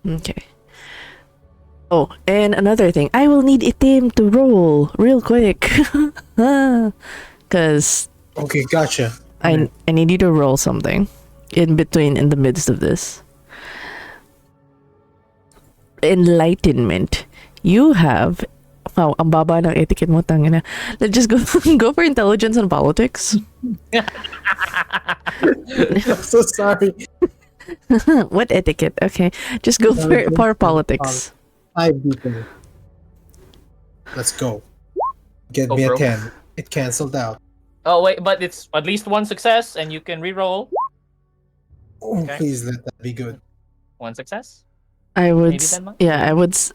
Okay. Oh, and another thing, I will need Itim to roll real quick. Because Okay, gotcha. I need you to roll something in the midst of this. Enlightenment. You have... Wow, ang baba ng etiquette mo, tangina. Let's just go for intelligence and politics. I'm so sorry. What etiquette? Okay, just go for politics. 5 people. Let's go. Get Go, me a bro. 10. It canceled out. Oh wait, but it's at least one success, and you can re-roll Oh, Okay. please let that be good. one success. I would, Maybe 10 months? yeah,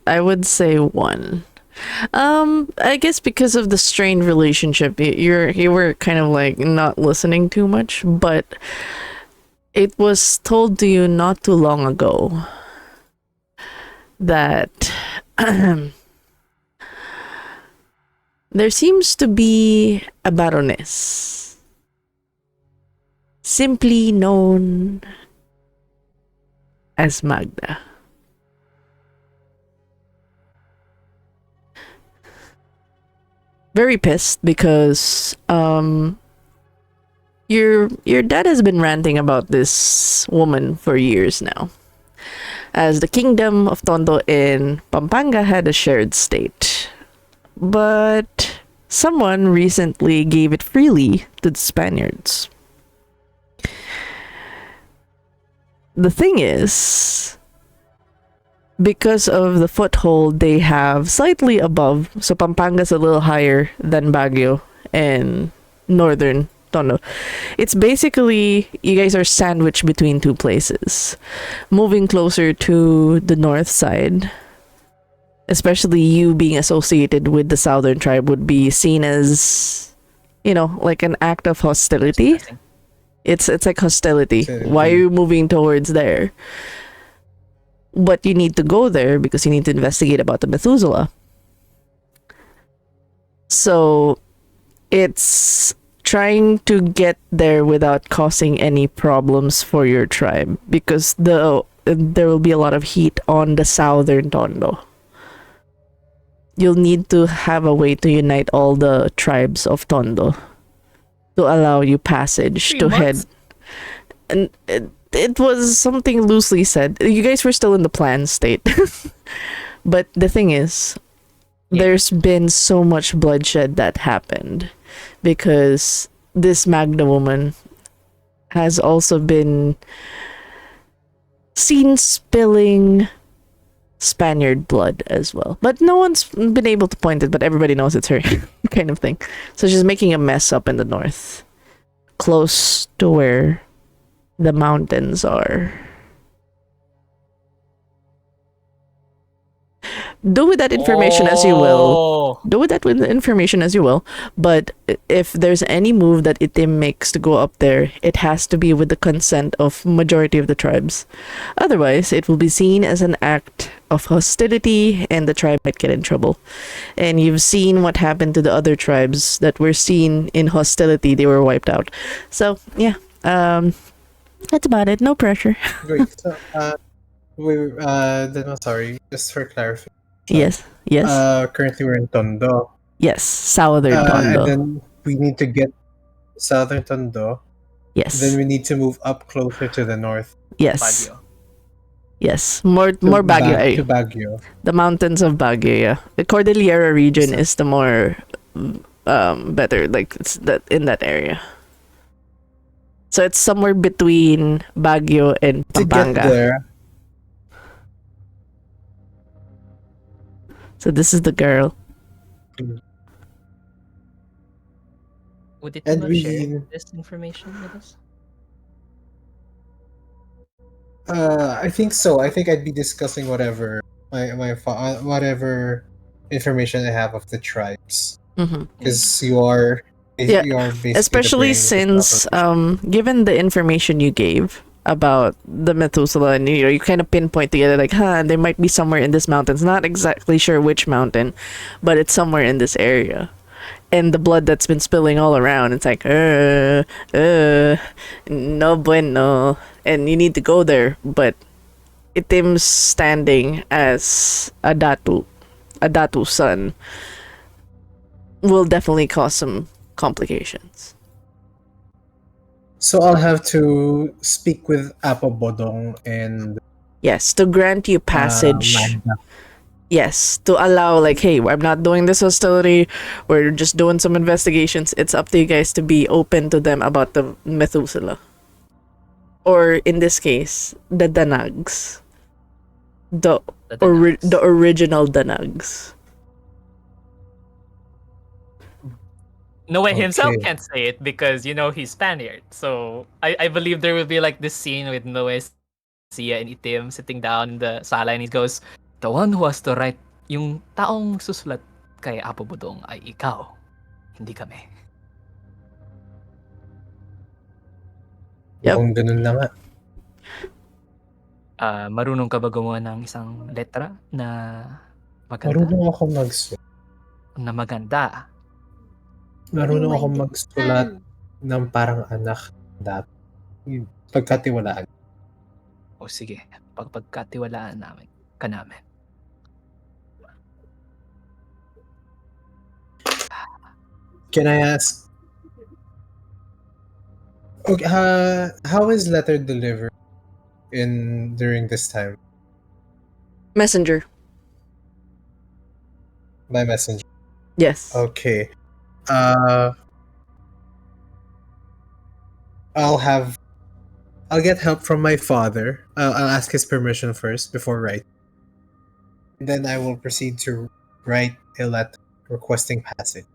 I would say 1. I guess because of the strained relationship, you were kind of like not listening too much, but it was told to you not too long ago that there seems to be a baroness, simply known as Magda. Very pissed because your dad has been ranting about this woman for years now. As the kingdom of Tondo in Pampanga had a shared state. But someone recently gave it freely to the Spaniards. The thing is, because of the foothold they have slightly above, so Pampanga's a little higher than Baguio and northern Tondo. It's basically, you guys are sandwiched between two places. Moving closer to the north side, especially you being associated with the southern tribe, would be seen as, like an act of hostility. It's like hostility. Why are you moving towards there? But you need to go there because you need to investigate about the Methuselah. So it's trying to get there without causing any problems for your tribe, because there will be a lot of heat on the southern Tondo. You'll need to have a way to unite all the tribes of Tondo to allow you passage 3 to months? head. And it was something loosely said. You guys were still in the plan state. But the thing is, there's been so much bloodshed that happened because this Magna woman has also been seen spilling Spaniard blood as well. But no one's been able to point it, but everybody knows it's her kind of thing. So she's making a mess up in the north, close to where the mountains are. Do with that information as you will. Do with that information as you will. But if there's any move that Itim makes to go up there, it has to be with the consent of majority of the tribes. Otherwise, it will be seen as an act of hostility and the tribe might get in trouble. And you've seen what happened to the other tribes that were seen in hostility. They were wiped out. So, yeah. That's about it. No pressure. Great. So, then I'm sorry, just for clarification. Yes. Currently we're in Tondo. Yes. Southern And Tondo. then we need to get southern Tondo. Yes. Then we need to move up closer to the north. Yes. Baguio. Yes. More Baguio. To Baguio. The mountains of Baguio, yeah. The Cordillera region is the more better, like it's that in that area. So it's somewhere between Baguio and To get Pampanga. there, So this is the girl. Would it And share this information with us? I think so. I think I'd be discussing whatever whatever information I have of the tribes, because you are basically Especially the brain since given the information you gave about the Methuselah, and you kind of pinpoint together like, they might be somewhere in this mountains. Not exactly sure which mountain, but it's somewhere in this area. And the blood that's been spilling all around, it's like, no bueno. And you need to go there, but Itim's standing as a Datu's son, will definitely cause some complications. So I'll have to speak with Apo Bodong and Yes, to grant you passage. Magda. Yes, to allow, like, hey, I'm not doing this hostility. We're just doing some investigations. It's up to you guys to be open to them about the Methuselah. Or, in this case, the Danags. The original Danags. Noe himself Okay. can't say it because he's Spaniard. So I believe there will be like this scene with Noe, Sia, and Itim sitting down in the sala, and he goes, "The one who has to write, yung taong susulat kay Apo Budong ay ikaw, hindi kami." Yep. Mukhang ganun na nga. Marunong ka ba gumawa ng isang letra na maganda? Marunong ako magsulat. Na maganda. Marunong ako magsulat ng parang anak dati. Pagkatiwalaan. O sige, pagkatiwalaan ka namin. Can I ask? Okay, how is letter delivered during this time Messenger. by messenger? Yes. Okay. Uh, I'll get help from my father. I'll ask his permission first before writing. And then I will proceed to write a letter requesting passage.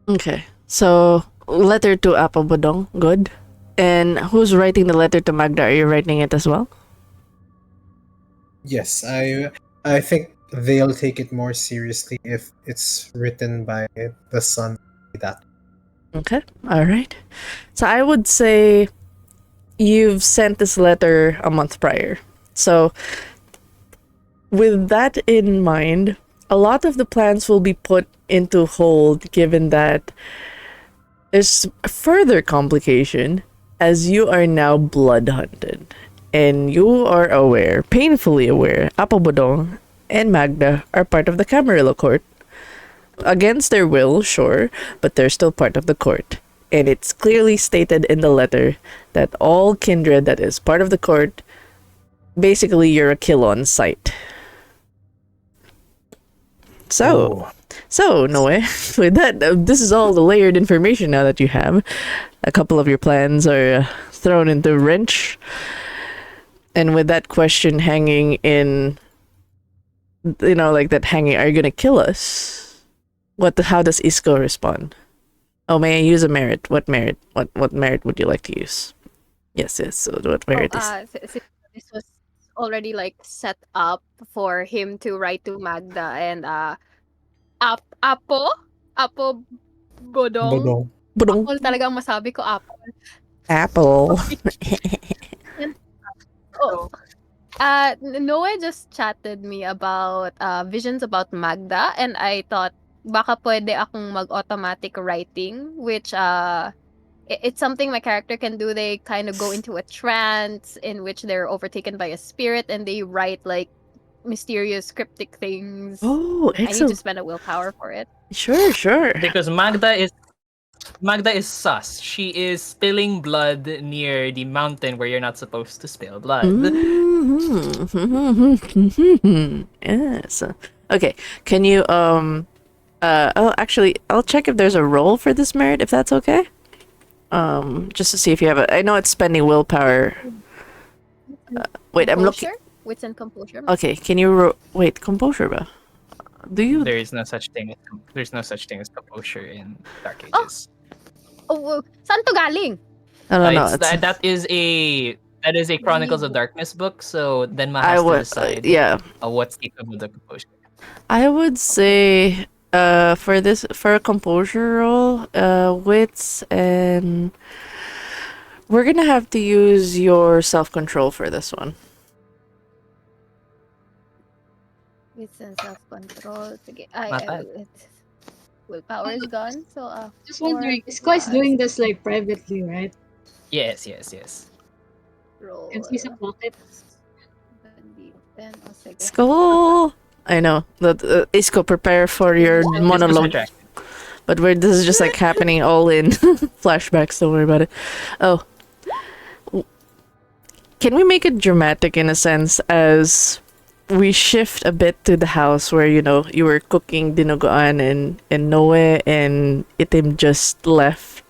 Okay. So, letter to Apo Bodong. Good. And who's writing the letter to Magda? Are you writing it as well? Yes, I think they'll take it more seriously if it's written by the son. That Okay. All right. So, I would say you've sent this letter a month prior. So, with that in mind, a lot of the plans will be put into hold given that there's a further complication as you are now blood hunted. And you are aware, painfully aware, Apo Bodong and Magda are part of the Camarilla court. Against their will, sure, but they're still part of the court. And it's clearly stated in the letter that all kindred that is part of the court, basically you're a kill on sight. So, Noe, with that, this is all the layered information now that you have. A couple of your plans are thrown into wrench. And with that question hanging in, like that hanging, are you gonna kill us? How does Isco respond? Oh, may I use a merit? What merit? What merit would you like to use? Yes. So what merit is? This was already like set up for him to write to Magda and Apo Bodong. Bodong. Apple talagang masabi ko apple. Apple. Oh. Noe just chatted me about visions about Magda, and I thought baka pwede akong mag-automatic writing, which it's something my character can do. They kind of go into a trance in which they're overtaken by a spirit and they write like mysterious cryptic things. Oh, I need to excellent. spend a willpower for it. Sure. Because Magda is sus. She is spilling blood near the mountain where you're not supposed to spill blood. Yes. Okay. Can you actually I'll check if there's a roll for this merit if that's okay. Just to see if you have I know it's spending willpower. Wait, I'm looking. Wits and composure. Okay, can you wait, composure ba? Do you There is no such thing as composure in Dark Ages. Oh, saan to galing? No. That is a Chronicles of Darkness book, so Denma I has to would decide what's the equivalent of composure. I would say for a composure roll, wits, and we're gonna have to use your self-control for this one. Wits and self-control. Sige. Willpower is gone, so Just wondering, Isco is doing this like privately, right? Yes. Roll. Can see some pocket. Skull. I know that Isco, prepare for your monologue. But this is just like happening all in flashbacks. Don't worry about it. Oh, can we make it dramatic in a sense as we shift a bit to the house where you were cooking dinuguan and Noe and Itim just left,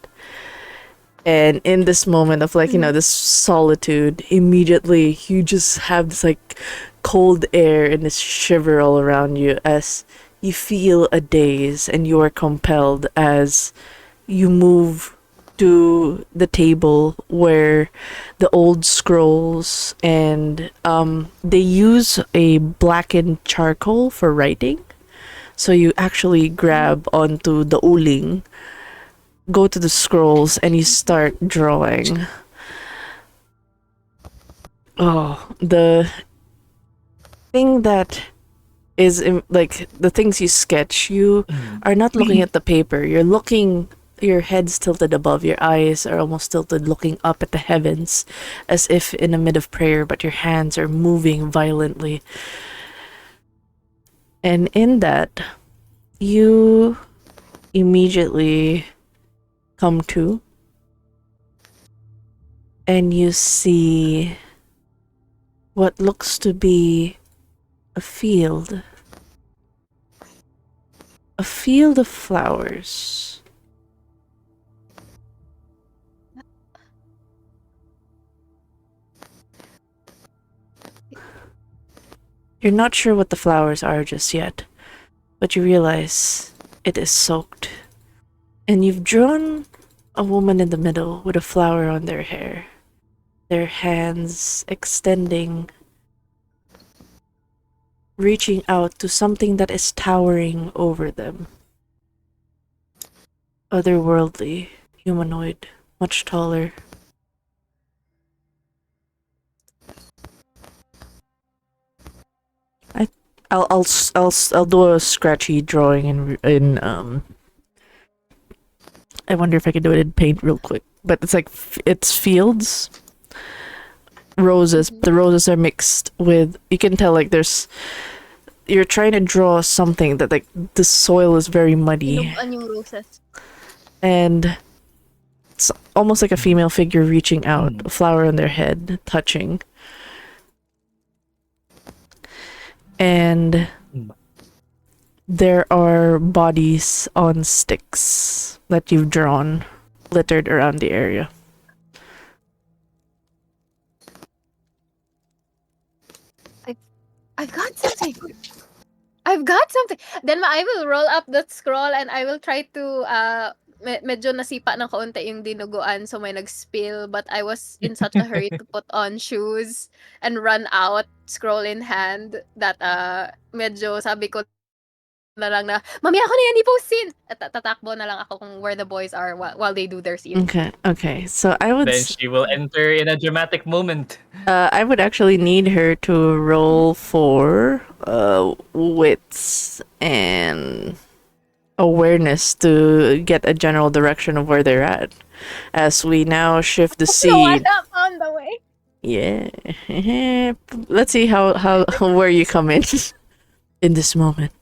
and in this moment of this solitude, immediately you just have this like cold air and this shiver all around you as you feel a daze, and you are compelled as you move to the table where the old scrolls and they use a blackened charcoal for writing. So you actually grab onto the uling, go to the scrolls, and you start drawing. Oh, the thing that is like the things you sketch, you are not looking at the paper, you're looking your head's tilted above, your eyes are almost tilted looking up at the heavens as if in a mid of prayer, but your hands are moving violently. And in that, you immediately come to and you see what looks to be a field. A field of flowers. You're not sure what the flowers are just yet, but you realize it is soaked. And you've drawn a woman in the middle with a flower on their hair, their hands extending, reaching out to something that is towering over them. Otherworldly, humanoid, much taller. I'll do a scratchy drawing in I wonder if I can do it in paint real quick. But it's like it's fields, roses. The roses are mixed with, you can tell like you're trying to draw something that like the soil is very muddy. Tinubuan yung roses. And it's almost like a female figure reaching out, a flower on their head, touching. And there are bodies on sticks that you've drawn littered around the area. I've got something. I've got something. Then I will roll up that scroll and I will try to medyo nasipa ng kaunti yung dinuguan so may nag-spill, but I was in such a hurry to put on shoes and run out, scroll in hand, that medyo sabi ko na lang na, mamaya ako na yan i-postin! At tatakbo na lang ako kung where the boys are while they do their scene. Okay. So I would Then she will enter in a dramatic moment. I would actually need her to roll for wits and awareness to get a general direction of where they're at. As we now shift the scene. Wala on the way. Yeah. Let's see how where you come in this moment.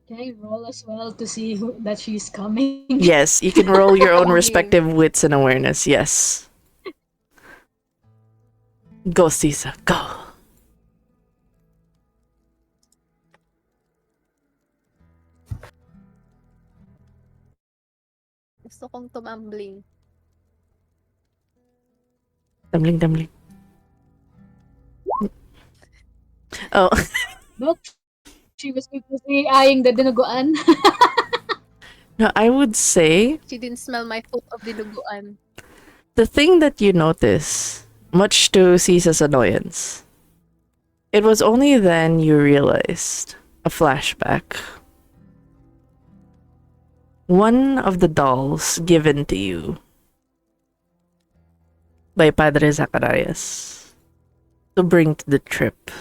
Can I roll as well to see that she's coming? Yes, you can roll your own respective wits and awareness. Yes. Go, Sisa. Go. Gusto kong tumambling. Tumbling. Oh. Nope. She was busy eyeing the dinuguan. No, I would say She didn't smell my foot of dinuguan. the thing that you notice, much to Sisa's annoyance, it was only then you realized a flashback. One of the dolls given to you by Padre Zacarias to bring to the trip.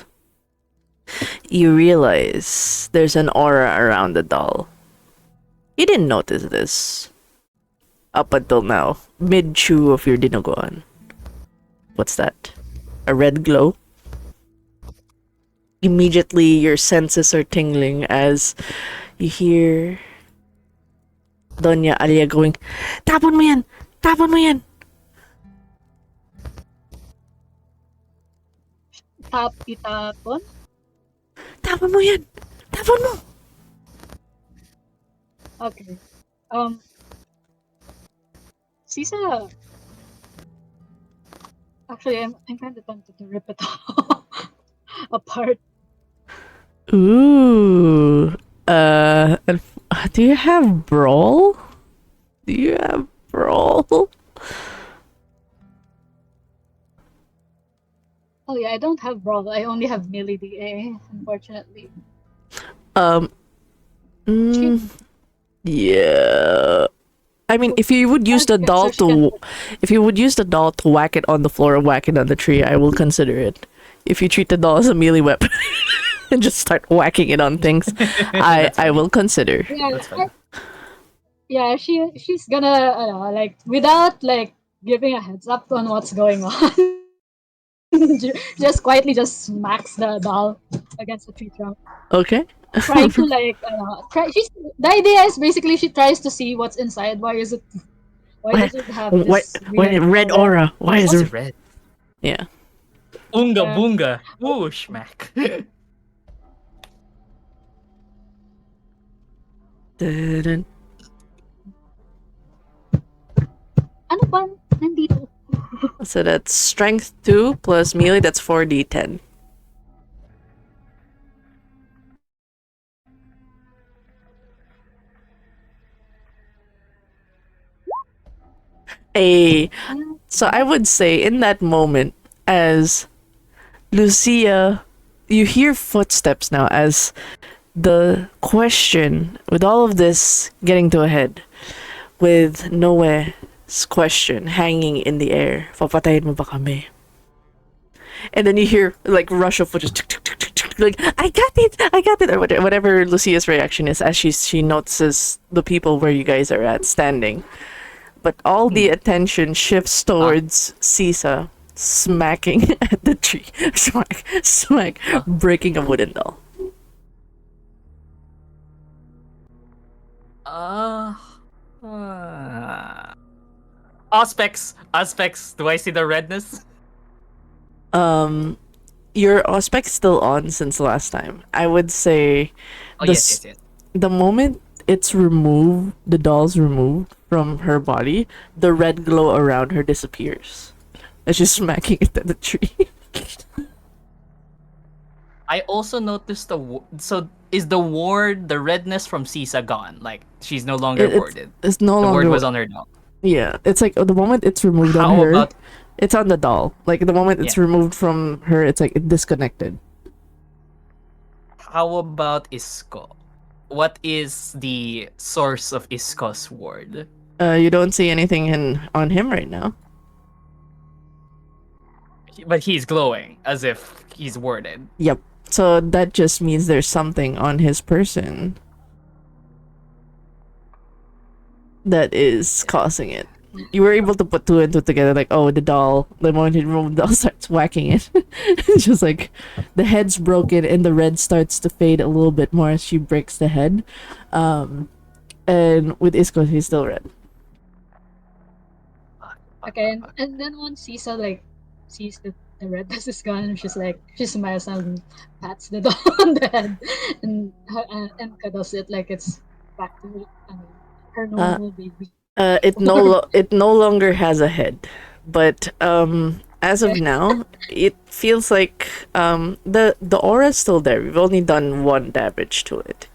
You realize there's an aura around the doll. You didn't notice this up until now, mid-chew of your dinuguan. What's that? A red glow? Immediately, your senses are tingling as you hear Doña Alia going, "Tapon mo yan! Tapon mo yan!" Itapon? Tapon mo yan! Tapon mo! Okay. Sisa. Actually, I'm kind of tempted to rip it apart. Ooh. Do you have brawl? Do you have brawl? Oh yeah, I don't have brawl. I only have melee DA, unfortunately. Yeah. I mean, if you would use the doll to whack it on the floor or whack it on the tree, I will consider it. If you treat the doll as a melee weapon and just start whacking it on things, I will consider. Yeah, yeah, she's gonna like without like giving a heads up on what's going on, just quietly just smacks the doll against the tree trunk, Okay. trying to like she's the idea is basically she tries to see what's inside. Why Why? does it have Why? this Why weird red aura? aura? Why is What's it? red? Yeah. Boonga Uh, boonga. Ooh, schmack. Dun-dun. ano ba nandito? So that's strength 2 plus melee. That's 4d10. A So I would say in that moment, as Lucia, you hear footsteps now as the question, with all of this getting to a head, with Noe's question hanging in the air, papatayin mo ba kami? And then you hear like rush of foot, just like I got it, or whatever Lucia's reaction is as she notices the people where you guys are at standing. But all the attention shifts towards Sisa smacking at the tree, smack, breaking a wooden doll. Aspects. Do I see the redness? Your aspect's still on since last time. I would say Oh the yes. the moment it's removed, the doll's removed from her body, the red glow around her disappears. And she's smacking it at the tree. I also noticed so is the ward, the redness from Sisa gone? Like she's no longer warded. It's no The ward longer. was on her now. Yeah, it's like the moment it's removed on How her, about it's on the doll. Like the moment it's Yeah. removed from her, it's like it disconnected. how about Isko? What is the source of Isko's ward? You don't see anything on him right now. But he's glowing as if he's warded. Yep. So that just means there's something on his person that is causing it. You were able to put two and two together, like, oh, the doll. The moment he removed the doll starts whacking it. It's just like the head's broken and the red starts to fade a little bit more as she breaks the head. And with Isko, he's still red. Okay, and then once Sisa like sees the red dust is gone, she smiles and pats the doll on the head, and cuddles it like it's back to her normal baby. It no longer has a head, but as of Okay. now, it feels like the aura's still there. We've only done 1 damage to it,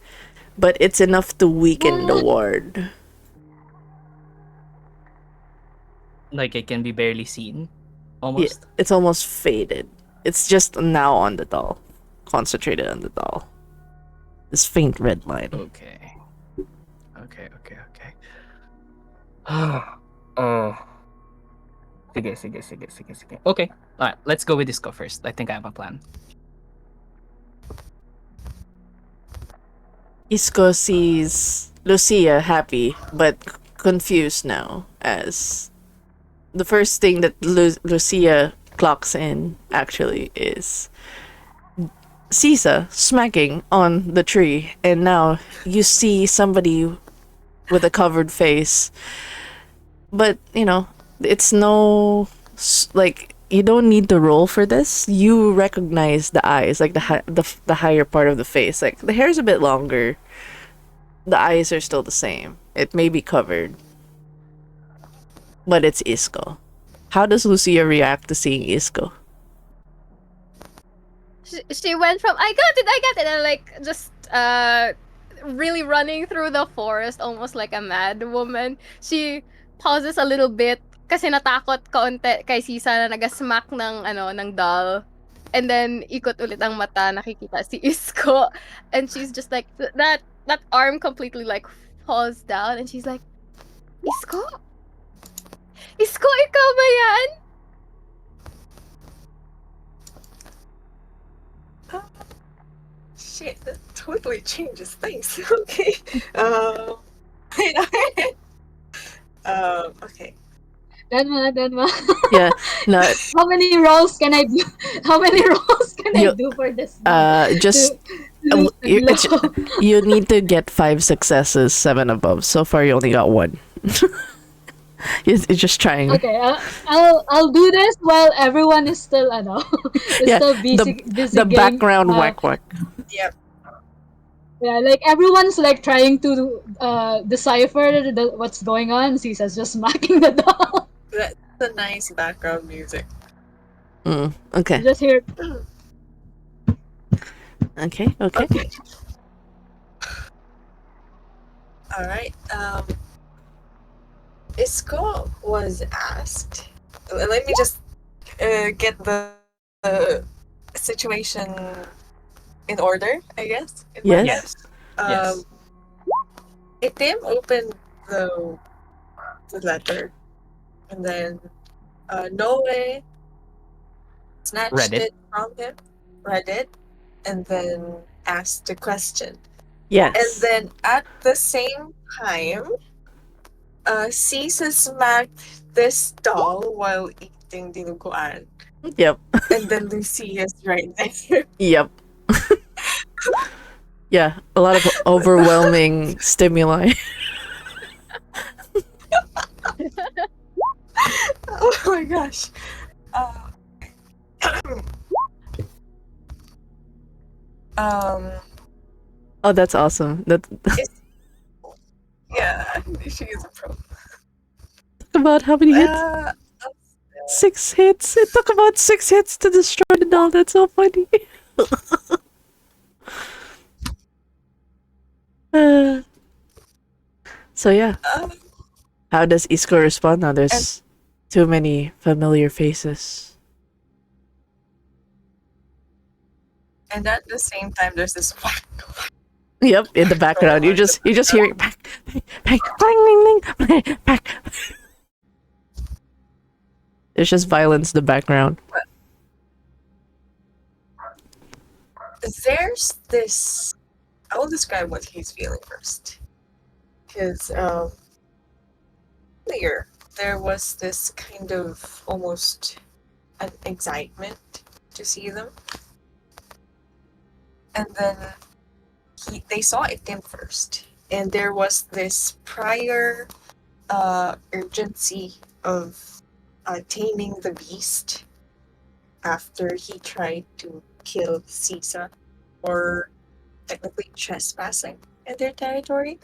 but it's enough to weaken the What? ward. Like it can be barely seen, Yeah, almost. it's almost faded. It's just now on the doll, concentrated on the doll. This faint red line. Okay. Oh. Sige. Okay. Alright, let's go with Isko first. I think I have a plan. Isco sees Lucia happy but confused now, as the first thing that Lucia clocks in actually is Sisa smacking on the tree, and now you see somebody with a covered face. But, it's no like you don't need to roll for this. You recognize the eyes, like the higher part of the face. Like the hair's a bit longer. The eyes are still the same. It may be covered, but it's Isco. How does Lucia react to seeing Isco? She went from I got it, and like just really running through the forest almost like a mad woman. She pauses a little bit kasi natakot kaunti kay Sisa na nagasmack ng doll. And then ikot ulit ang mata, nakikita si Isko, and she's just like that arm completely like falls down, and she's like, Isko? Isko, ikaw ba yan? Shit, that totally changes things. Okay. Okay. Denma. Yeah, no, How many rolls can I do? How many rolls can I you do for this one just to lose the it's glow? you need to get 5 successes, 7 above. So far, you only got one. You're just trying. Okay, I'll do this while everyone is still is Yeah, still the busy the game. background whack whack. Yep. Yeah, like everyone's like trying to decipher what's going on. Caesar's just smacking the doll. That's a nice background music. Okay, You just hear okay. Okay. All right. Isko was asked. Let me just get the situation in order, I guess. In my head. Yes. Yes. Itim opened the letter, and then Noe snatched Read it. it from him, read it, and then asked the question. And Yes. then at the same time, Caesar smacked this doll while eating dinuguan. Yep. And then Lucy is right there. Yep. Yeah, a lot of overwhelming stimuli. Oh my gosh. Um, Oh, that's awesome. That yeah, she is a pro. about how many hits? 6 hits. It took about 6 hits to destroy the doll. That's so funny. So yeah, how does Isko respond now? There's too many familiar faces. And at the same time, there's this Yep, in the background, you just hear it, bang, bang, bang, clang, clang, clang, bang. There's just violence in the background. there's this. I will describe what he's feeling first. Because earlier, there was this kind of almost an excitement to see them. And then they saw Itim first. And there was this prior urgency of taming the beast after he tried to kill Sisa, or technically trespassing in their territory.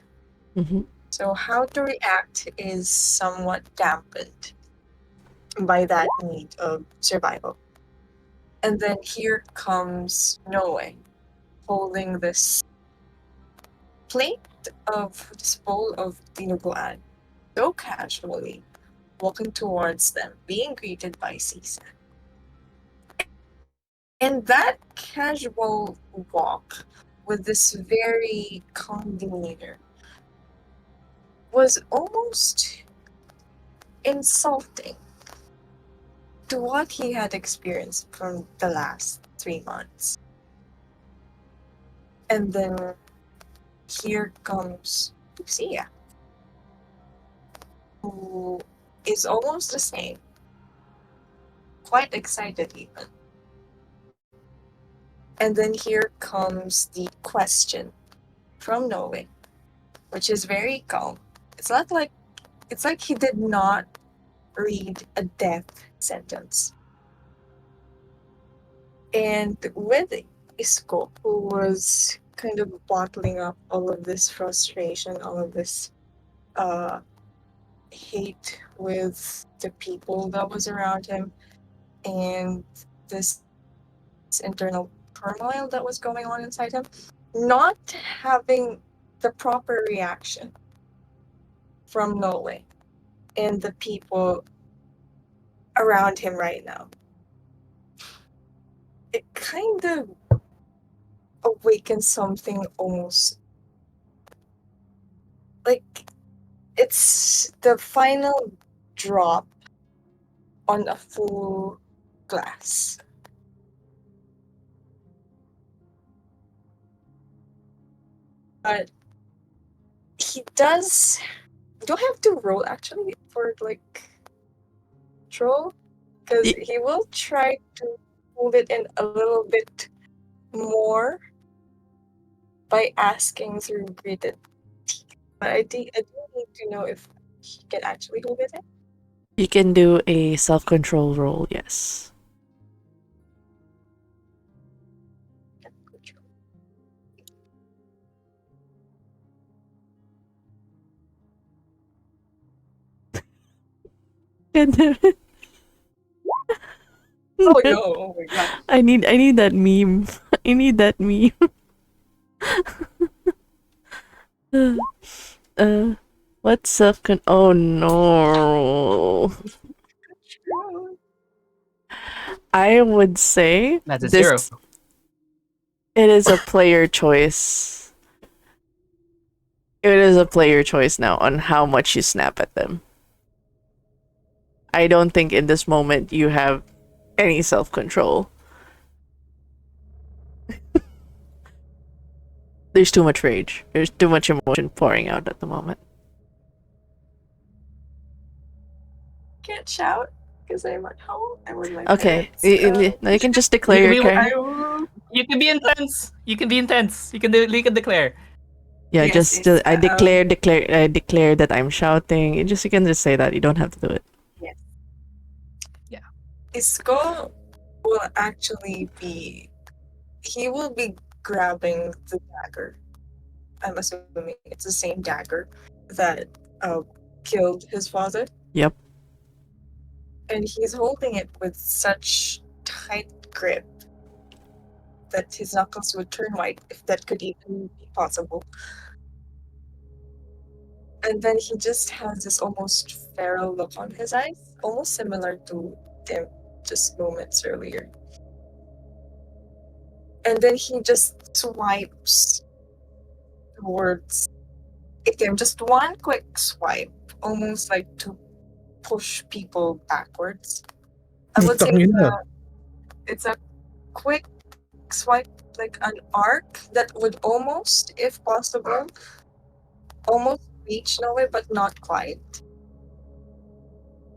Mm-hmm. So how to react is somewhat dampened by that need of survival. And then here comes Noe holding this plate of this bowl of dinuguan so casually, walking towards them, being greeted by Caesar. And that casual walk with this very calm demeanor was almost insulting to what he had experienced from the last 3 months. And then here comes Lucia, who is almost the same, quite excited even. And then here comes the question from Noe, which is very calm. It's like he did not read a death sentence. And with Isko, who was kind of bottling up all of this frustration, all of this hate with the people that was around him, and this internal turmoil that was going on inside him, not having the proper reaction from Norway and the people around him right now. It kind of awakens something almost like it's the final drop on a full glass. But he does do I have to roll actually for like troll? Because Y- he will try to hold it in a little bit more by asking through gritted teeth. But I do need to know if he can actually hold it in. You can do a self-control roll, yes. Oh no! Oh my god! I need that meme. I need that meme. uh, what's self-con? Oh no! I would say That's a this. 0. It is a player choice. It is a player choice now on how much you snap at them. I don't think in this moment you have any self-control. There's too much rage. There's too much emotion pouring out at the moment. Can't shout because I'm at home. I'm with my Okay, parents. now you can just declare You can your be, character. you can be intense. You can be intense. You can declare. Yeah, Yes, just yes, I declare that I'm shouting. You can just say that. You don't have to do it. yes. Yeah. Isko will actually be. He will be grabbing the dagger. I'm assuming it's the same dagger that killed his father. Yep. And he's holding it with such tight grip that his knuckles would turn white, if that could even be possible. And then he just has this almost feral look on his eyes, almost similar to Tim just moments earlier. And then he just swipes towards Tim, just one quick swipe, almost like to push people backwards. I would say it's a quick swipe, like an arc that would almost, if possible, almost reach nowhere, but not quite.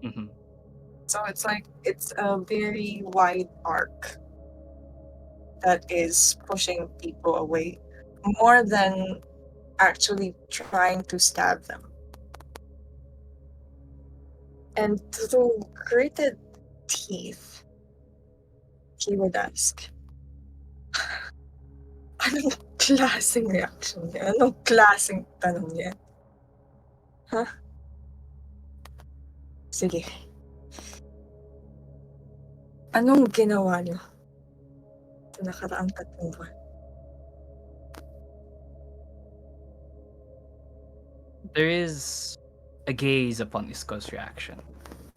Mm-hmm. So it's like it's a very wide arc that is pushing people away more than actually trying to stab them. And through gritted teeth, he would ask, anong klaseng reaction niya? Anong klaseng tanong niya? Huh? Sige. Anong ginawa niyo sa nakaraang 3 buwan? There is a gaze upon Isko's reaction.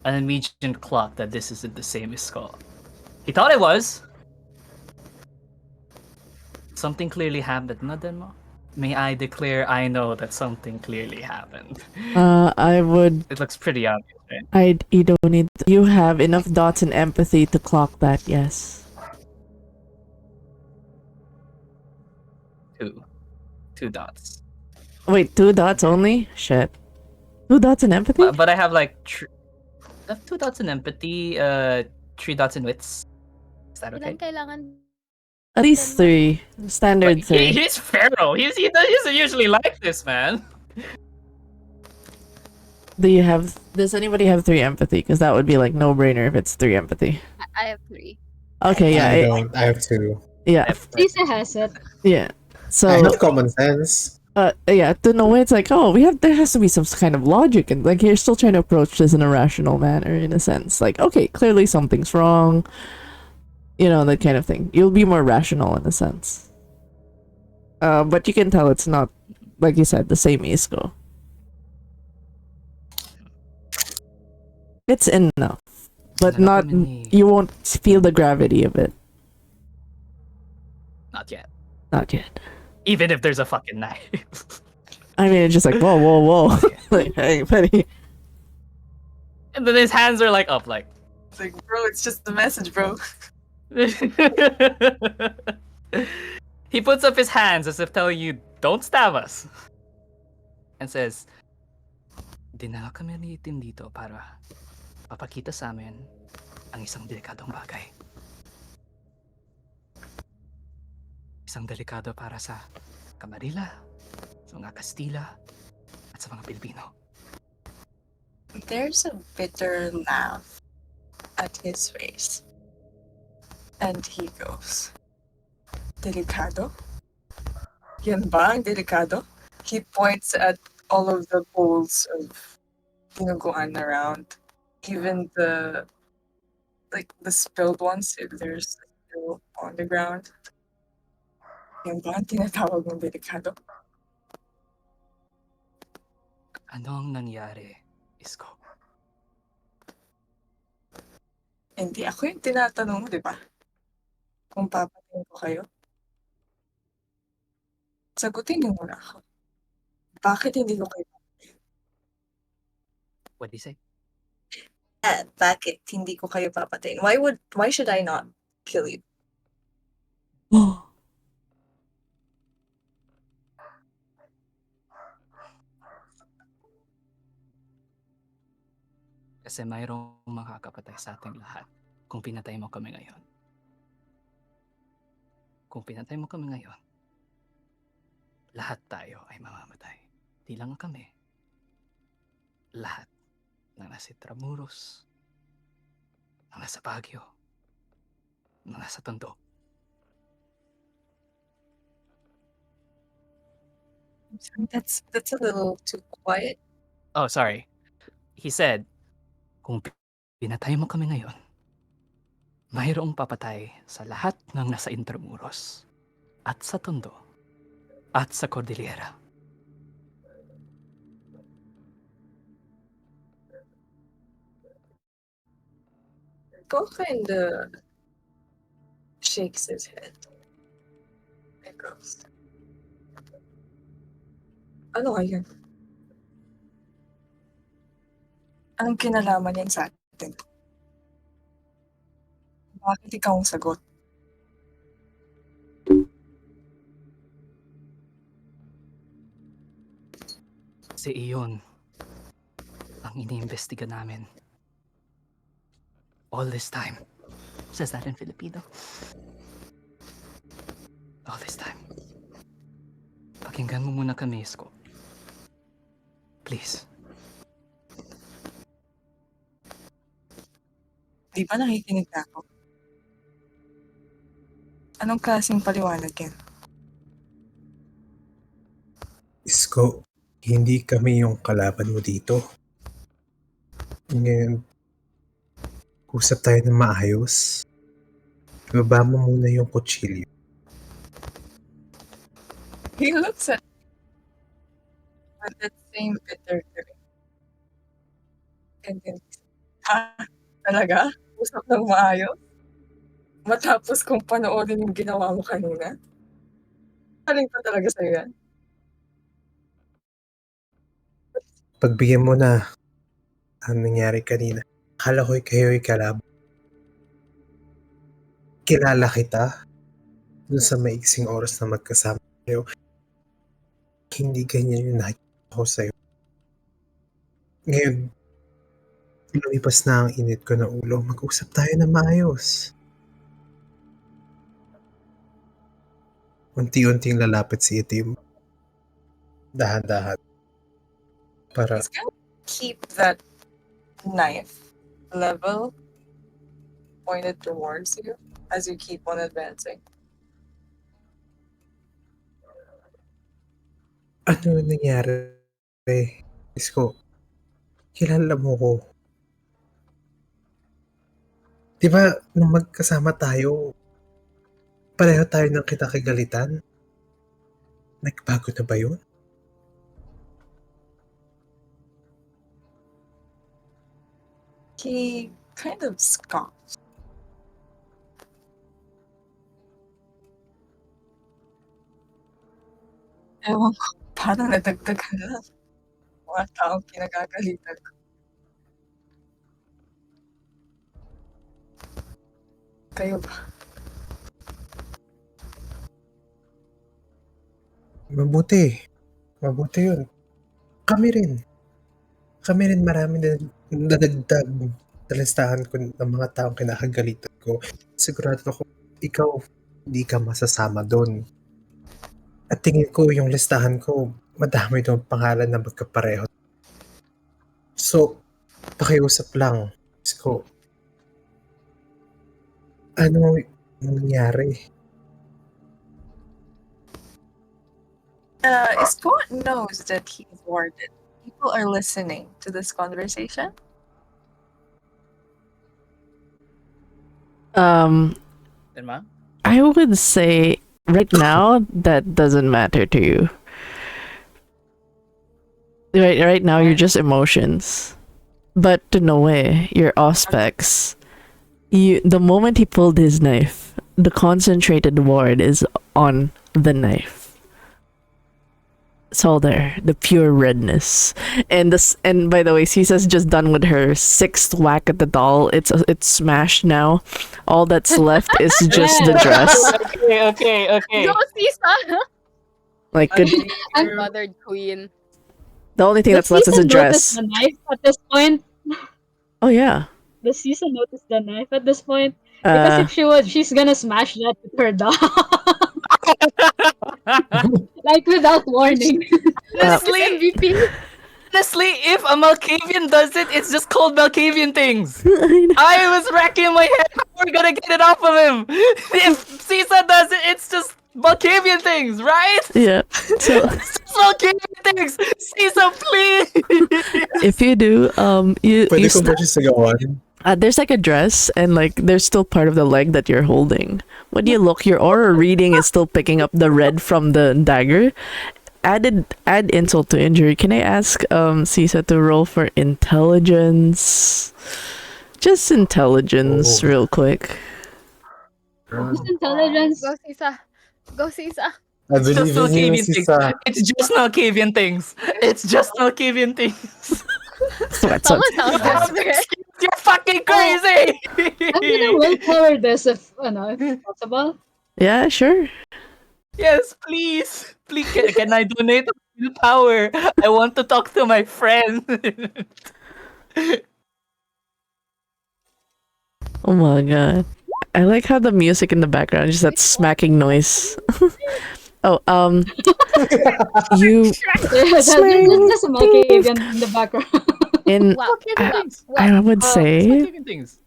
An immediate clock that this isn't the same Isko. He thought it was. Something clearly happened, no, Denmo? May I declare I know that something clearly happened? I would. It looks pretty obvious, right? You don't need. You have enough dots and empathy to clock that. Yes. 2 dots. Wait, 2 dots only? Shit. 2 dots in empathy? But I have like 2 dots in empathy, 3 dots in wits. Is that okay? Ilan kailangan? At least 3. Standard 3. He's feral. He doesn't usually like this, man. Does anybody have 3 empathy? Because that would be like no brainer if it's 3 empathy. I have 3. Okay, yeah. I don't. I have 2. Yeah. Lisa has it. Yeah. So I have common sense. yeah, to know it's like, oh, there has to be some kind of logic, and like you're still trying to approach this in a rational manner, in a sense. Like, okay, clearly something's wrong. You know, that kind of thing. You'll be more rational in a sense. But you can tell it's not, like you said, the same Isko. It's enough, but not. You won't feel the gravity of it. Not yet. Not yet. Even if there's a fucking knife. I mean, it's just like whoa. Like, hey, Penny. And then his hands are like up, like. It's like, bro, it's just the message, bro. He puts up his hands as if telling you, don't stab us. And says, Dinala kami ni Tim dito para papakita sa amin ang isang delikadong bagay. Isang delikado para sa Camarilla, sa mga Kastila, at sa mga Pilipino. There's a bitter laugh at his face. And he goes, Delicado? Yan ba ang delicado? He points at all of the bowls of dinuguan around. Even the spilled ones, if there's still on the ground. Yan ba ang tinatawag mong delikado? Ano ang nangyari, Isko? Hindi ako yung tinatanong, di ba? Kung papatayin ko kayo. Sagutin niyo muna ako. Bakit hindi ko kayo What do you say? bakit hindi ko kayo papatayin? Why should I not kill you? Kasi mayroong makakapatay sa ating lahat kung pinatay mo kami ngayon. Kung pinatay mo kami ngayon, lahat tayo ay mamamatay. Di lang kami. Lahat na nasa Tramuros, na nasa Baguio, na nasa Tondo. That's a little too quiet. Oh, sorry. He said, kung pinatay mo kami ngayon, mayroong papatay sa lahat ng nasa Intramuros at sa Tondo at sa Cordillera. Go kinda shakes his head. And goes, ano kaya? Anong kinalaman yan sa atin? Bakit ikaw ang sagot? Si iyon ang iniimbestiga namin. All this time. Says that in Filipino. All this time. Pakinggan mo muna kami, Isko. Please. Di ba nakikinig na ako? Anong klaseng paliwanag yan? Isko, hindi kami yung kalaban mo dito. Ngayon, usap tayo ng maayos. Ibaba mo muna yung kutsilyo. He looks at with that same bitter grin. And then, talaga? Usap ng maayos? Matapos kong panoorin yung ginawa mo kanina? Galing pa talaga sa'yo yan? Pagbigyan mo na ang nangyari kanina. Akala ko kayo'y kalaban. Kilala kita dun sa maiksing oras na magkasama kayo. Hindi ganyan yung nakikita ko sa'yo. Ngayon, lumipas na ang init ko ng ulo. Mag-usap tayo na maayos. Unti-unting lalapit si Itim. Dahan-dahan. Para He's gonna keep that knife level pointed towards you as you keep on advancing. ano nangyari? Isko, kilala mo ko. Di ba, nung magkasama tayo, pareho tayo ng kita-kigalitan? Nagbago na ba yun? He kind of scoffs. Ewan ko, parang nadagdagan na. Mga taong kinagagalitan ko. Kayo ba? Mabuti. Mabuti yun. Kami rin. kami rin marami na nadagdag sa listahan ko ng mga taong kinakagalitan ko. Sigurado ako ikaw hindi ka masasama doon. At tingin ko yung listahan ko, madami doon pangalan na magkapareho. So, pakiusap lang. Isko, ano nangyari? Scott knows that he's warded. People are listening to this conversation. Diba? I would say right now that doesn't matter to you. Right now you're just emotions. But to Noe, your aspects. The moment he pulled his knife, the concentrated ward is on the knife. It's all there, the pure redness, and by the way, Cisa's just done with her 6th whack at the doll. It's smashed now. All that's left is just the dress. Okay. Go, Sisa! Like good. Our mothered queen. The only thing that's left is Does a Caesar notice dress. the knife at this point? Oh yeah. Does Caesar notice the knife at this point? Because if she would, she's gonna smash that with her dog. Like without warning. Honestly, MVP. honestly, if a Malkavian does it, it's just called Malkavian things. I know. I was racking my head how we're gonna get it off of him. If Sisa does it, it's just Malkavian things, right? Yeah. So It's just Malkavian things. Sisa, please. if you do, you Pwede ko st- ba siya sigawan? there's like a dress and like there's still part of the leg that you're holding. When you look, your aura reading is still picking up the red from the dagger. Add insult to injury. Can I ask Cisa to roll for intelligence? Just intelligence, Oh. real quick. Whose intelligence? Go, Sisa. Go, Sisa. I It's just believe in you, Malkavian things. Sisa. It's just Malkavian things. It's just Malkavian things. What's up? Someone sounds desperate. You're fucking crazy. I'm gonna willpower this if possible. Yeah, sure. Yes, please. Please, can I donate willpower? I want to talk to my friend. Oh my god. I like how the music in the background is that smacking noise. Oh, you There's just a Malkavian in the background. in Wow. I would say Malkavian things.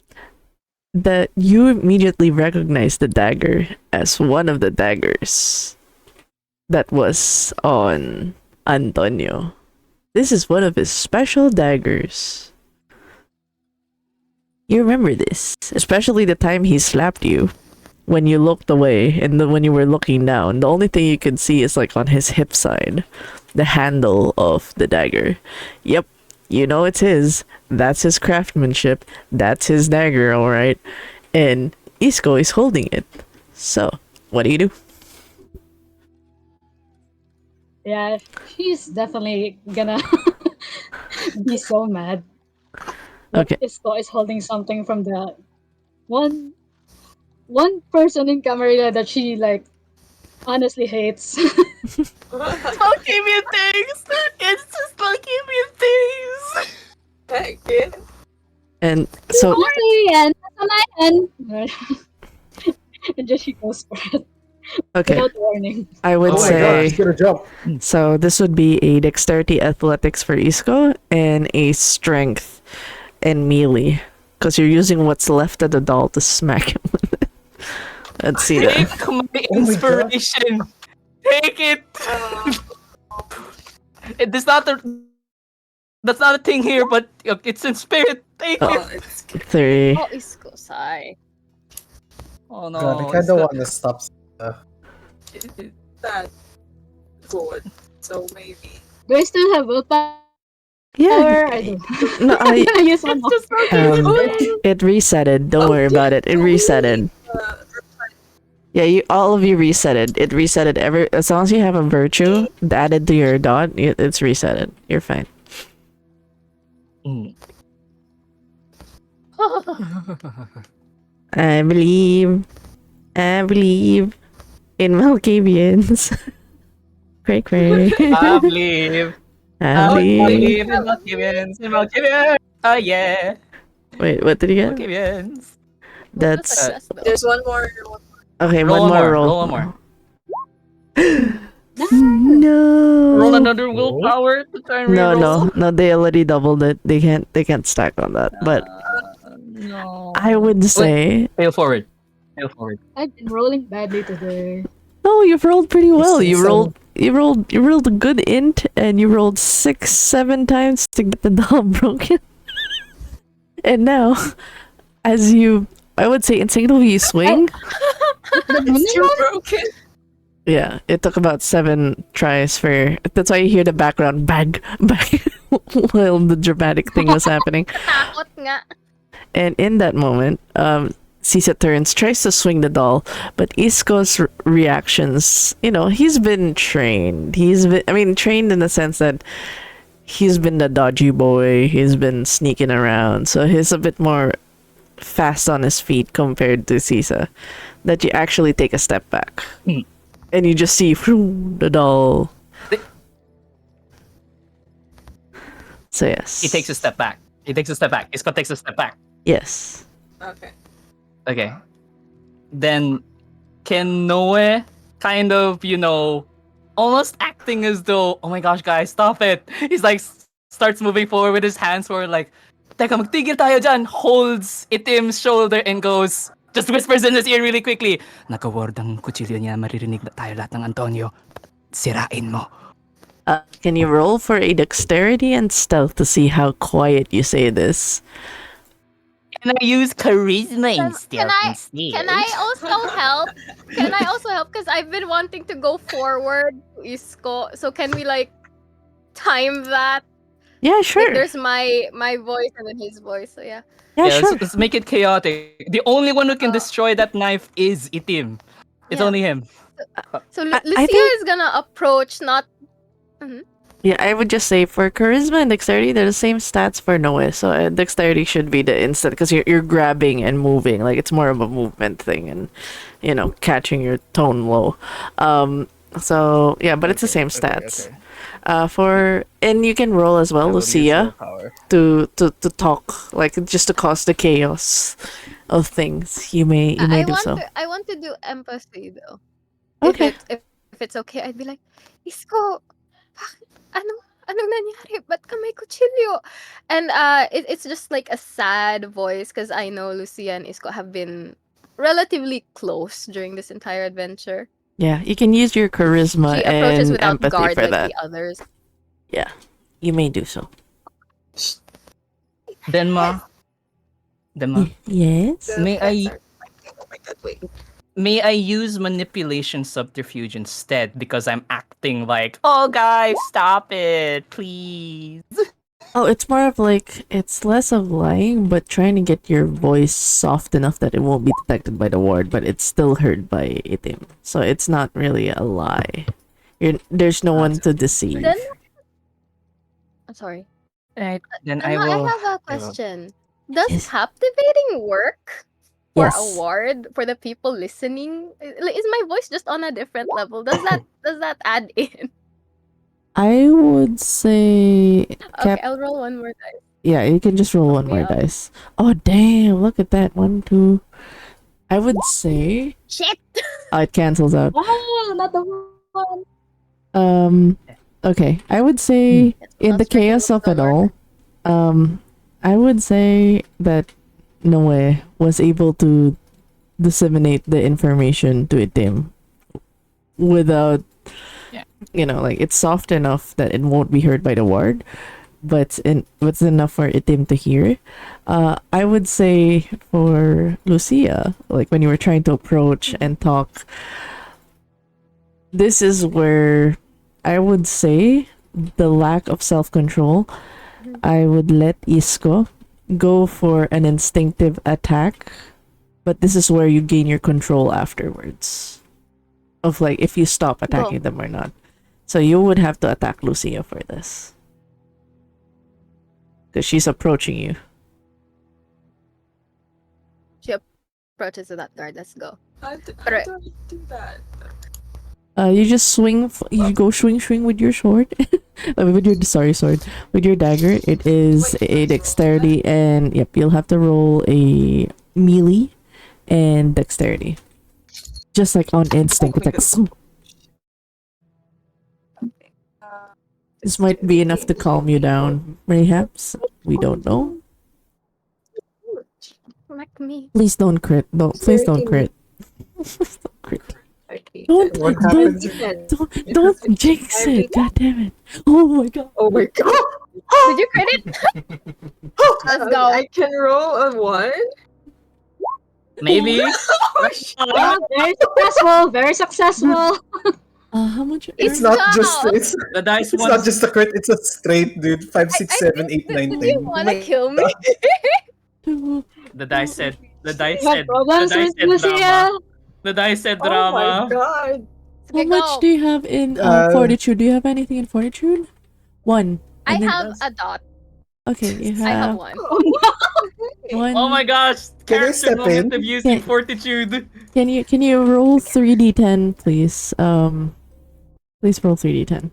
that you immediately recognize the dagger as one of the daggers that was on Antonio. This is one of his special daggers. You remember this, especially the time he slapped you when you looked away and then when you were looking down. The only thing you could see is like on his hip side, the handle of the dagger. Yep, you know it's his. That's his craftsmanship. That's his dagger, all right. And Isco is holding it. So, what do? Yeah, she's definitely gonna be so mad. Okay. Isco is holding something from the one person in Camarilla that she like honestly hates. Malkavian things. It's just Malkavian things. Again. And so, Yan, yan. And just she goes for it okay, without warning. I would Oh my say gosh, gonna jump. so. This would be a dexterity athletics for Isco and a strength and melee, because you're using what's left of the doll to smack him with it. Let's see that. Take my inspiration. Take it. It's not that's not a thing here, but it's in spirit. Take Oh. it. 3. Oh, Isko, sigh. Oh no. God, I it's kinda not- wanna stop. That good. So maybe. Do I still have willpower? Yeah. I do. No, I'm gonna use one more. it resetted. Don't worry about it. It resetted. Yeah, all of you resetted. It resetted as long as you have a virtue added to your dot, it's resetted. You're fine. Mm. I believe in Malkavians. Cray cray. I believe. Happy. Believe in Monkey wins. In Monkey wins. Oh yeah. Wait, what did you Monkey get? wins. What was That's success though? There's one more. okay. Roll One one more more. roll. Roll one more. No. Roll another willpower to try and No, reroll. no. They already doubled it. They can't stack on that. But No. I would say Fail forward. Fail forward. I've been rolling badly today. no. You've rolled pretty well. You So- rolled. You rolled a good int, and you rolled 6-7 times to get the doll broken. And now, as you, I would say, instinctively you swing. It's too broken. Yeah, it took about 7 tries for. That's why you hear the background bang, bang, while the dramatic thing was happening. Takot nga. And in that moment, Sisa turns, tries to swing the doll, but Isko's reactions, he's been trained. Trained in the sense that he's been the dodgy boy, he's been sneaking around, so he's a bit more fast on his feet compared to Sisa. That you actually take a step back. And you just see the doll. So yes. He takes a step back. Isko takes a step back. Yes. Okay. Okay. Then can Noe kind of, almost acting as though, oh my gosh, guys, stop it. He's like, starts moving forward with his hands forward, like, teka, magtigil tayo dyan. Holds Itim's shoulder and goes, just whispers in his ear really quickly. Naka-ward ang kutsilyo niya, maririnig na tayo lahat ng Antonio. Sirain mo. Can you roll for a dexterity and stealth to see how quiet you say this? Can I use charisma instead? Can I also help? Can I also help? Because I've been wanting to go forward to Isko. So can we time that? Yeah, sure. There's my voice and then his voice. So yeah. Yeah, sure. let's make it chaotic. The only one who can destroy that knife is Itim. It's Yeah. only him. So I Lucia think- is gonna approach, not. Yeah, I would just say for charisma and dexterity, they're the same stats for Noe. So dexterity should be the instant because you're grabbing and moving. Like it's more of a movement thing and catching your tone low. So yeah, but it's the same stats. And you can roll as well, Lucia, to talk, like just to cause the chaos of things. You may do so. I want to do empathy though. Okay. If it's okay, I'd be like, Isko, bakit? Anong nangyari? Ba't ka may kutsilyo? And it's just like a sad voice because I know Lucia and Isko have been relatively close during this entire adventure. Yeah, you can use your charisma She approaches and without empathy guard for like that. the others. Yeah, you may do so. Denma. Yes. May I Oh my god, wait. May I use manipulation subterfuge instead because I'm acting like, oh guys, stop it, please. Oh, it's more of it's less of lying, but trying to get your voice soft enough that it won't be detected by the ward, but it's still heard by Itim. So it's not really a lie. There's no one to deceive. Then, I'm sorry. Right, then I I will. have a question. Does Yes. captivating work for Yes. a ward for the people listening? Is my voice just on a different level? Does that add in? I would say Okay, I'll roll one more time. yeah, you can just roll one more Yeah. dice. Oh damn, look at that. 1, 2. I would say Shit. it cancels out. Oh, not the one. Okay. I would say in the Not stricken chaos of with it the all, I would say that Noe was able to disseminate the information to Itim without it's soft enough that it won't be heard by the ward, but it's enough for Itim to hear. I would say for Lucia, like when you were trying to approach and talk, this is where I would say the lack of self-control. I would let Isko go for an instinctive attack, but this is where you gain your control afterwards of if you stop attacking them or not. So you would have to attack Lucia for this because she's approaching you. She approaches to that guard. Let's go. How Alright. do I do that? You just swing. You go swing with your sword. With your sword. With your dagger, it is a dexterity, and yep, you'll have to roll a melee and dexterity, just like on instinct. It's like this might be enough to calm you down, perhaps. We don't know. Like me. Please don't crit. Please don't crit. Crit. Don't, What don't, happens? don't jinx it. God damn it. Oh my god. Oh my god. Did you crit it? Let's go. I can roll a 1. Maybe. Oh, very successful. Very successful. How much? It's Let's not just go. it's The dice it's wants not just a crit, it's a straight dude. 5, 6, 7, 8, 9, Did 10. you wanna kill me? the dice said the dice You have said the problems dice with said Lucia? drama. The dice said Oh my drama. god. How Okay, much go. do you have in fortitude? Do you have anything in fortitude? 1. I And then have a dot. okay, you I have have one. one. Oh my gosh! Can I Character step moment in? of using Yeah. fortitude. Can you roll 3d10, please? Please roll 3d10.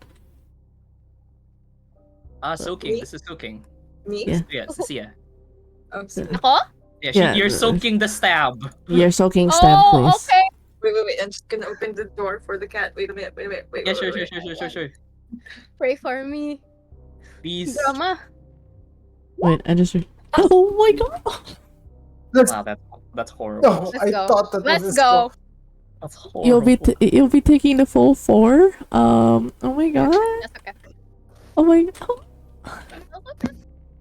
Soaking. This is soaking. Me? Yeah. Yeah, Cecilia. Okay. Ako? Yeah, Yeah, you're soaking the stab. You're soaking stab, Oh, please. okay. Wait. I'm just gonna open the door for the cat. Wait a minute. Wait. Yeah, sure. Pray for me. Please. Drama. Wait, I just. Oh my god! Wow, that's horrible. No, Let's I go. thought that Let's was go. That's horrible. You'll be taking the full 4. Oh my god. That's okay. Oh my god.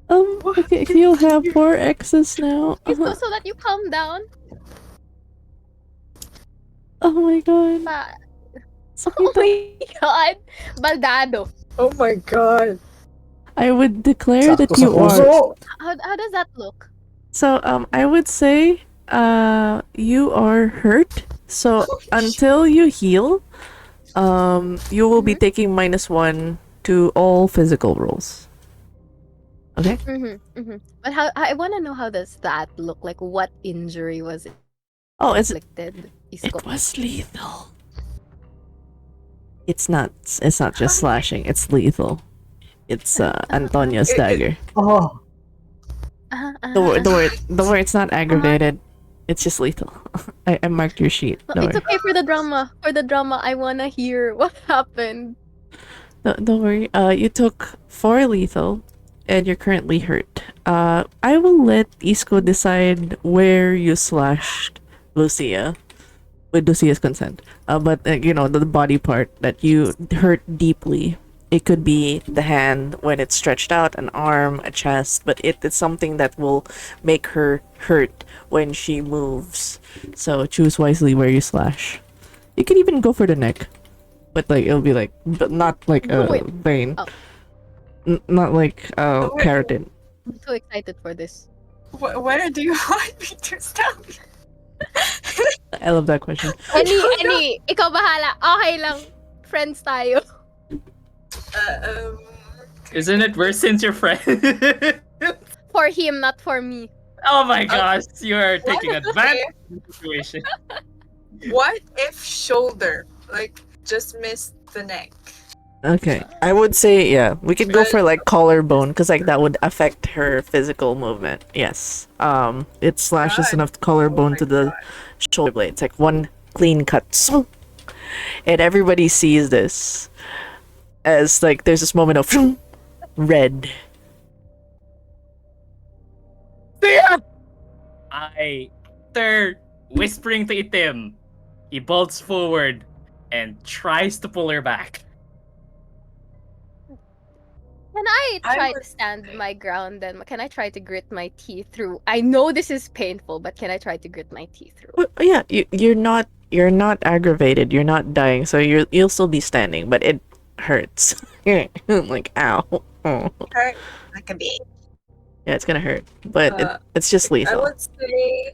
Okay, you'll have 4 X's now. It's so that you calm down. Oh my god. Pa. Sakit. Oh my god. Baldado. Oh my god. I would declare that Sakto sa you are. puso. How does that look? So I would say you are hurt. So until you heal, you will be taking -1 to all physical rolls. Okay? But how I want to know, how does that look like? What injury was Oh, it inflicted? was lethal. It's not just slashing, it's lethal. It's Antonio's dagger. Oh, Don't worry, it's not aggravated. It's just lethal. I marked your sheet. No, Don't it's worry. okay for the drama. For the drama, I wanna hear what happened. Don't worry. You took 4 lethal, and you're currently hurt. I will let Isco decide where you slashed Lucia, with Lucia's consent. But you know, the body part that you hurt deeply. It could be the hand when it's stretched out, an arm, a chest, but it's something that will make her hurt when she moves. So choose wisely where you slash. You can even go for the neck, but like it'll be like, but not like a Wait. vein, Oh. not like keratin. I'm so excited for this. Where do you want me to stop? I love that question. Any, ikaw bahala. Okay lang. Friends tayo. Isn't it worse since you're friends? For him, not for me. Oh my gosh, you are taking advantage of the situation. What if shoulder? Like, just missed the neck. Okay, I would say yeah. We could go for like collarbone because like that would affect her physical movement. Yes. It slashes enough collarbone to the shoulder blade. It's like one clean cut, and everybody sees this as like there's this moment of red. After whispering to Itim, he bolts forward and tries to pull her back. Can I I try would- to stand my ground then? Can I try to grit my teeth through? I know this is painful, but can I try to grit my teeth through? Well, yeah, you're not aggravated. You're not dying, so you'll still be standing, but it hurts. Like ow. Oh. Hurt like a bit. Yeah, it's gonna hurt, but Uh, it's just I lethal. would say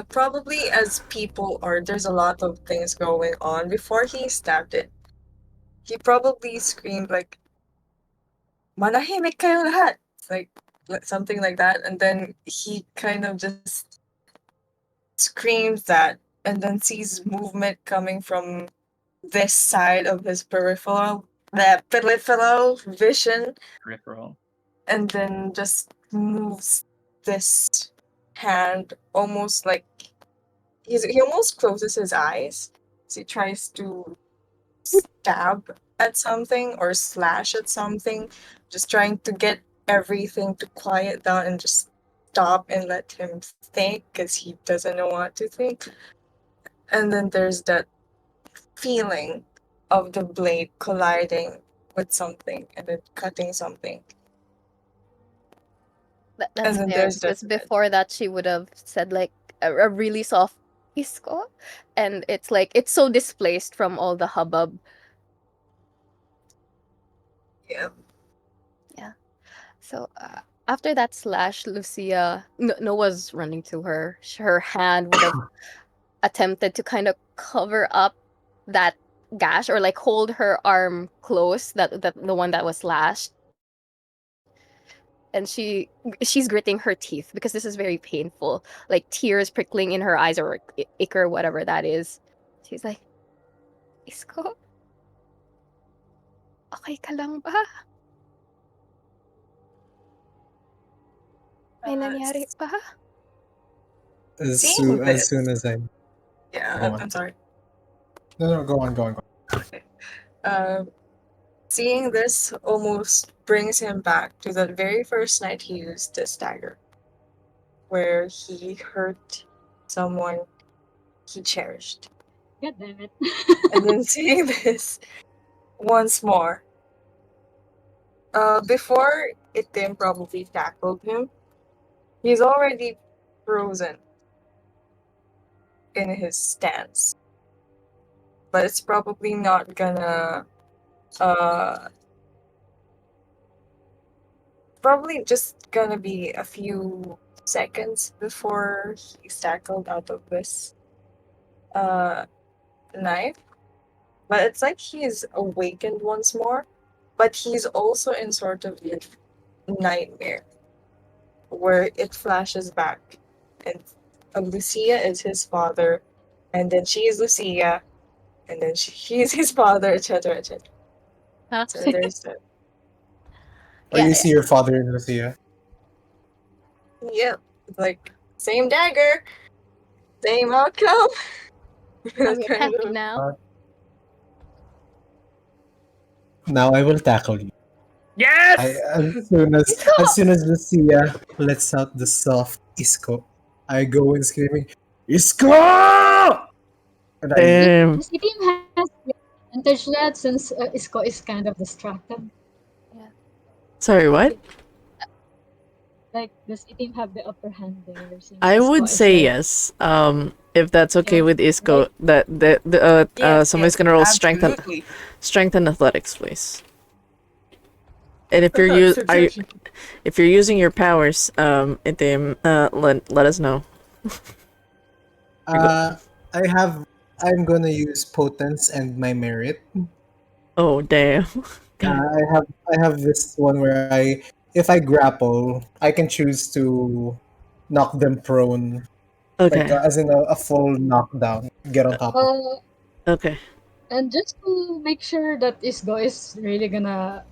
probably as people are, there's a lot of things going on. Before he stabbed it, he probably screamed like, "Manahimik kayo lahat!" Like something like that, and then he kind of just screams that, and then sees movement coming from this side of his peripheral vision, Peripheral. and then just moves this hand almost like he almost closes his eyes. So he tries to stab at something or slash at something, just trying to get everything to quiet down and just stop and let him think because he doesn't know what to think. And then there's that feeling of the blade colliding with something and then cutting something. That's And then fair there's because that before that she would have said like a really soft isko, and it's like it's so displaced from all the hubbub. yeah. Yeah. So after that slash, Lucia, Noah's running to her. Her hand would have attempted to kind of cover up that gash or like hold her arm close, that the one that was slashed. And she's gritting her teeth because this is very painful, like tears prickling in her eyes or ichor, whatever that is. She's like, Isko, okay ka lang ba? May nangyari ba? Seeing As this, soon as I yeah, go on. I'm sorry. No, go on. Okay. Seeing this almost brings him back to the very first night he used this dagger, where he hurt someone he cherished. God damn it. And then seeing this once more, before Itim probably tackled him, he's already frozen in his stance. But it's probably not gonna uh probably just gonna be a few seconds before he's tackled out of this uh knife. But it's like he's awakened once more, but he's also in sort of a nightmare where it flashes back and Lucia is his father, and then she is Lucia, and then he is his father, etc., etc. Huh? So there's that. Or Yeah, you see your father in Lucia. Yep, like same dagger, same outcome. I'm That your kind pet of now. Now I will tackle you. Yes! As soon as Lucia lets out the soft isco, I go in screaming, Isco! And I Damn. This team has the advantage that since Isko is kind of distracted. Yeah. Sorry, what? Like, does team have the upper hand there since I Isko would is say like, yes. If that's okay yeah, with Isco, like, that somebody's gonna roll strength and athletics, please. And if you're if you're using your powers, Itim, let us know. I'm gonna use potence and my merit. Oh damn. I have this one where if I grapple, I can choose to knock them prone, like Okay. as in a full knockdown. Get on top of. Okay. and just to make sure that Isko is really gonna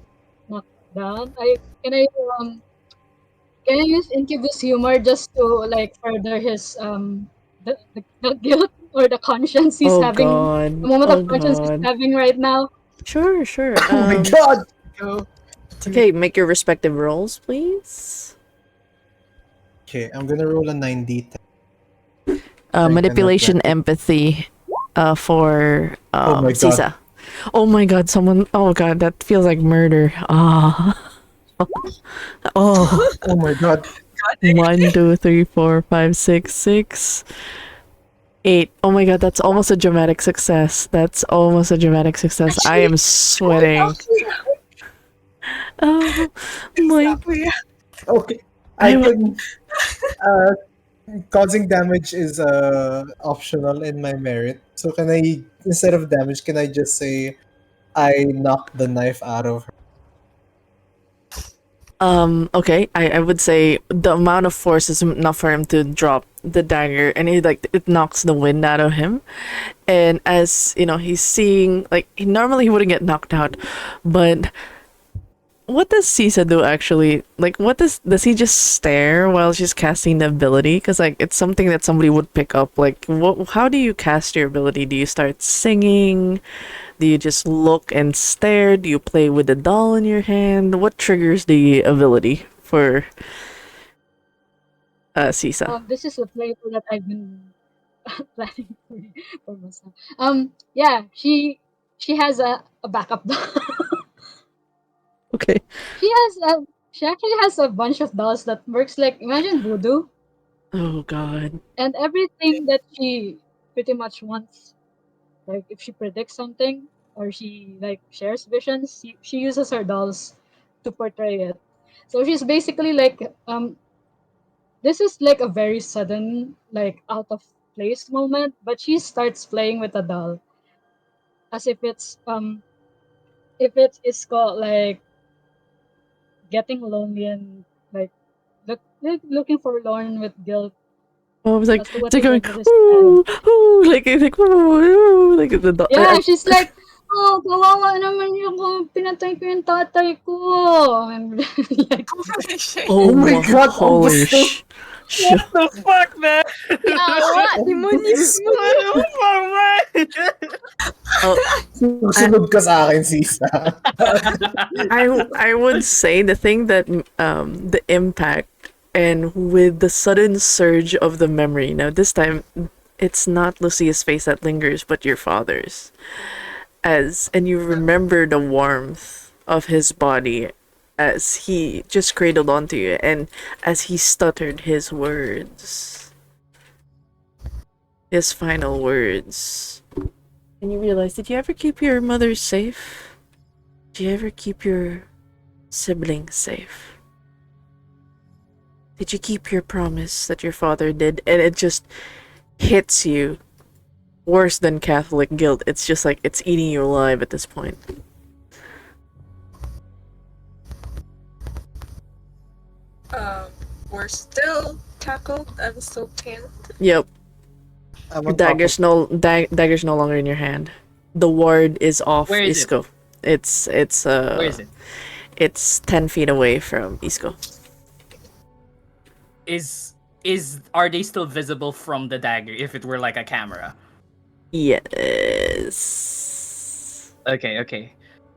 knock down, um can I use Incubus humor just to like further his the guilt or the conscience he's Oh having, the god. moment Oh of conscience he's god. having right now? Sure, sure. Oh my god! Go. Okay, make your respective rolls, please. Okay, I'm gonna roll a 9d10. Strength and Manipulation athletics. empathy for Oh my god. Sisa. Oh my god, someone oh god, that feels like murder. Ah. Oh. Oh my god. 1, 2, 3, 4, 5, 6, 6, 8. Oh my god, that's almost a dramatic success. That's almost a dramatic success. I am sweating. Oh my. Okay. I I wa- can causing damage is optional in my merit. So can I, instead of damage, can I just say I knocked the knife out of her? Okay, I would say the amount of force is enough for him to drop the dagger, and it knocks the wind out of him. And as you know, he's seeing like normally he wouldn't get knocked out, but what does Sisa do actually? Like, what does he just stare while she's casting the ability? Because like it's something that somebody would pick up. Like, how do you cast your ability? Do you start singing? Do you just look and stare? Do you play with the doll in your hand? What triggers the ability for Sisa? This is a flavor that I've been planning for myself. Yeah, she has a backup doll. Okay. She actually has a bunch of dolls that works like imagine voodoo, Oh God. and everything that she pretty much wants. Like if she predicts something or she like shares visions, she uses her dolls to portray it. So she's basically like this is like a very sudden like out of place moment, but she starts playing with a doll as if it's Isco like getting lonely and like looking forlorn with guilt Oh, I was like, as to what it's like he going, did with his friend. ooh, ooh, like, ooh, ooh, like the dog. Yeah, she's like, "Oh, kawawa naman yung kung pinatay ko yung tatay ko." And like, Holy shit. Oh Oh my my, God, holy almost sh- What the fuck, man? Yawa, demonismo. What the fuck, man? Oh, Susunod ka sa akin, Sisa. I would say the thing that the impact and with the sudden surge of the memory. Now this time it's not Lucia's face that lingers, but your father's. And you remember the warmth of his body as he just cradled onto you and as he stuttered his words. His final words. And you realize, did you ever keep your mother safe? Did you ever keep your siblings safe? Did you keep your promise that your father did? And it just hits you worse than Catholic guilt. It's just like it's eating you alive at this point. We're still tackled. I'm still pinned. Yep. I'm Your on top of- dagger's no longer in your hand. The ward is off Where is it? Isco. It's Where is it? It's 10 feet away from Isco. Are they still visible from the dagger if it were like a camera? Yes. Okay.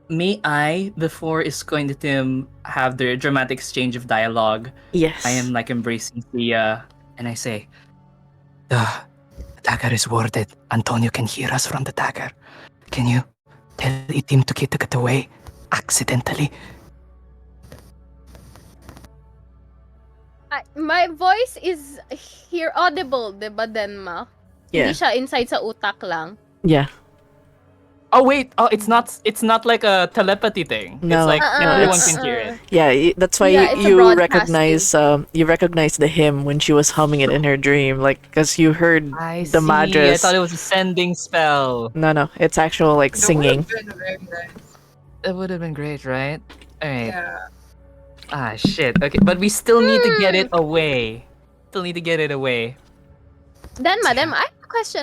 May I, before Isco and Tim have their dramatic exchange of dialogue, Yes. I am like embracing Thea, and I say, the dagger is warded. Antonio can hear us from the dagger. Can you tell Itim to get away accidentally? My voice is here audible, diba, Denma? Yeah. Hindi siya inside sa utak lang. Yeah. Oh wait, it's not like a telepathy thing. No, It's like no, everyone it's- can hear it. Yeah, that's why Yeah, it's a you broadcasting. recognize the hymn when she was humming it in her dream, like because you heard I the see. madras. I thought it was a sending spell. No, it's actual like That singing. would've been very nice. That would have been great, right? Alright. Yeah. Ah, shit. Okay, but we still need to get it away. Still need to get it away. Denma, I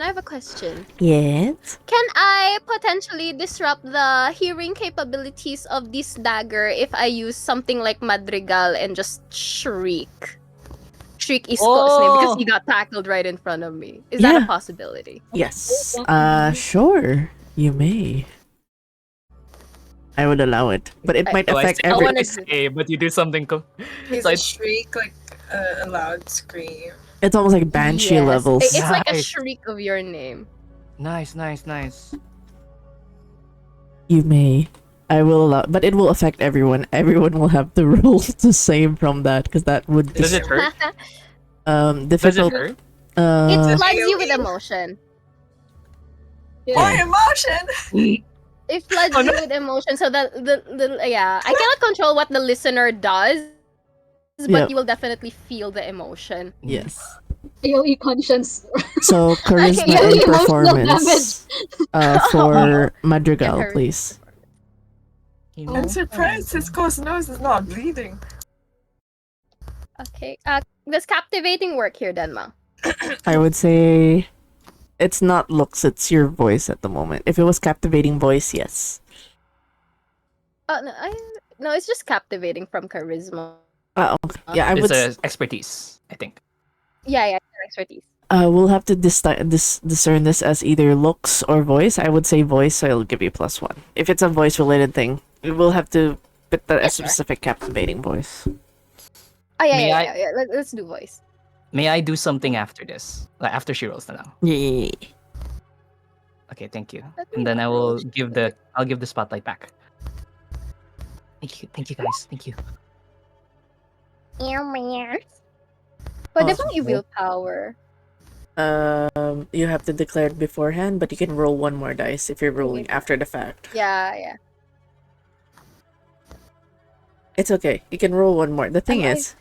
have a question. Yes. Can I potentially disrupt the hearing capabilities of this dagger if I use something like Madrigal and just shriek? Shriek Isko's name because Oh! he got tackled right in front of me. Is that Yeah. a possibility? Yes. Sure. You may. I would allow it, but it I- might So affect I every. wanna- say, but you do something. He's So a I- shriek, like a loud scream. It's almost like banshee Yes. levels. It's like a Nice. shriek of your name. Nice. You may. I will allow, but it will affect everyone. Everyone will have to roll the same from that because that would Does it hurt? Does it difficult. hurt? It floods you AoE? with emotion. More emotion! It floods Oh, you no. with emotion. So I cannot control what the listener does, but Yep. you will definitely feel the emotion. Yes. AoE conscience. So charisma Okay, yeah, and emotional performance for Madrigal, Yeah, please. You know? I'm surprised his cause nose is not bleeding. Okay. Does captivating work here, Denma? I would say it's not looks, it's your voice at the moment. If it was captivating voice, yes. No, no, it's just captivating from charisma. Okay. Yeah, I It's would. expertise, I think. Yeah, your expertise. We'll have to discern this as either looks or voice. I would say voice, so I'll give you +1. If it's a voice related thing, we'll have to put that as Sure. specific captivating voice. Oh, yeah, May I- yeah. Let's do voice. May I do something after this? Like after she rolls na lang. Yeah. Okay, thank you. Let me And then I roll. will give I'll give the spotlight back. Thank you guys. Thank you. Pwede Oh, bang i-willpower? You have to declare it beforehand, but you can roll one more dice if you're rolling after the fact. Yeah. It's okay. You can roll one more. The thing I- is,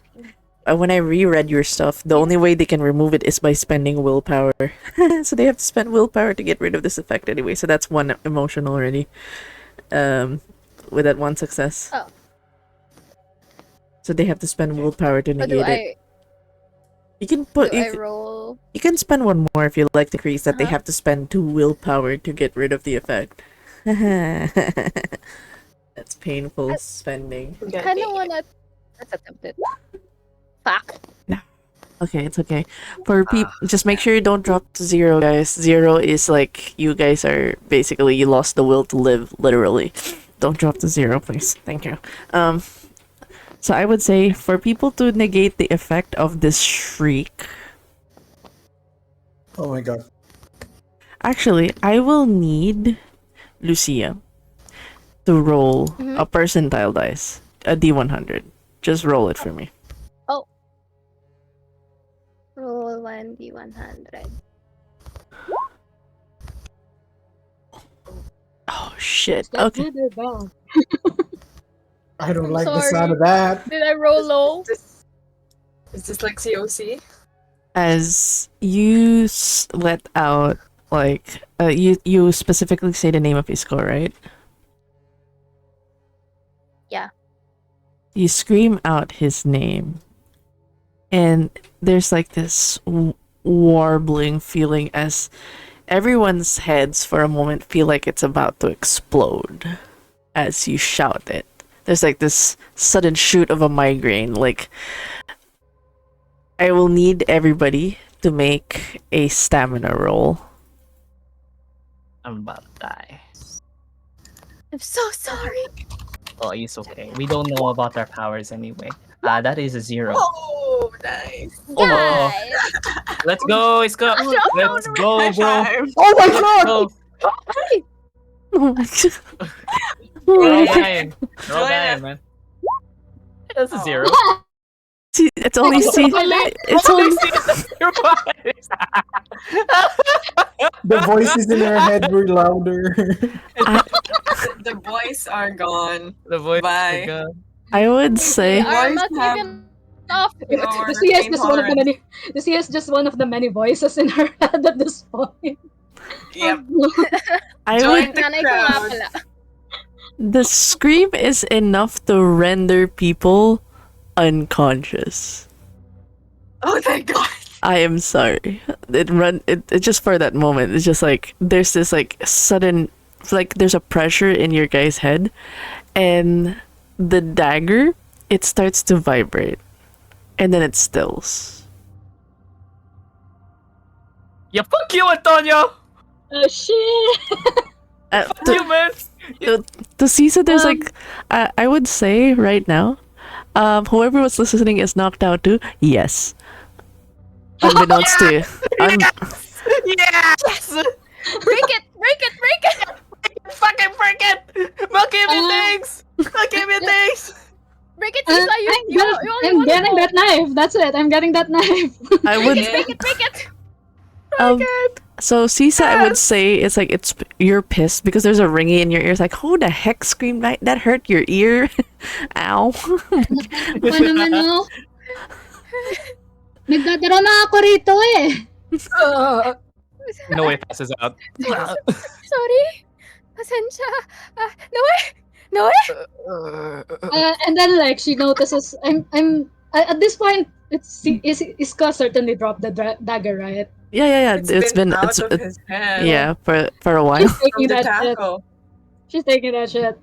when I reread your stuff, the only way they can remove it is by spending willpower. So they have to spend willpower to get rid of this effect anyway. So that's one emotion already. With that one success. Oh. So they have to spend willpower to Or do negate it. You can put. I roll? You can spend one more if you like the crease that they Uh-huh. have to spend 2 willpower to get rid of the effect. That's painful spending. Kind of wanna. Let's attempt it. Fuck. Okay, it's okay. For people, just make sure you don't drop to 0, guys. 0 is like you guys are basically you lost the will to live, literally. Don't drop to 0, please. Thank you. So I would say for people to negate the effect of this shriek. Oh my god. Actually, I will need Lucia to roll a percentile dice, a D100. Just roll it for me. Roll 1d100. Oh shit. Is that Okay. good or bad? I don't I'm like the sound sorry. of that. Did I roll low? Is this like COC? As you let out, like, you specifically say the name of Isco, right? Yeah. You scream out his name, and there's like this warbling feeling as everyone's heads for a moment feel like it's about to explode as you shout it. There's like this sudden shoot of a migraine. Like, I will need everybody to make a stamina roll. I'm about to die. I'm so sorry. Oh, it's okay. We don't know about our powers anyway. That is a 0. Oh, nice. Oh, Guys. let's go, Isko. Let's go, bro. Oh my Let's god! go. Oh my god. We're all dying. We're all dying, man. That's a 0. See, it's only it's only The voices in our head were louder. The boys are gone. The voice. Bye. I would say We are Boys not have even off. lower The CS just one of the intolerance. many. The CS just one of the many voices in her head at this point. Yep. I Join would the Nanay ko nga crowd. pala. the scream is enough to render people unconscious. Oh, thank God. I am sorry. It just for that moment. It's just like there's this like sudden like there's a pressure in your guy's head, and the dagger it starts to vibrate, and then it stills. Yeah, fuck you, Antonio. Oh shit! Fuck you, man. To Cisa, there's like I would say right now, whoever was listening is knocked out too. Yes. Unbeknownst to you. Yes. Break it! Break it! Break it! Fucking break it. Well, give me things. Well, give me things. Break it, Lisa! You only I'm want getting that knife. That's it. I'm getting that knife. I would Break it! Break it! so Cisa, I would say it's like you're pissed because there's a ringing in your ears. Like, who the heck screamed that hurt your ear? Ow. Ano naman no? Nagdadaro na ako rito eh. No way passes out. Sorry. Pasensya. No way. No way. And then like she notices I'm at this point, Iska certainly dropped the dagger, right? Yeah. It's been out of his hand. Yeah, for a while. She's From taking the that shit. tackle. She's taking that shit.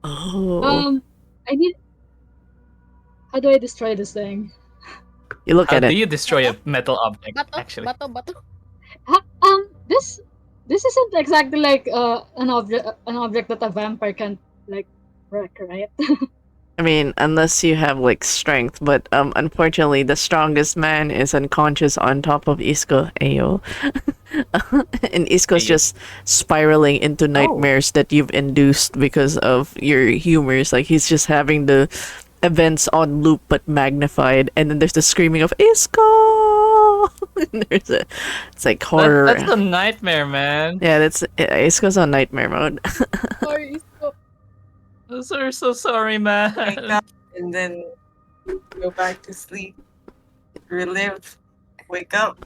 Oh, I need. How do I destroy this thing? you look How at do it. you destroy a metal object? Bato, Actually, bato. This isn't exactly like an object that a vampire can like wreck, right? I mean, unless you have like strength, but unfortunately, the strongest man is unconscious on top of Isko. Ayo. And Isko's Ayo. just spiraling into nightmares that you've induced because of your humors. Like he's just having the events on loop but magnified, and then there's the screaming of Isko. And it's like horror. That's a nightmare, man. Yeah, Isko's on nightmare mode. Sorry, so We're so sorry, man. Wake up and then go back to sleep. Relive. Wake up.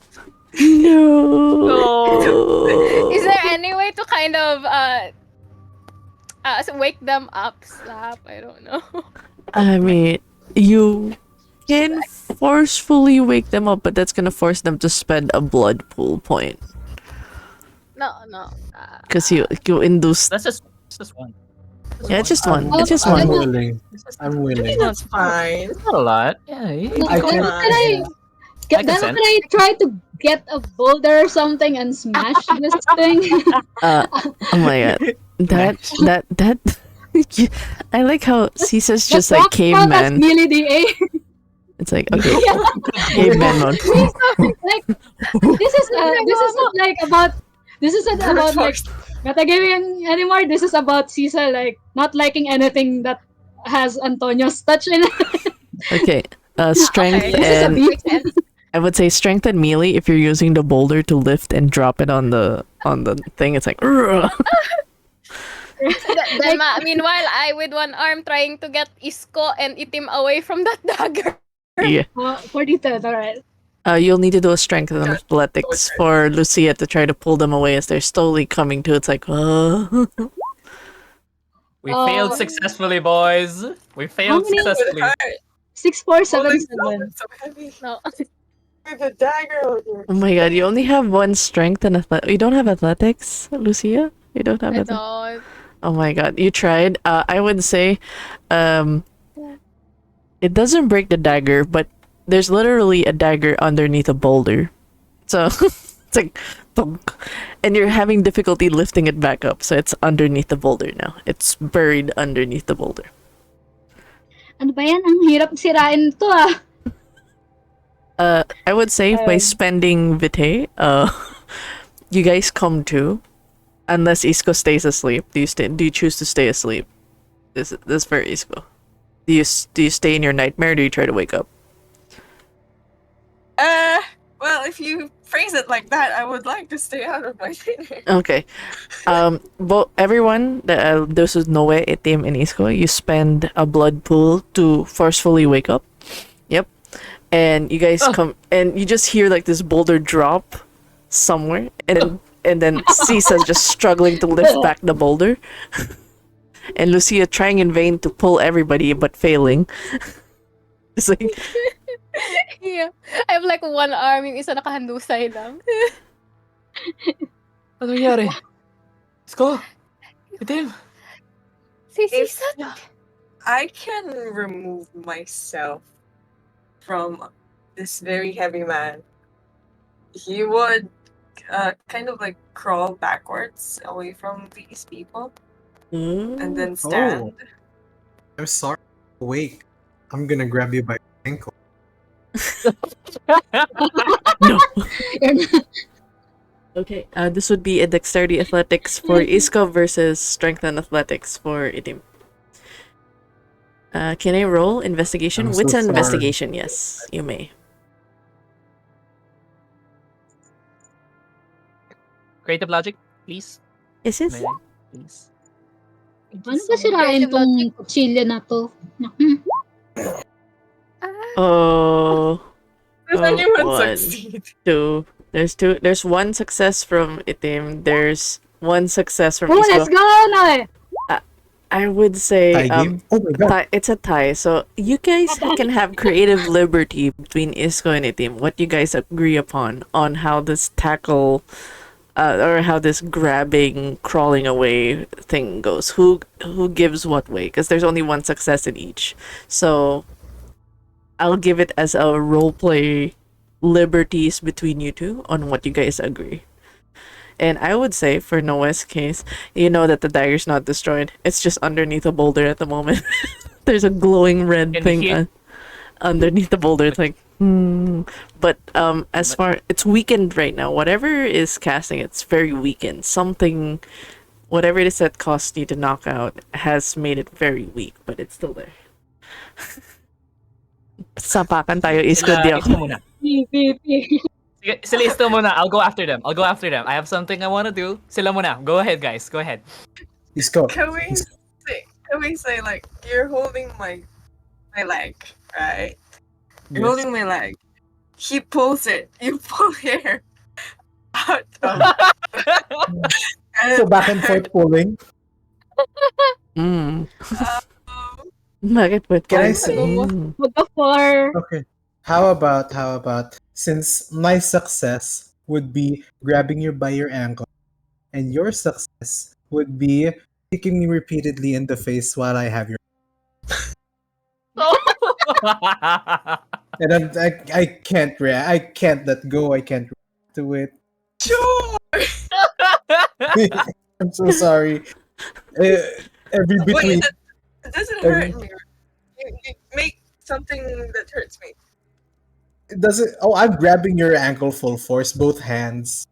No. is there any way to kind of wake them up? Slap? I don't know. I mean, you can forcefully wake them up, but that's gonna force them to spend a blood pool point. No. Because you induce. That's just one. Yeah, it's just one. Oh, It's just I'm one. willing. I'm willing. That's fine. It's not a lot. Yeah, I Then can. can consent. I try to get a boulder or something and smash this thing? Oh my god. That. I like how Caesar's just The like rock front has caveman. nearly the A. It's like, okay, caveman mode. Like this is not like about like metagaming anymore. This is about Caesar like not liking anything that has Antonio's touch in it. Okay, strength Okay, This is a and beat. I would say strength and melee if you're using the boulder to lift and drop it on the thing. It's like. Meanwhile, I with one arm trying to get Isko and Itim away from that dagger. Yeah. 43rd, alright. You'll need to do a strength and athletics for Lucia to try to pull them away as they're slowly coming to. It's like, We failed successfully, boys. We failed many- successfully. 6, 4, 7, Holding 7. so heavy. No. With a dagger on your Oh my god, you only have one strength and you don't have athletics, Lucia? You don't have I athletics? don't. Oh my god, you tried. I would say, it doesn't break the dagger, but there's literally a dagger underneath a boulder. So, it's like, thunk. And you're having difficulty lifting it back up, so it's underneath the boulder now. It's buried underneath the boulder. Ano ba yan? Ang hirap sirain to ah. I would say by spending vitae, you guys come to, unless Isko stays asleep. Do you choose to stay asleep? This for Isko. Do you stay in your nightmare? Or do you try to wake up? Well, if you phrase it like that, I would like to stay out of my nightmare. Okay. But everyone, those who Noe, Etim, and Isko, you spend a blood pool to forcefully wake up. Yep. And you guys come, and you just hear like this boulder drop somewhere, and then Cisa's just struggling to lift back the boulder, and Lucia trying in vain to pull everybody but failing. It's like, Yeah. I have like one arm, yung isa nakahandusay lang. Ano nangyari? Let's go. Itim. Si If Sisa. I can remove myself from this very heavy man, he would kind of like crawl backwards away from these people and then stand. I'm sorry. Wake. I'm gonna grab you by your ankle. no. Okay, this would be a dexterity athletics for Isko versus strength and athletics for Itim. Can I roll investigation? I'm so Wits and sorry. investigation, yes, you may. Creative logic, please. Yes, yes. May I? Please. Ano ba sirain tong kutsilyo na to? Naku. Oh. Does Oh, anyone one. succeed? Two. There's one success from Itim. There's one success from Oh, let's Isko. go, Noe! I would say Tie game? Oh my god. it's a tie. So you guys can have creative liberty between Isko and Itim. What you guys agree upon on how this tackle or how this grabbing, crawling away thing goes. Who gives what way? Because there's only one success in each. So I'll give it as a role play liberties between you two on what you guys agree. And I would say for Noah's case, you know that the dagger's not destroyed. It's just underneath a boulder at the moment. There's a glowing red Can thing he hit? underneath the boulder. It's like, But as far it's weakened right now. Whatever is casting, it's very weakened. Something, whatever it is that cost you to knock out, has made it very weak, but it's still there. Sapakan tayo, Isko, di Sila ako. Isko muna. P. Sige, sila Isko muna. I'll go after them. I have something I want to do. Sila muna. Go ahead, guys. Go ahead. Isko. Can we say like you're holding my leg, right? You're Yes. holding my leg. He pulls it. You pull hair out of So back and forth pulling. Bakit pwede? Can I say? Mag-4. Okay. How about since my success would be grabbing you by your ankle and your success would be kicking me repeatedly in the face while I have your and I can't I can't let go. I can't react to it. Sure. I'm so sorry. Every between Wait, it doesn't every, hurt me. You make something that hurts me. it doesn't. Oh, I'm grabbing your ankle full force, both hands.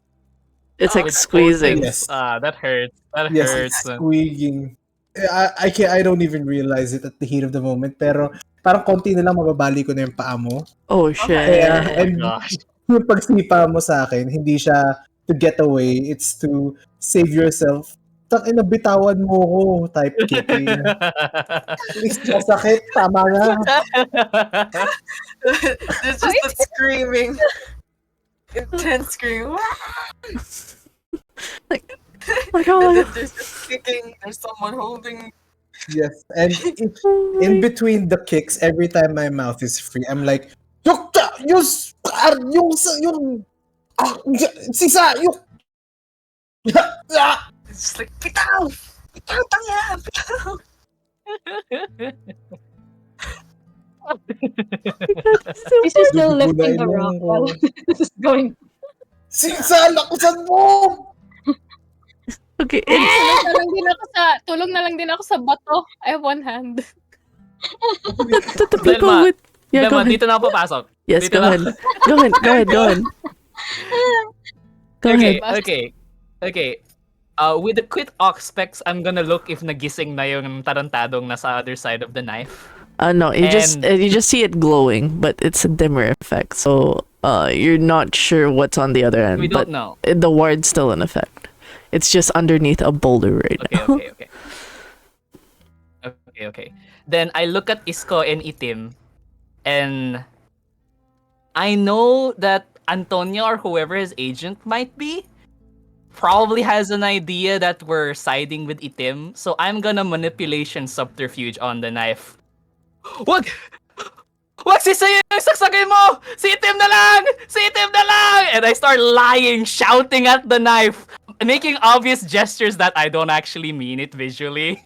It's like With both squeezing. hands. That hurts. That Yes, hurts. it's squeaking. I can't. I don't even realize it at the heat of the moment. Pero parang konti na lang mababali ko na yung paa mo. Oh shit. Kaya, Oh my and gosh. yung pagsipa mo sa akin, hindi siya to get away. It's to save yourself. Tangina, bitawan mo ko. Type kicking. Please, masakit. Tama nga. There's just a screaming, intense scream. Like, And then there's just kicking. There's someone holding. Yes. And in between the kicks, every time my mouth is free, I'm like, Yukta! Yung sisa! It's just like, bitaw! Bitaw, tanga! Bitaw! He's just still lifting the rock Bubunain mo while this is going. Sisa! Lakusan mo! Okay, Tulong na lang din ako sa bato. I have one hand. the people Delma, with yeah, go Delma, ahead. dito na ako papasok. Yes, dito go na- ahead. Go ahead. Go Okay, ahead. okay. With the quit ox specs, I'm gonna look if nagising na yung tarantadong nasa other side of the knife. No, you just see it glowing, but it's a dimmer effect. So you're not sure what's on the other end. We but don't know. the ward's still in effect. It's just underneath a boulder right now. Okay. Then I look at Isko and Itim, and I know that Antonio or whoever his agent might be probably has an idea that we're siding with Itim, so I'm gonna manipulation subterfuge on the knife. Wag! Wag si Sayo yung saksagin mo! Si Itim na lang! Si Itim na lang! And I start lying, shouting at the knife, making obvious gestures that I don't actually mean it visually.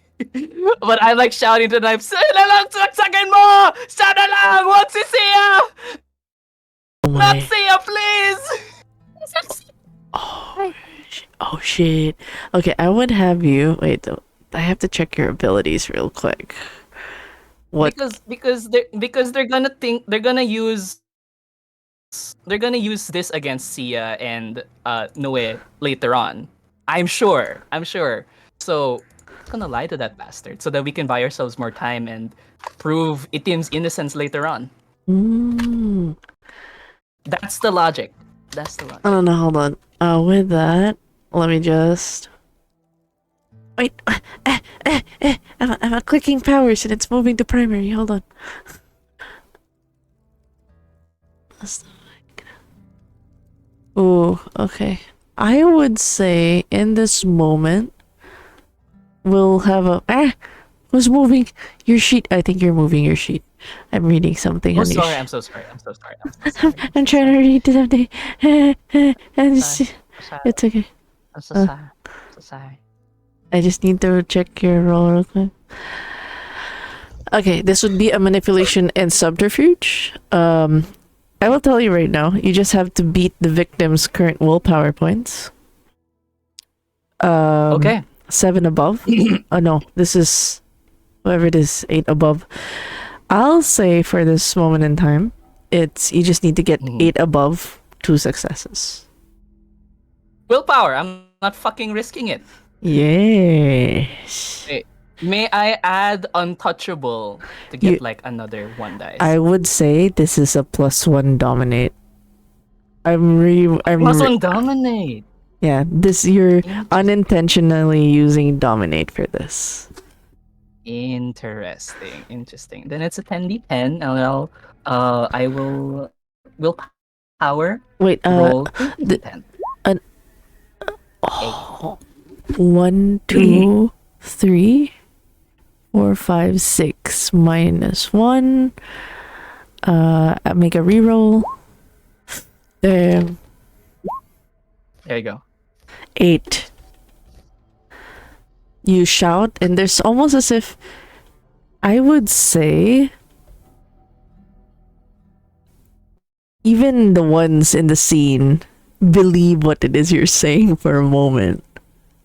But I'm like shouting to the knife, Siya na lang! Saksagin mo! Siya na lang! Wag si Sia! Oh Not my. Sia, please! Oh shit. Okay, I would have you wait. I have to check your abilities real quick. What? Because they're gonna think they're gonna use this against Sia and Noe later on. I'm sure. So I'm gonna lie to that bastard so that we can buy ourselves more time and prove Itim's innocence later on. Mm. That's the logic. Oh no, hold on. With that, let me just wait. I'm clicking powers and it's moving to primary. Hold on. Oh, okay. I would say in this moment we'll have a Who's moving your sheet? I think you're moving your sheet. I'm reading something Oh, on your sorry. sheet. I'm so sorry. I'm so sorry. I'm so sorry. I'm trying to read something. And Sorry. Sorry. it's okay. I'm so Uh. sorry. So sorry. I just need to check your roll real quick. Okay, this would be a manipulation and subterfuge. I will tell you right now, you just have to beat the victim's current willpower points. Okay. 7 above. Oh no, this is whatever it is, 8 above. I'll say for this moment in time, it's you just need to get 8 above 2 successes. Willpower. I'm not fucking risking it. Yes. Wait, may I add untouchable to get like another 1 dice? I would say this is a +1 dominate. +1 dominate. Yeah, this you're unintentionally using dominate for this. Interesting. Then it's a 10d10, and I will willpower. Wait, roll the 10. 1, 2, 3, 4, 5, 6 minus 1. Make a reroll. There. There you go. 8. You shout, and there's almost as if I would say even the ones in the scene believe what it is you're saying for a moment.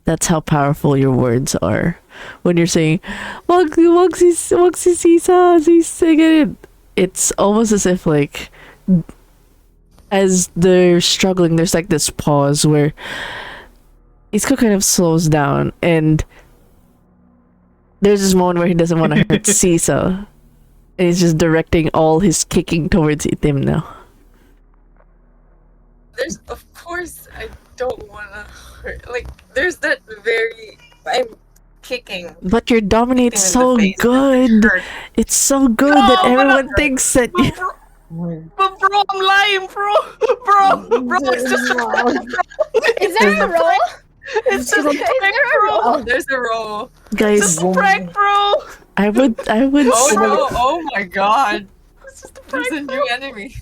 That's how powerful your words are. When you're saying, wag si Sisa, it's almost as if like as they're struggling, there's like this pause where Isko kind of slows down, and there's this moment where he doesn't want to hurt Sisa. And he's just directing all his kicking towards Itim now. There's, of course, I don't want to hurt. Like, there's that very. I'm kicking. But your dominate's in so the face. good. Hurt. It's so good that everyone thinks that you. But bro, I'm lying, bro, it's just a prank, bro. Is there a roll? It's just a prank, bro. Oh, there's a roll. Guys, It's just a prank, bro. I would Oh say, no! Oh my god! It's just a There's prank, a new enemy.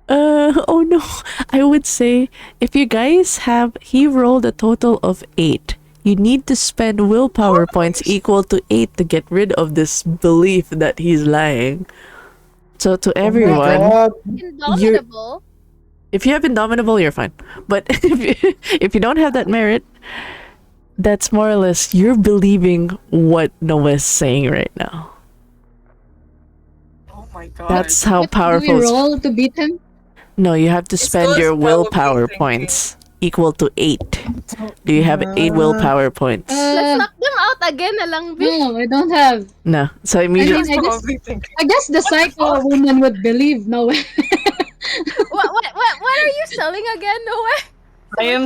oh no. I would say if you guys he rolled a total of 8. You need to spend willpower points equal to 8 to get rid of this belief that he's lying. So to everyone, Indomitable. if you have Indomitable, you're fine. But if you don't have that merit, that's more or less you're believing what Noah's saying right now. Oh my god! That's how Do powerful. we roll to beat him? No, you have to It's spend close your power willpower beating. points equal to 8. Do you have 8 willpower points? Let's knock them out again na lang, B. No, I don't have. No. So I immediately. mean, Probably think. I guess the psycho woman would believe no way. What are you selling again, Noah? I am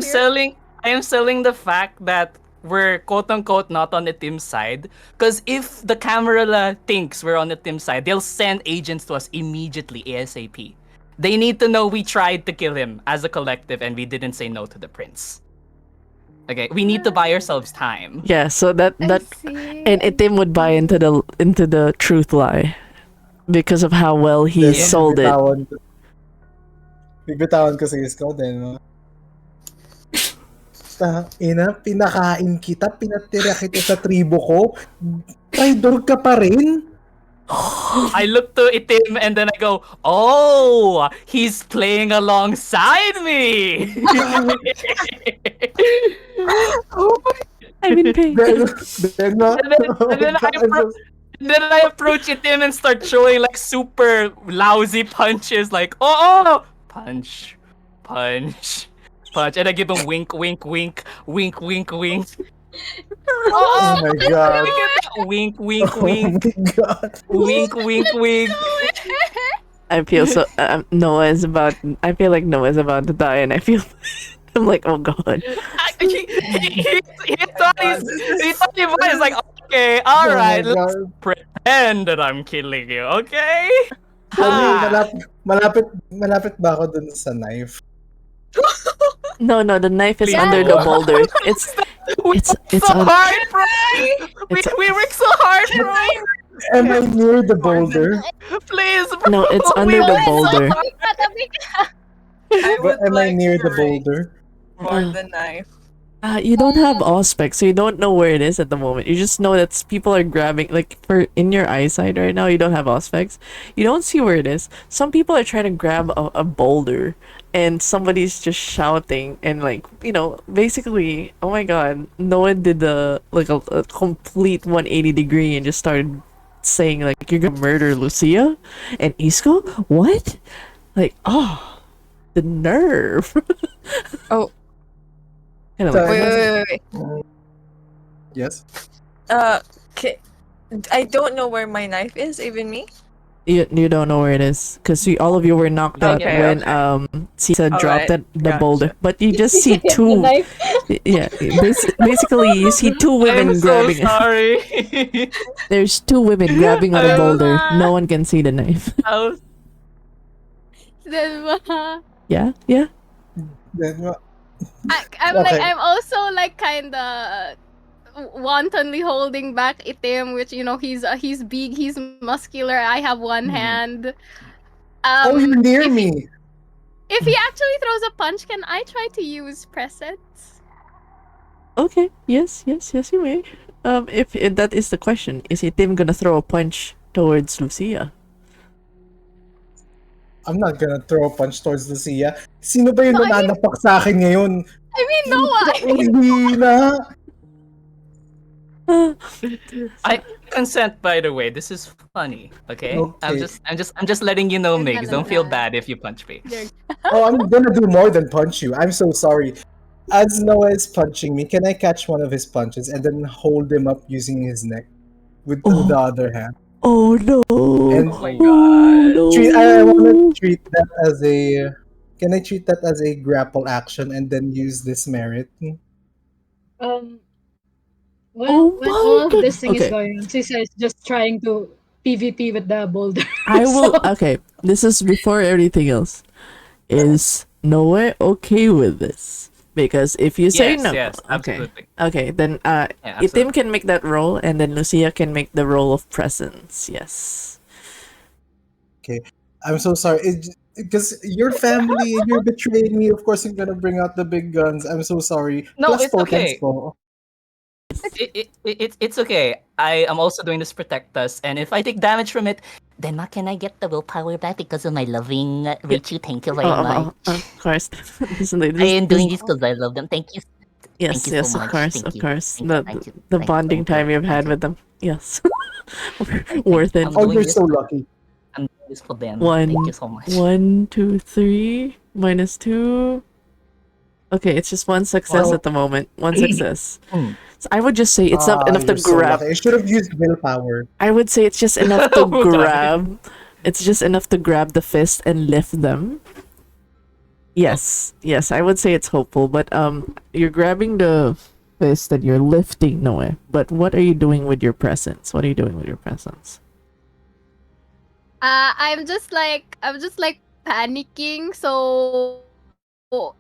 selling the fact that we're quote unquote not on the team's side. Because if the camera thinks we're on the team's side, they'll send agents to us immediately, ASAP. They need to know we tried to kill him as a collective and we didn't say no to the prince. Okay, we need to buy ourselves time. Yeah, so that see. and Itim would buy into the truth lie because of how well he sold it. Bibitawan ko si Isko din. Pinakain kita, pinatira kita sa tribo ko. Traidor ka pa rin? I look to Itim and then I go, oh, he's playing alongside me. I've been paying. And then I approach Itim and start showing like super lousy punches, like punch, punch, punch, and I give him wink, wink, wink, wink, wink, wink. Oh my god. Wink, wink, Oh wink, my god. wink, wink, wink. I feel so. I feel like Noah's about to die, and I feel. I'm like, oh god. He thought he was like, okay, all right, let's pretend that I'm killing you, okay? Malapit ba ako dun sa knife? No, the knife is Yeah. under the boulder. It's so on. hard, bro. It's We work so hard, bro. Am I near the boulder? Please, bro. no. It's We under Go the work ahead, so boulder. hard. Katabi ka. I But would am I like near to the raise boulder? for Uh, the knife. You don't have Auspex, so you don't know where it is at the moment. You just know that people are grabbing, like, for in your eyesight right now, you don't have Auspex. You don't see where it is. Some people are trying to grab a boulder, and somebody's just shouting, and, like, basically, oh my god, no one did a complete 180 degree and just started saying, like, you're gonna murder Lucia and Isco? What? Like, oh, the nerve. Oh, Kind of So like, I wait, must. wait, wait, wait. Yes. Okay. I don't know where my knife is, even me. you don't know where it is because all of you were knocked out Okay, when okay. Sisa dropped Alright, the boulder, gotcha. but you just see Hit the two. knife. Yeah, basically you see two I'm women so grabbing. sorry. There's two women grabbing on a I'm boulder. No one can see the knife. so Diba? Yeah, yeah. Then, okay. I'm also like kinda wantonly holding back Itim, which he's big, he's muscular. I have one hand. Oh, you're near If me. he actually throws a punch, can I try to use presence? Okay. Yes, yes, yes. You may. If that is the question, is Tim gonna throw a punch towards Lucia? I'm not gonna throw a punch towards Lucia. Sino ba yung No, I mean, nananapak sa akin ngayon? no, I mean, Hina. I consent, by the way. This is funny, okay? I'm Okay. just letting you know, You're Migs. gonna Don't feel die. bad if you punch me. Oh, I'm gonna do more than punch you. I'm so sorry. As Noah is punching me, can I catch one of his punches and then hold him up using his neck with the other hand? Oh no! And Oh my Oh god. no! I want to treat that as a. Can I treat that as a grapple action and then use this merit? Um, Oh when my all of god! this thing is Okay, going on, Sisa is just trying to PvP with the boulder. I will. So, Okay, this is before everything else. Is Noe okay with this? Because if you say Yes, no, yes, okay, absolutely. okay, then Yeah, Itim absolutely. can make that role, and then Lucia can make the role of presence. Yes. Okay. I'm so sorry. Because your family, you're betraying me. Of course, I'm gonna bring out the big guns. I'm so sorry. No, Plus it's tokens okay. po. It's okay. I am also doing this to protect us, and if I take damage from it, then can I get the willpower back because of my loving Rachel? Thank you very much. Of course. Listen, I am doing this because I love them. Thank you. yes, you so yes, of much. course, Thank of you. course. Thank you. Thank you. The Thank you. bonding Thank you. time you've had Thank you. with them. Yes. Thank Worth you. it. I'm Oh, doing you're this. so lucky. I'm doing this for them. Thank you so much. 1, 2, 3, -2. Okay, it's just one success Wow. at the moment. One success. Hmm. So I would just say it's not enough to You're so grab. lucky. I should have used willpower. I would say it's just enough to Oh, darn it. grab. It's just enough to grab the fist and lift them. Yes, yes, I would say it's hopeful, but you're grabbing the fist and you're lifting Noe. But what are you doing with your presence? What are you doing with your presence? I'm just like panicking. So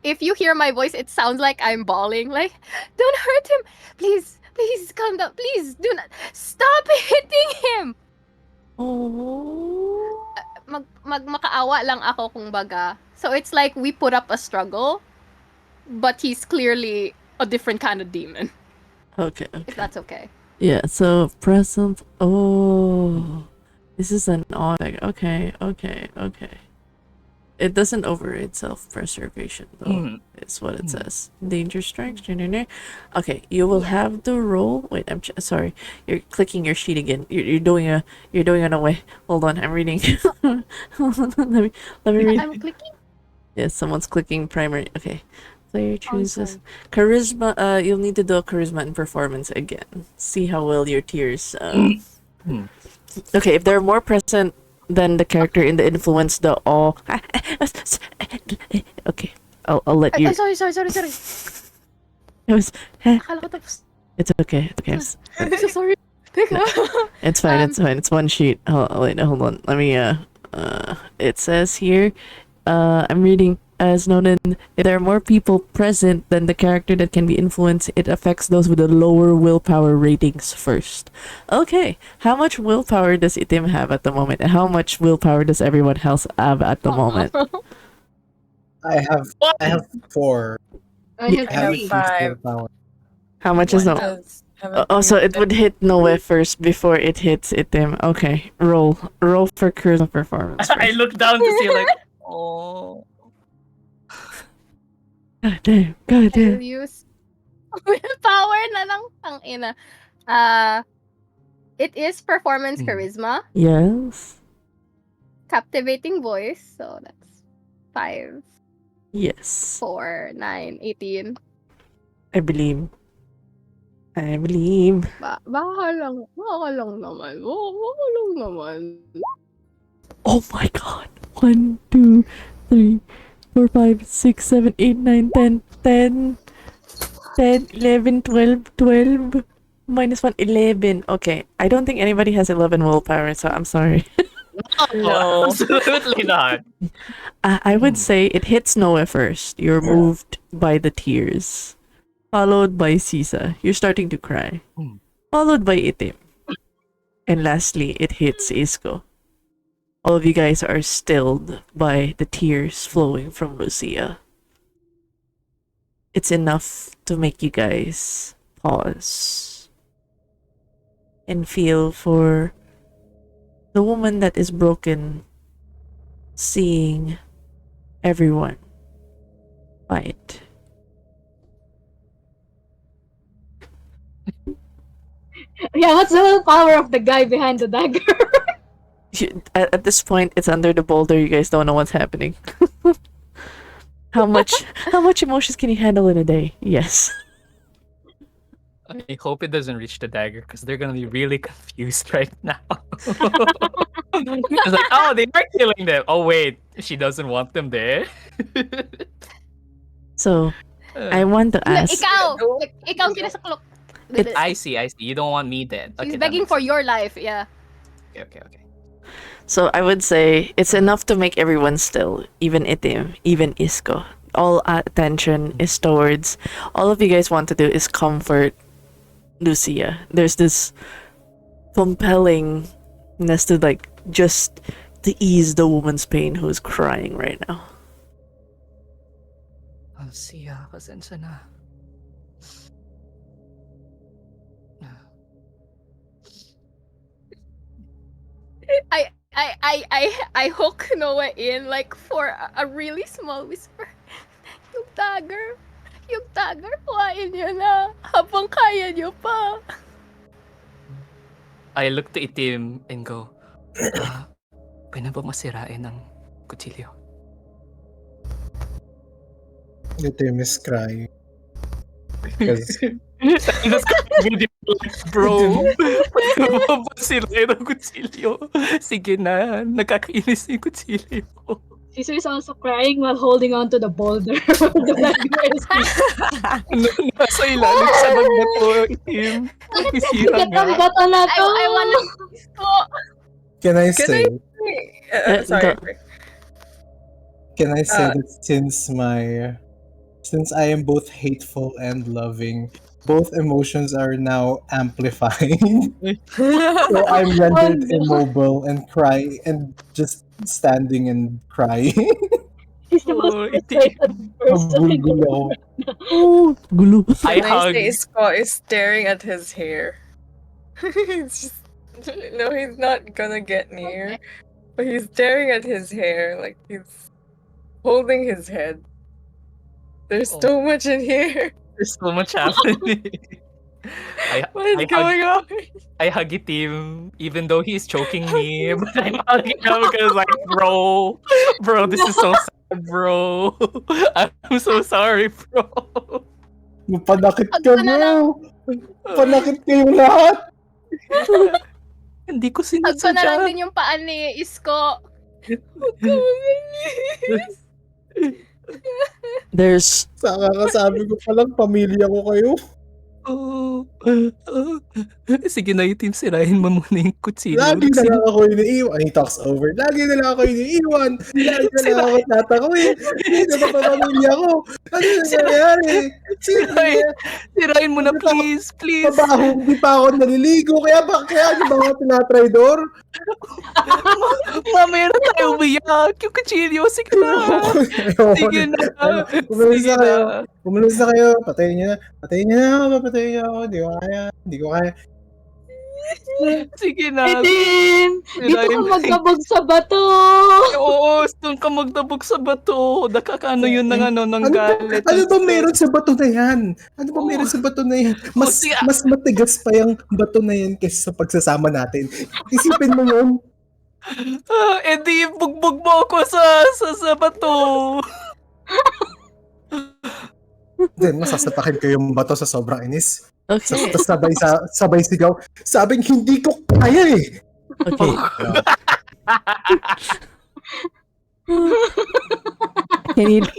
if you hear my voice, it sounds like I'm bawling. Like, don't hurt him, please, please calm down, please do not stop hitting him. Oh. Makaawa lang ako kung baga. So it's like we put up a struggle, but he's clearly a different kind of demon. Okay. If that's okay. Yeah. So presence. Oh, this is an odd. Okay. It doesn't override self-preservation though. It's what it says. Danger strikes. Okay, you will have to roll. Wait, sorry. You're clicking your sheet again. You're doing an away. Hold on, I'm reading. Hold on, let me read. I'm clicking. Yes, someone's clicking primary. Okay. Player chooses sorry. charisma. You'll need to do a charisma and performance again. See how well your tiers. Okay, if there are more present than the character in the influence, the all. Okay, I'll let you. Ay, sorry. It was. Akala ko tapos. It's okay. Okay. I'm so sorry. Teka. It's fine. It's fine. It's one sheet. Wait, hold on. Let me. It says here. I'm reading. as noted, if there are more people present than the character that can be influenced, it affects those with the lower willpower ratings first. Okay, how much willpower does Itim have at the moment? And how much willpower does everyone else have at the moment? I have 4. I have I have three. 3 5. willpower. How much is One. no? Does haven't Oh, so it muted. would hit Noe first before it hits Itim. Okay, roll for charisma performance. I First. look down to see like, oh. God damn, God I'll damn. use willpower na lang, tangina. It is performance Hmm. charisma, Yes, captivating voice, so that's 5, yes, 4, 9, 18. I believe. I believe. Baka lang naman. Baka lang naman. Oh my god. 1, 2, 3, 4, 5, 6, 7, 8, 9, 10, 10, 10, 11, 12, 12. Minus 1, 11. Okay. I don't think anybody has 11 willpower, so I'm sorry. No. Absolutely not. I would say it hits Noah first. You're moved by the tears. Followed by Sisa. You're starting to cry. Followed by Itim. And lastly, it hits Isko. All of you guys are stilled by the tears flowing from Lucia. It's enough to make you guys pause and feel for the woman that is broken, seeing everyone fight. Yeah, what's the willpower of the guy behind the dagger? At this point, it's under the boulder. You guys don't know what's happening. How much emotions can you handle in a day? Yes. I hope it doesn't reach the dagger because they're gonna be really confused right now. It's like, oh, they are killing them. Oh wait, she doesn't want them there. So, I want to ask. Ikaw sinasaklok. I see. You don't want me dead. She's Okay, that begging makes for sense. your life, yeah. Okay. So I would say it's enough to make everyone still, even Itim, even Isko. All attention is towards. All of you guys want to do is comfort Lucia. There's this compellingness to like just to ease the woman's pain who's crying right now. Siya, pasensya na. I hook Noah in like for a really small whisper. Yung dagger, kuhain niyo na habang kaya niyo pa. I look to Itim and go, pwede ba masirain ang kutsilyo? Itim is crying. Because Tapos kami bro, pwede ba masirain ang kutsilyo? Sige na, nakakainis yung kutsilyo. Caesar is also crying while holding on to the boulder. The dagger is Nasa ilalim siya ng bato, Itim. Isira nga. bato na to. I wanna can I Can say Sorry. can I say that since I am both hateful and loving, both emotions are now amplifying. So I'm rendered immobile and crying and just standing and crying. He's the most Oh, frustrated person in the world. Oh, gulo. I When hug. say Isko is staring at his hair. It's just, no, he's not gonna get near. But he's staring at his hair like he's holding his head. There's so much in here. There's so much happening. What is going on? I hug Itim, even though he's choking me, but I'm hugging him because like, bro, this is so sad, bro. I'm so sorry, bro. Panakit ka, bro! Panakit kayong lahat! Hindi ko Hug ko na lang sinasadya. din yung paan ni Isko. There's Sa kakasabi ko palang pamilya ko kayo. Oh, sige na itim, sirahin mo muna yung kutsilyo. Lagi na lang ako iniiwan. He talks over. Lagi na lang ako iniiwan. Lagi na lang ako tatakawin. Sino ba pamilya ko? Ano na nangyayari? Sirahin mo na, please. Please. Mabaho, hindi pa ako naliligo. Kaya ano ba ako tinatrador? Mamaya na tayo umiyak. Yung kutsilyo, sige na. Sige na. Sige na. Umalis na kayo. Patayin niyo na. Patayin niyo na ako. Papatayin niyo ako. Hindi ko kaya. Hindi ko kaya. Sige na. Itim! Dito ka magkabog sa bato! Oo, doon ka magdabog sa bato. Nakakaano yun ng ng galit. Ano ba meron sa bato na yan? Ano ba meron sa bato na yan? Mas matigas pa yung bato na yan kaysa sa pagsasama natin. Isipin mo yun. Di bugbog mo ako sa bato. Then, masasapakin ko yung bato sa sobrang inis. Okay. Sabay sigaw. Sabing hindi ko kaya eh. Okay.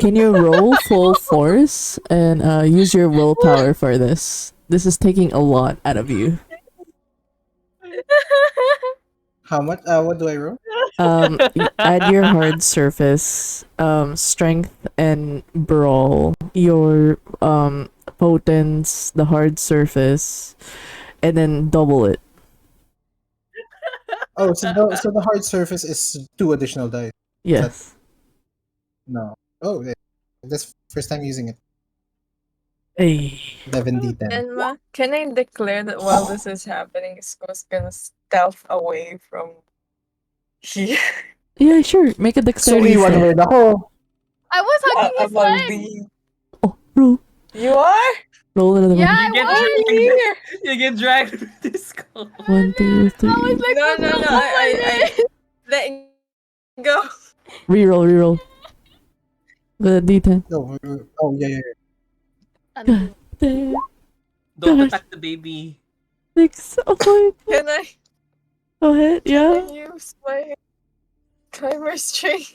Can you roll full force and use your willpower for this? This is taking a lot out of you. How much? What do I roll? Add your hard surface, strength and brawl, your potence, the hard surface, and then double it. Oh, so the hard surface is 2 additional dice. Yes. No. Oh, yeah. That's first time using it. Hey. 11d10. Enma, can I declare that while this is happening, Isko's gonna stealth away from here? Yeah, sure. Make a So, dexterity iwan check. word ako. I was hugging his Among leg. the... Oh, roll. You are? Roll another Yeah, one. I Get was. Here! You get dragged with this call. 1, 2, 3. I was like, No, I let go. Reroll. The D10. No. Oh, yeah. Ano? There. Don't Gosh. attack the baby. 6. Oh my. Can I Go ahead. Yeah. use my climber string?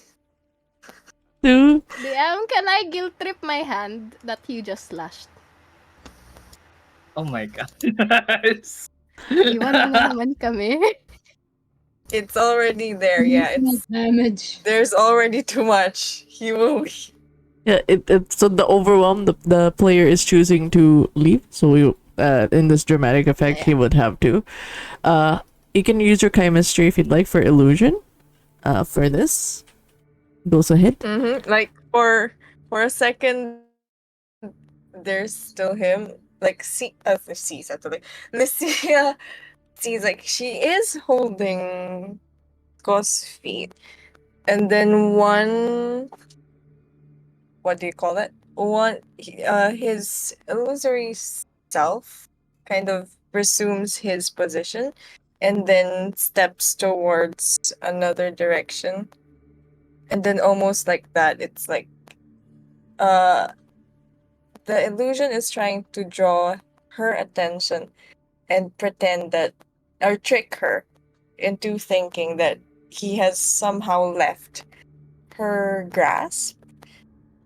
2. DM, can I guilt trip my hand that you just slashed? Oh my god. Iwan mo na naman kami. It's already there, yeah. It's Damage. there's already too much. He will Yeah. So the overwhelm. The player is choosing to leave. So in this dramatic effect, he would have to. You can use your chemistry if you'd like for illusion. For this, goes ahead. like for a second there's still him. Like sees actually. Lucia sees like she is holding Go's feet. And then one, what do you call it? His illusory self kind of resumes his position and then steps towards another direction. And then almost like that, it's like the illusion is trying to draw her attention and pretend that, or trick her into thinking that he has somehow left her grasp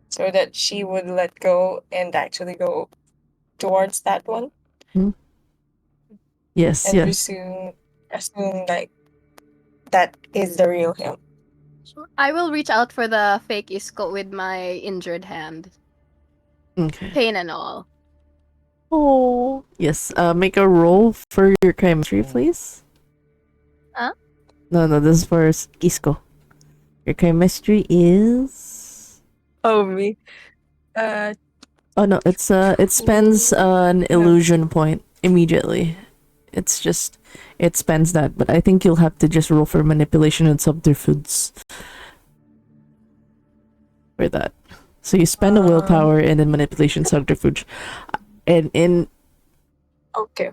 so that she would let go and actually go towards that one Yes. and Yes. assume like that is the real him. I will reach out for the fake Isko with my injured hand. Okay. Pain and all. Oh. Yes. Make a roll for your chemistry, please. Huh? No. This is for Isko. Your chemistry is. Oh me. Oh no, it spends an illusion point immediately. It spends that, but I think you'll have to just roll for manipulation and subterfuge for that. So you spend a willpower and then manipulation subterfuge, and in Okay.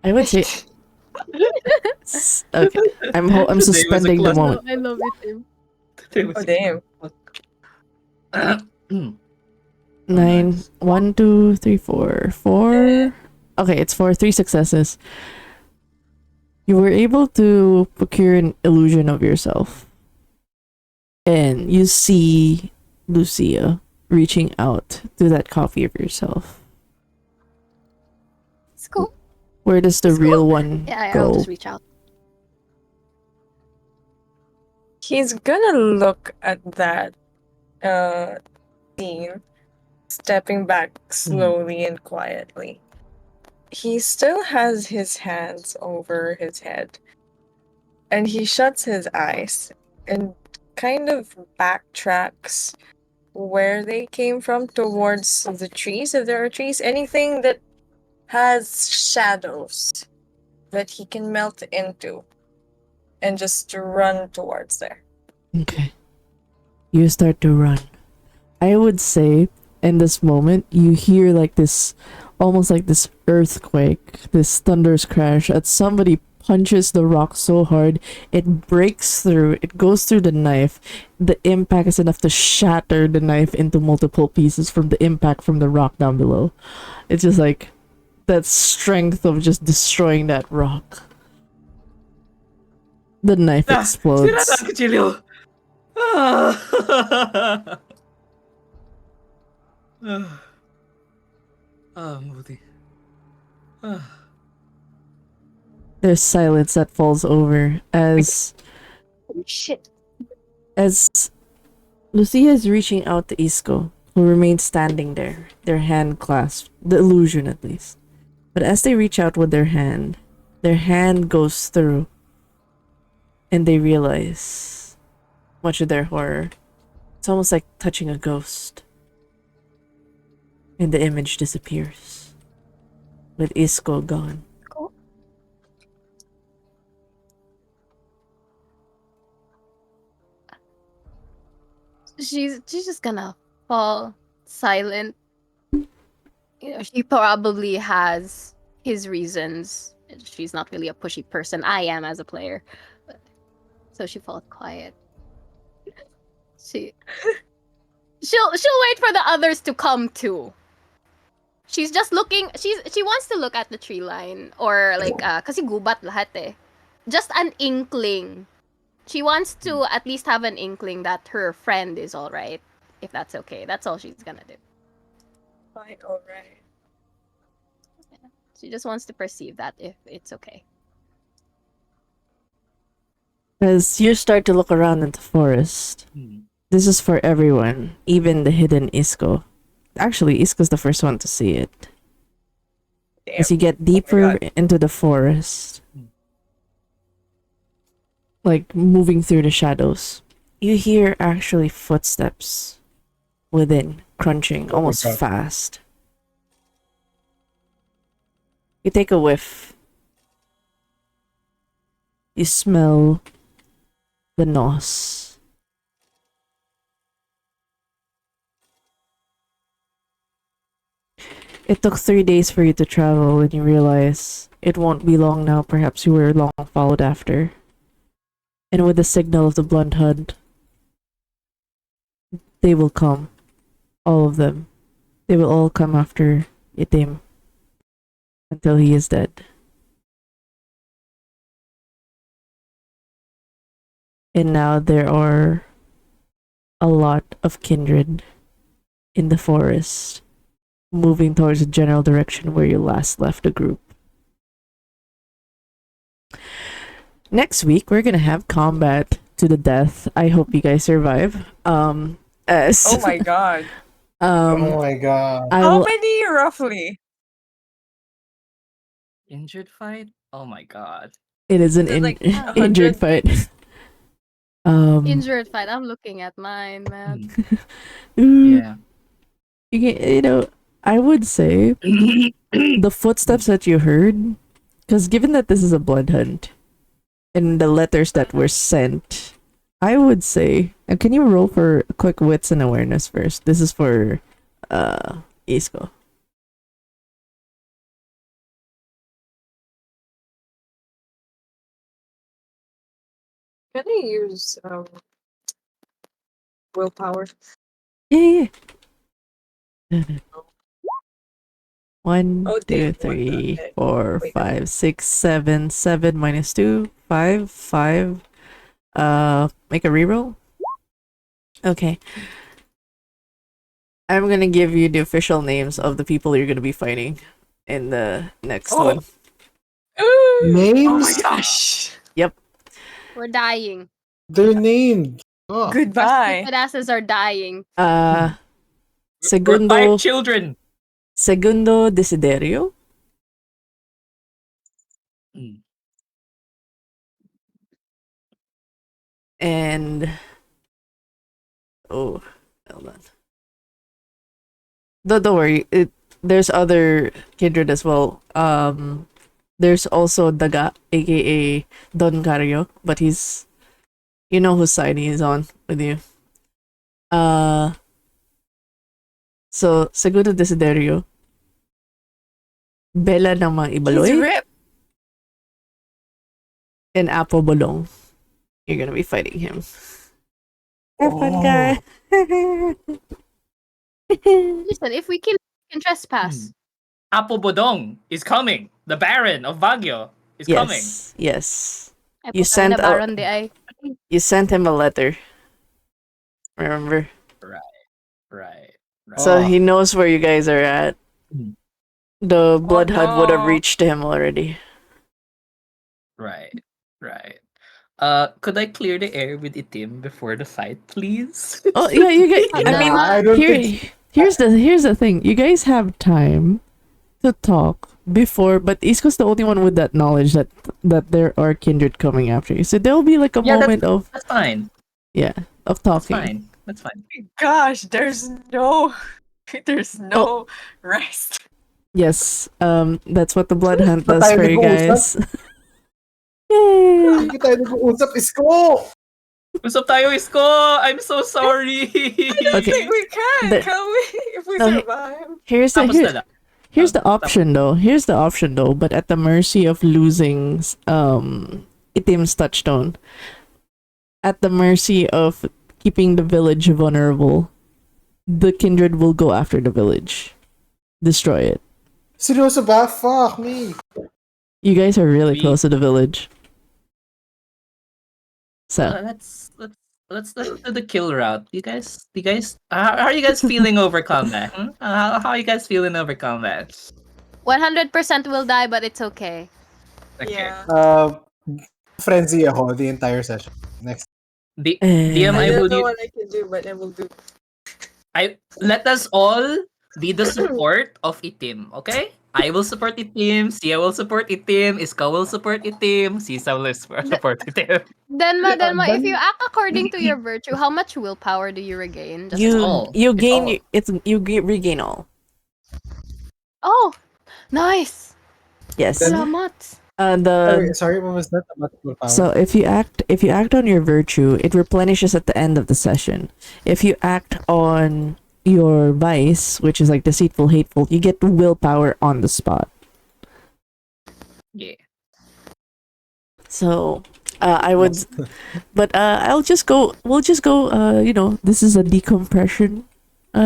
I would say okay. I'm suspending the moment. I love it. Oh damn. 9, 1, 2, 3, 4, 4. Okay, it's for 3 successes. You were able to procure an illusion of yourself. And you see Lucia reaching out to that copy of yourself? It's cool. Where does the It's real cool. one Yeah, go? I'll just reach out. He's gonna look at that scene, stepping back slowly and quietly. He still has his hands over his head, and he shuts his eyes and kind of backtracks where they came from towards the trees. If there are trees, anything that has shadows that he can melt into, and just run towards there. Okay. You start to run. I would say in this moment you hear like this, almost like this earthquake, this thunderous crash as somebody punches the rock so hard it breaks through, it goes through the knife. The impact is enough to shatter the knife into multiple pieces from the impact from the rock down below. It's just like that strength of just destroying that rock. The knife explodes. Sira ang kutsilyo! Ah! Mabuti. There's silence that falls over as Holy shit. as Lucia is reaching out to Isco, who remains standing there, their hand clasped, the illusion at least. But as they reach out with their hand goes through, and they realize, much of their horror, it's almost like touching a ghost. And the image disappears, with Isco gone. Cool. She's just gonna fall silent. You know, she probably has his reasons. She's not really a pushy person. I am as a player. So she falls quiet. She'll wait for the others to come too. She's just looking, she wants to look at the tree line or like kasi gubat lahat eh. Just an inkling. She wants to at least have an inkling that her friend is all right, if that's okay. That's all she's gonna do. Fine, alright. She just wants to perceive that if it's okay. As you start to look around in the forest, this is for everyone, even the hidden Isco. Actually, Isco's the first one to see it. Damn. As you get deeper into the forest, like moving through the shadows, you hear actually footsteps within, crunching almost God. fast. You take a whiff. You smell the nos. It took 3 days for you to travel, and you realize it won't be long now. Perhaps you were long followed after. And with the signal of the blunt hunt, they will come. All of them. They will all come after Itim until he is dead. And now there are a lot of kindred in the forest, moving towards the general direction where you last left the group. Next week, we're gonna have combat to the death. I hope you guys survive. Oh my god. Oh my god. I How will, many roughly? Injured fight? Oh my god. it is an Is it like injured 100? fight. Injured fight. I'm looking at mine, man. Yeah. You know, I would say the footsteps that you heard, because given that this is a blood hunt, and the letters that were sent, I would say, can you roll for quick wits and awareness first? This is for Isco. Can I use willpower? Yeah. One, Oh, two, damn, three, okay. 4, Wait. 5, 6, 7, 7 minus 2, 5, 5. Make a reroll. Okay. I'm gonna give you the official names of the people you're gonna be fighting in the next one. Oh my Names? gosh. Yep. We're dying. They're named. Oh. Our Goodbye. stupid asses are dying. We're 5 Segundo children. Desiderio Mm. and hold on. Don't worry. There's other kindred as well. There's also Daga, aka Don Cario, but you know whose side he's on with you. So Segundo Desiderio, Bella ng mga He's Ibaloy, ripped. and Apo Bolong. You're gonna be fighting him. Have fun, Oh. guy. Listen, if we kill, we can trespass. Apo Bodong is coming. The Baron of Baguio is coming. Yes. I You put on sent the Baron de ay. You sent him a letter. Remember? Right. So Oh. he knows where you guys are at. Mm. The Blood HUD would have no. reached him already. Right. Could I clear the air with Itim before the fight, please? Oh yeah, you guys. I No. mean, I don't think here's the thing. You guys have time to talk before, but Isko's the only one with that knowledge that there are kindred coming after you. So there'll be like a Yeah, moment of That's fine. of That's talking. fine. That's fine. Gosh, there's no rest. Yes, that's what the Blood Hunt does tayo for you nag-uusap? guys. Yay! Hindi tayo nag-uusap, Isko! Usap tayo, Isko! I'm so sorry! I Okay. think we can, The- can we? If we No, survive. Here's Tapos na lang. the option though. Here's the option though, but at the mercy of losing Itim's touchstone. At the mercy of keeping the village vulnerable, the kindred will go after the village. Destroy it. Seryoso ba? Fuck me. You guys are really We- close to the village. So Let's do the kill route. You guys, how are you guys feeling over combat? How are you guys feeling over combat? 100% will die, but it's okay. Okay. Yeah. Frenzy ako the entire session. Next. DM, I I will don't know what I can do, but I will do. let us all be the support of Itim, okay? I will support Itim, Sia will support Itim, Iska will support Itim, Sisa will support Itim. Denma, if you then- act according to your virtue, how much willpower do you regain? Just all. you It's gain all. regain all. Oh, nice. Yes. Salamat. Sorry, what was that? About willpower? So if you act on your virtue, it replenishes at the end of the session. If you act on your vice, which is like deceitful, hateful, you get willpower on the spot. Yeah. So I would, but I'll just go. We'll just go. This is a decompression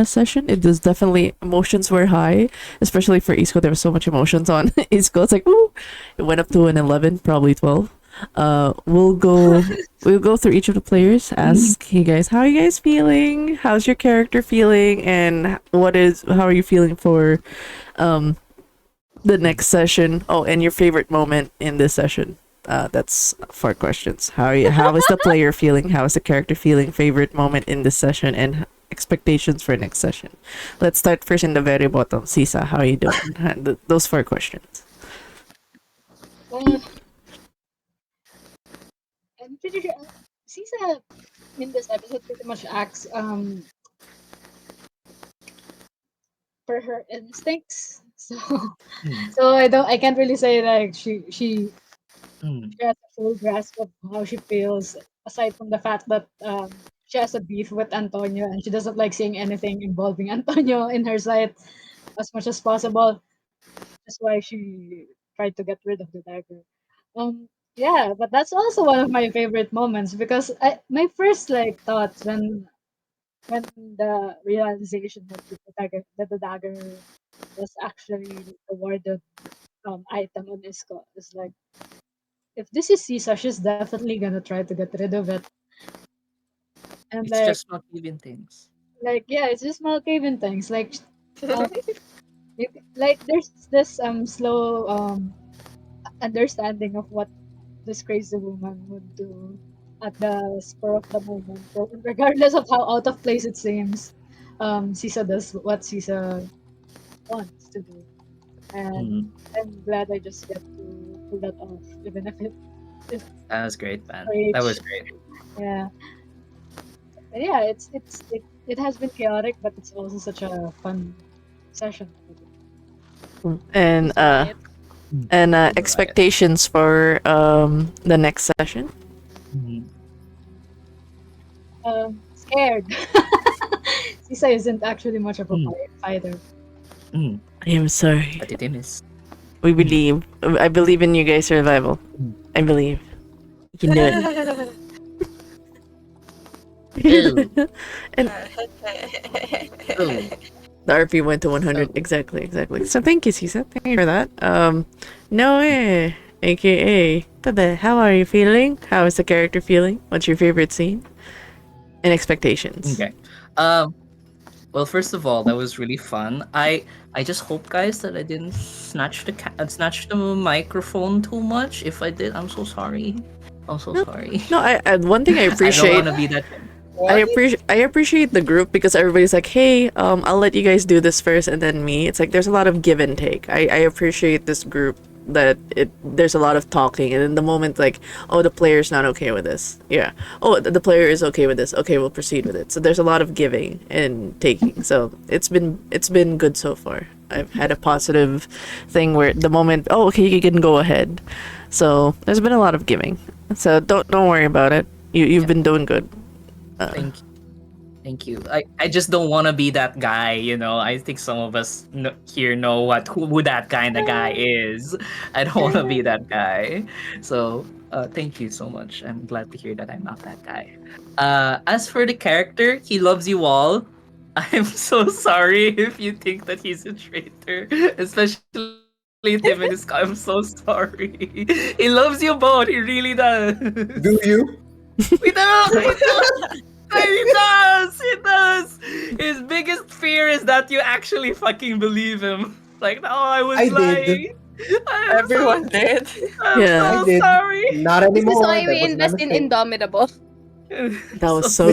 session. It was definitely emotions were high, especially for Isco. There was so much emotions on Isco. It's like, woo! It went up to an 11, probably 12. We'll go through each of the players, ask you guys, how are you guys feeling? How's your character feeling? And how are you feeling for the next session? Oh, and your favorite moment in this session. That's 4 questions. How is the player feeling? How is the character feeling? Favorite moment in this session and expectations for next session. Let's start first in the very bottom. Sisa, how are you doing? Those 4 questions. I'm pretty sure Sisa in this episode pretty much acts per her instincts. So I can't really say like she has a full grasp of how she feels, aside from the fact that she has a beef with Antonio and she doesn't like seeing anything involving Antonio in her sight as much as possible. That's why she tried to get rid of the dagger. Yeah, but that's also one of my favorite moments because my first like thoughts when the realization that the dagger was actually awarded item on Isco is like, if this is Sisa, she's definitely gonna try to get rid of it. And It's like, just not even things. Like yeah, it's just Malkavian things. Um, like there's this slow understanding of what this crazy woman would do at the spur of the moment, regardless of how out of place it seems. Sisa does what Sisa wants to do, and Mm, I'm glad I just get to pull that off, even if that was great, man. That was rage. great. Yeah, but yeah, it has been chaotic, but it's also such a fun session. And Who's right? Right. expectations for the next session. Mm, Scared. Sisa isn't actually much of a mm, fighter. mm. I am sorry. But it is. We believe. I believe in you guys' survival. Mm. I believe. You can do it. Oh, And oh. the RP went to 100. Oh. Exactly, exactly. So thank you, Sisa. Thank you for that. Noe, aka Bebe, how are you feeling? How is the character feeling? What's your favorite scene? And expectations. Okay. Well, first of all, that was really fun. I just hope, guys, that I didn't snatch the microphone too much. If I did, I'm so sorry. I'm so No, sorry. no. One thing I I don't appreciate. want to be that. I appreciate the group because everybody's like, hey, I'll let you guys do this first and then me. It's like there's a lot of give and take. I appreciate this group that there's a lot of talking and in the moment like, oh, the player's not okay with this. Yeah. Oh, the player is okay with this. Okay, we'll proceed with it. So there's a lot of giving and taking. So it's been good so far. I've had a positive thing where the moment, oh, okay, you can go ahead. So there's been a lot of giving. So don't worry about it. You've been doing good. Thank you. Thank you. I just don't want to be that guy, you know. I think some of us here know who that kind of guy is. I don't want to be that guy. So, thank you so much. I'm glad to hear that I'm not that guy. As for the character, he loves you all. I'm so sorry if you think that he's a traitor, especially Tim and his. I'm so sorry. He loves you both. He really does. Do you? We do. He does. He does! He does! His biggest fear is that you actually fucking believe him. Like, no, I was I lying. did. Everyone did. I'm Yeah. I so did. sorry. Not This is anymore. why That we was my invest in mistake. Indomitable. That was so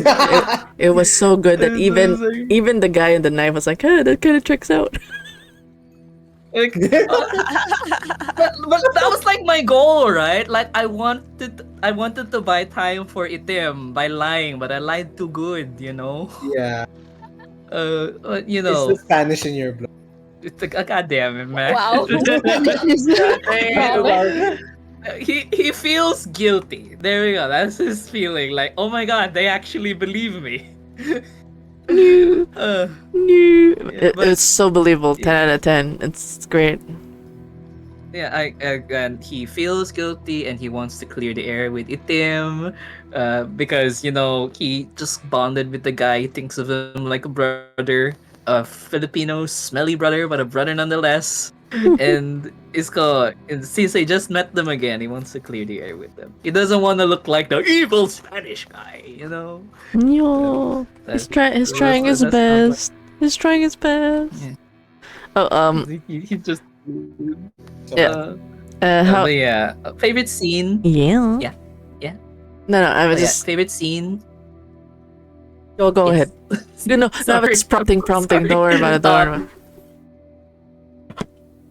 it was so good that I'm so sorry. even the guy in the knife was like, hey, that kind of checks out. Like, but that was like my goal, right? Like I wanted to buy time for Itim by lying, but I lied too good, you know. Yeah. But, you It's the know, Spanish in your blood. it's like, God damn it, man. Wow. Damn. He feels guilty. There we go. That's his feeling. Like, oh my god, they actually believe me. No, Uh, no. but It's so believable. 10 yeah. out of 10. It's great. yeah, and he feels guilty and he wants to clear the air with Itim, because you know he just bonded with the guy. He thinks of him like a brother, a Filipino smelly brother, but a brother nonetheless. And and since I just met them again, he wants to clear the air with them. He doesn't want to look like the evil Spanish guy, you know. No. He's trying his That's not what. best. He's trying his best. Yeah. Oh, He just. yeah. How But yeah, favorite scene. yeah. Yeah, yeah. No, I was Yeah, just favorite scene. go Yes. ahead. No, Sorry, it's prompting. sorry. Don't worry about it. Don't worry about it.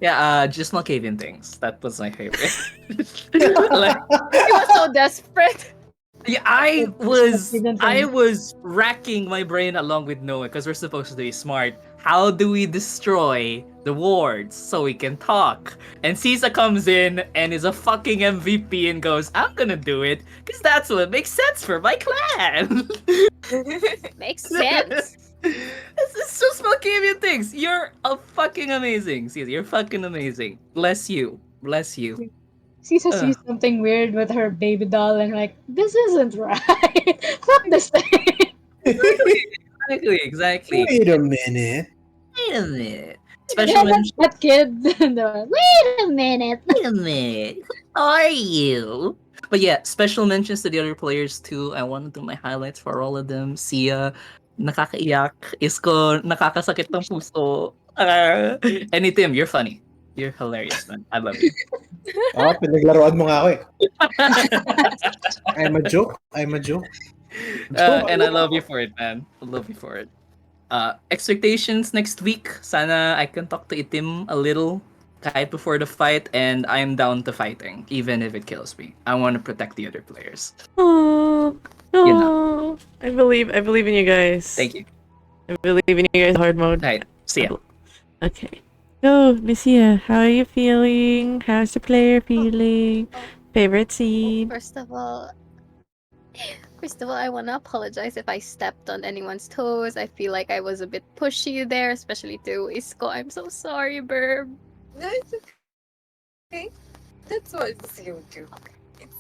Yeah, just Malkavian things. That was my favorite. Like, He was so desperate. yeah, I was racking my brain along with Noah because we're supposed to be smart. How do we destroy the wards so we can talk? And Sisa comes in and is a fucking MVP and goes, "I'm gonna do it because that's what makes sense for my clan." Makes sense. It's just Malkavian things. You're a fucking amazing, Sisa. You're fucking amazing. Bless you. Bless you. Sisa sees something weird with her baby doll and like, this isn't right. Fuck this thing. Exactly. Wait a minute. Wait a minute. Yeah, Special mention. that kid. Wait a minute. Wait a minute. Who are you? But yeah, special mentions to the other players too. I want to do my highlights for all of them. Sia, nakakaiyak. Isko, nakakasakit ng puso. And Tim, you're funny. You're hilarious, man. I love you. Pinaglaruan mo nga ako eh. I'm a joke. And I love you for it, man. I love you for it. Expectations next week. Sana I can talk to Itim a little kahit before the fight, and I'm down to fighting, even if it kills me. I want to protect the other players. Oh, You know. I believe in you guys. Thank you. I believe in you guys. Hard mode. Right. See ya. Okay. Go, Lucia. How are you feeling? How's the player feeling? Favorite scene? First of all, I want to apologize if I stepped on anyone's toes. I feel like I was a bit pushy there, especially to Isko. I'm so sorry, Burb. No, it's okay. That's what you do. It's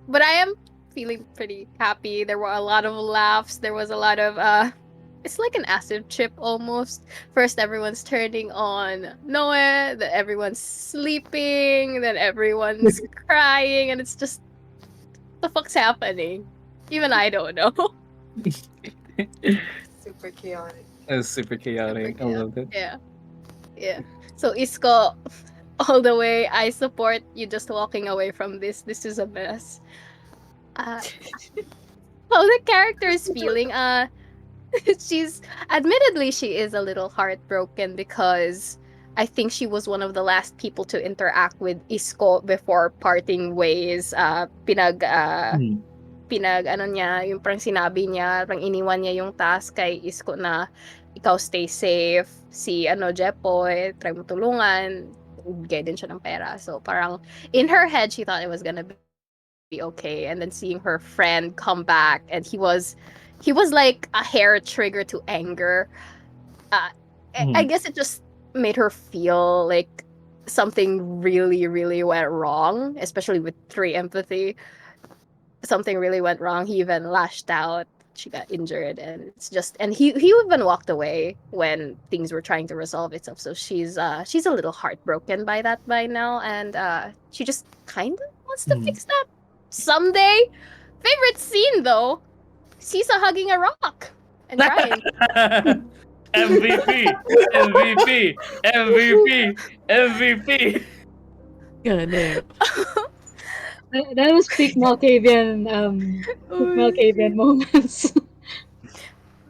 But I am feeling pretty happy. There were a lot of laughs. There was a lot of it's like an acid trip almost. First everyone's turning on Noe, then everyone's sleeping, then everyone's crying, and it's just the fuck's happening? Even I don't know. super chaotic. It was super chaotic. I loved it. Yeah. So Isko, all the way, I support you just walking away from this. This is a mess. How the character is feeling, she's admittedly she is a little heartbroken because I think she was one of the last people to interact with Isko before parting ways. Pinag ano niya, yung parang sinabi niya, parang iniwan niya yung task kay Isko na ikaw stay safe, si Jepoy, try mo tulungan, bigay din siya ng pera. So parang in her head, she thought it was gonna be okay. And then seeing her friend come back, and he was like a hair trigger to anger. I guess it just made her feel like something really, really went wrong, especially with 3 empathy. Something really went wrong. He even lashed out. She got injured, and it's just, and he even walked away when things were trying to resolve itself. So she's a little heartbroken by that by now, and she just kind of wants to fix that someday. Favorite scene though, Sisa hugging a rock and crying. MVP. God damn. That was peak Malkavian moments.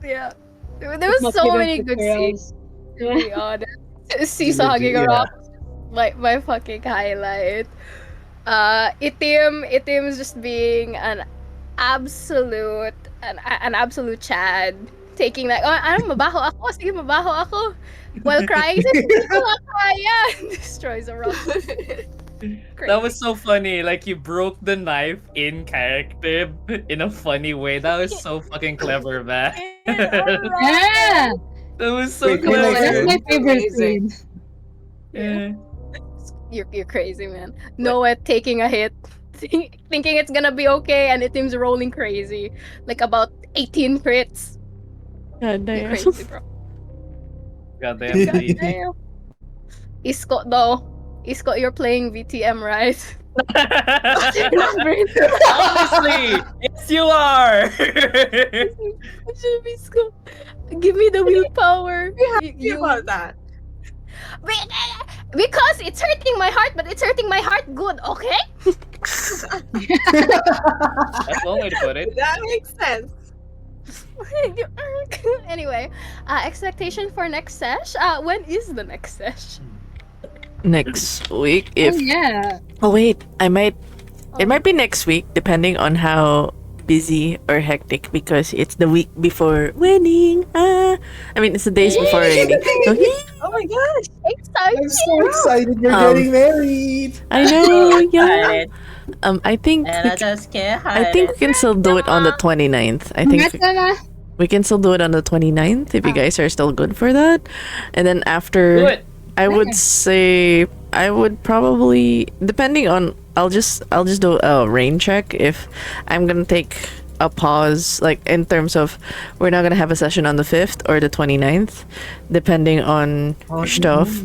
Yeah. There was so many good scenes, to be honest. Sisa hugging a rock, my fucking highlight. Itim's just being an absolute Chad, taking like, mabaho ako, sige mabaho ako, while crying, hindi ko kaya, destroys a rock. That was so funny. Like, you broke the knife in character in a funny way. That was so fucking clever, man. Yeah, That was so Wait, clever. that's my favorite scene. Yeah. You're crazy, man. Noah taking a hit, thinking it's gonna be okay, and Itim's rolling crazy, like about 18 crits. God You're damn. crazy, bro. Goddamn. God damn. Isko though. Isko, you're playing VTM, right? Honestly, yes, you are. Isko, give me the willpower. About that. Because it's hurting my heart, but it's hurting my heart good, okay? That's one way to put it. That makes sense. Anyway, expectation for next sesh? When is the next sesh? Next week, if Yeah. oh wait, it might be next week depending on how busy or hectic, because it's the week before wedding. I mean, it's the days before wedding. So, Oh my gosh. I'm so excited you're Um, getting married. I know, yeah. Alright. I think And I just can't I hide think it. we can still do it on the 29th. I think we can still do it on the 29th if you guys are still good for that. And then after, Do it. I would say I would probably, depending on, I'll just do a rain check if I'm gonna take a pause, like in terms of we're not gonna have a session on the 5th or the 29th, depending on stuff.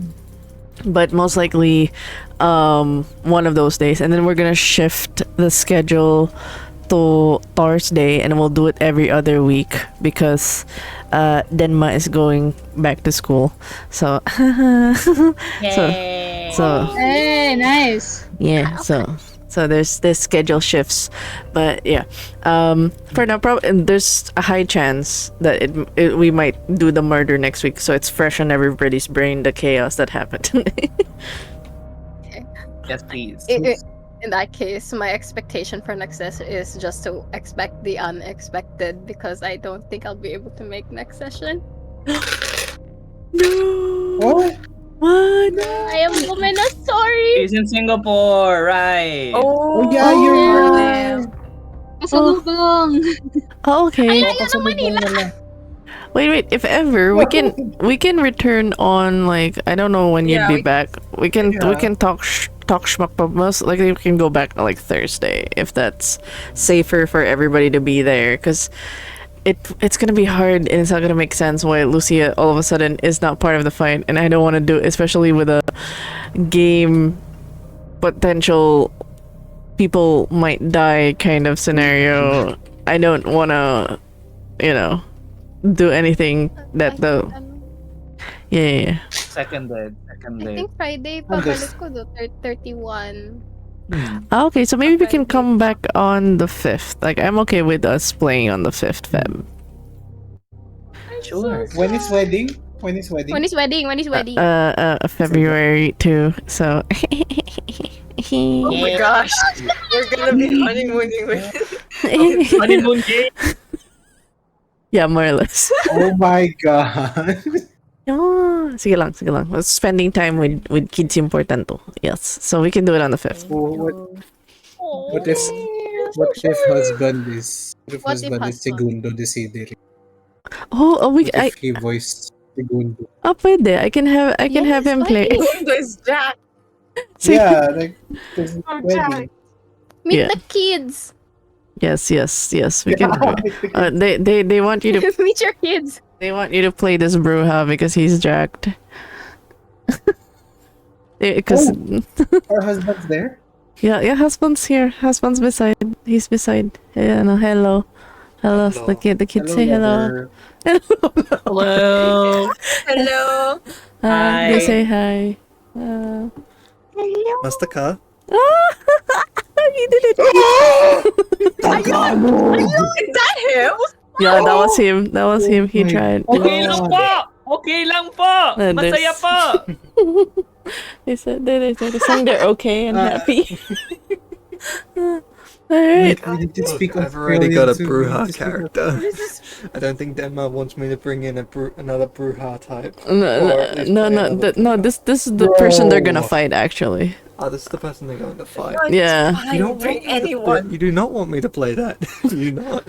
But most likely one of those days, and then we're gonna shift the schedule to Thursday, and we'll do it every other week because Denma is going back to school. So Yay. so Hey, nice. yeah, so there's schedule shifts, but yeah, for now, there's a high chance that we might do the murder next week, so it's fresh on everybody's brain, the chaos that happened. Yes, please. In that case, my expectation for next session is just to expect the unexpected, because I don't think I'll be able to make next session. Oh, What? I am luminous, sorry. He's in Singapore, right? oh yeah, you're right. Pasalubong. Oh, okay. Ay, ano, Manila? Wait. If ever we can return on, like, I don't know when you'd be back. We can talk schmuck, but most likely we can go back on like Thursday if that's safer for everybody to be there, because it's gonna be hard and it's not gonna make sense why Lucia all of a sudden is not part of the fight, and I don't want to do, especially with a game potential people might die kind of scenario. I don't want to, do anything that yeah. Seconded. I think Friday pabalik ko do 31. Okay, so maybe we can come back on the 5th. Like, I'm okay with us playing on the 5th Feb. Sure. When is wedding? When is wedding? February 2. So Oh my gosh, we're gonna be honeymooning with. Honeymoon game. yeah, more or less. Oh my god. Yeah, sige lang. Spending time with kids important to. Yes, so we can do it on the 5th. What if husband is Segundo Desiderio? Oh, What if he voiced Segundo? pwede. I can have him play. There's Jack. Yeah, like there's wedding. Meet the kids. Yes. We can. They want you to. Meet your kids. They want you to play this Bruja because he's jacked. Because Our husband's there? yeah, husband's here. Husband's beside. He's beside. Yeah, no, hello. The kid say hello. Hello. Hello. Hi. They say hi. Master Ka? He did it. Is that him? Yeah, that was him. He tried. Okay lang po. Masaya po. They said they sang they're okay and happy. Alright. We need to speak I've already got a Australian too. Bruja character. I don't think Denmark wants me to bring in another Bruja type. No. This is the person they're gonna fight actually. Oh, this is the person they're going to fight. Yeah. I don't bring anyone. You do not want me to play that. You do not.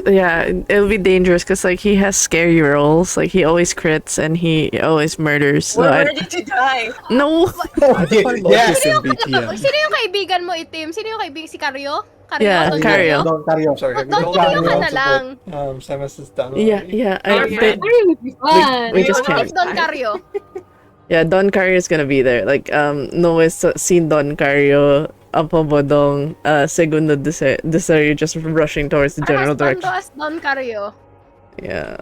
Yeah, it'll be dangerous because like he has scary rolls. Like he always crits and he always murders. So We're ready to die. No. I find this in BTM. Sino yung kaibigan mo, Itim? Sino yung kaibigan? Si Karyo? Yeah, Don Karyo. Don Cario. Sorry, have you Don told Karyo me ka to na lang. support Samus' done Yeah. It would be fun. we just It's can't. Don Karyo. Yeah, Don Cario is gonna be there. Like no one's seen Don Cario. Apo Bodong, Segundo Desario just rushing towards the general direction. Husbando as Don Karyo. Yeah.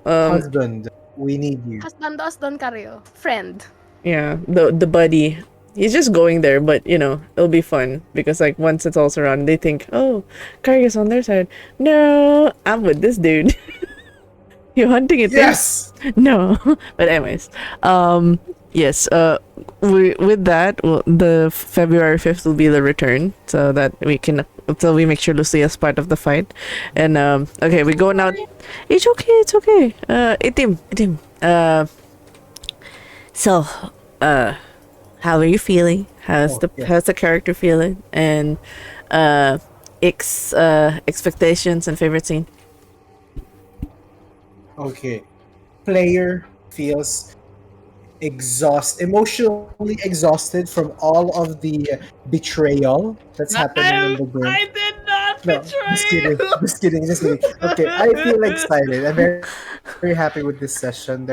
Husband, we need you. Husbando as Don Karyo. Friend. Yeah, the buddy. He's just going there, but it'll be fun because like once it's all surrounded, they think, oh, Carrio's on their side. No, I'm with this dude. You're hunting it. Yes. No, but anyways, yes. With that, the February 5th will be the return, so that we make sure Lucia is part of the fight. And okay, we go now. It's okay. Itim. So, how are you feeling? How's the character feeling? And expectations and favorite scene. Okay. Player feels emotionally exhausted from all of the betrayal that's happening in the game. I did not No, betray just kidding. Okay, I feel excited. I'm very, very happy with this session.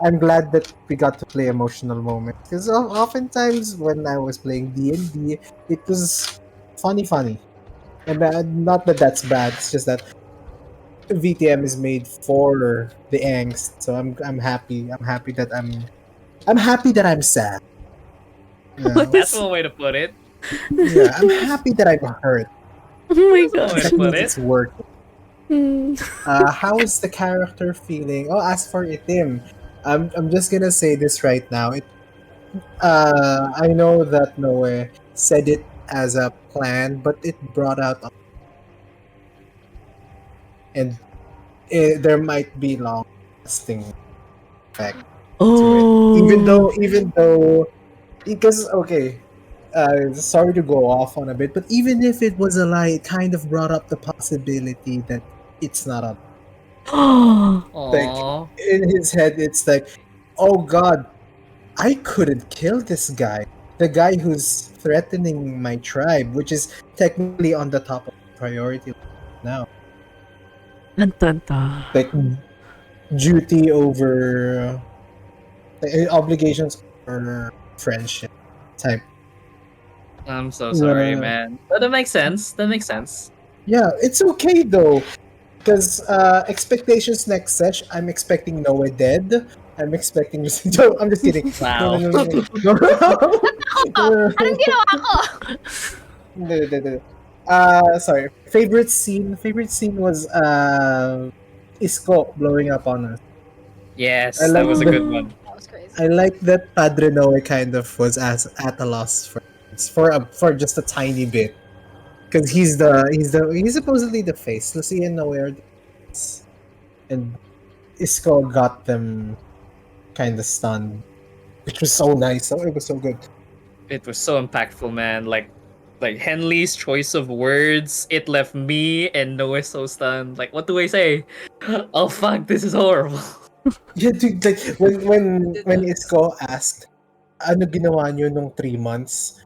I'm glad that we got to play emotional moments because oftentimes when I was playing D&D, it was funny. And not that that's bad. It's just that VTM is made for the angst. So I'm happy. I'm happy that I'm sad. Yeah, That's one way to put it. yeah. I'm happy that I'm hurt. Oh my That's one way Because to that gosh. put means it. it's working. Mm. How is the character feeling? Oh, as for Itim, I'm just gonna say this right now. I know that Noe said it as a plan, but it brought out and there might be long lasting effect to it. Oh. Even though, because okay, sorry to go off on a bit, but even if it was a lie, it kind of brought up the possibility that it's not a like Aww. in his head. It's like, oh God, I couldn't kill this guy. The guy who's threatening my tribe, which is technically on the top of the priority now. Tanta. Like duty over obligations or friendship type. I'm so sorry, Uh, man. But that makes sense. That makes sense. yeah, it's okay though. Because expectations next sesh, I'm expecting Noah dead. I'm expecting. No, I'm just kidding. No, Wow. no, no, no, no. No. Anong ginawa ko? No, no, no. Sorry. Favorite scene was Isko blowing up on us. I Yes, that like was a the good one. That was crazy. I like that Padre Noe kind of was as at a loss for for just a tiny bit because he's supposedly the face. Lucy and Noe are the face. And Isco got them kind of stunned, which was so nice. So it was so good. It was so impactful, man. Like Henley's choice of words, it left me and Noah so stunned. Like, what do I say? Oh fuck, this is horrible. Yeah, dude, like when Isco asked, ano ginawa niyo nung 3 months?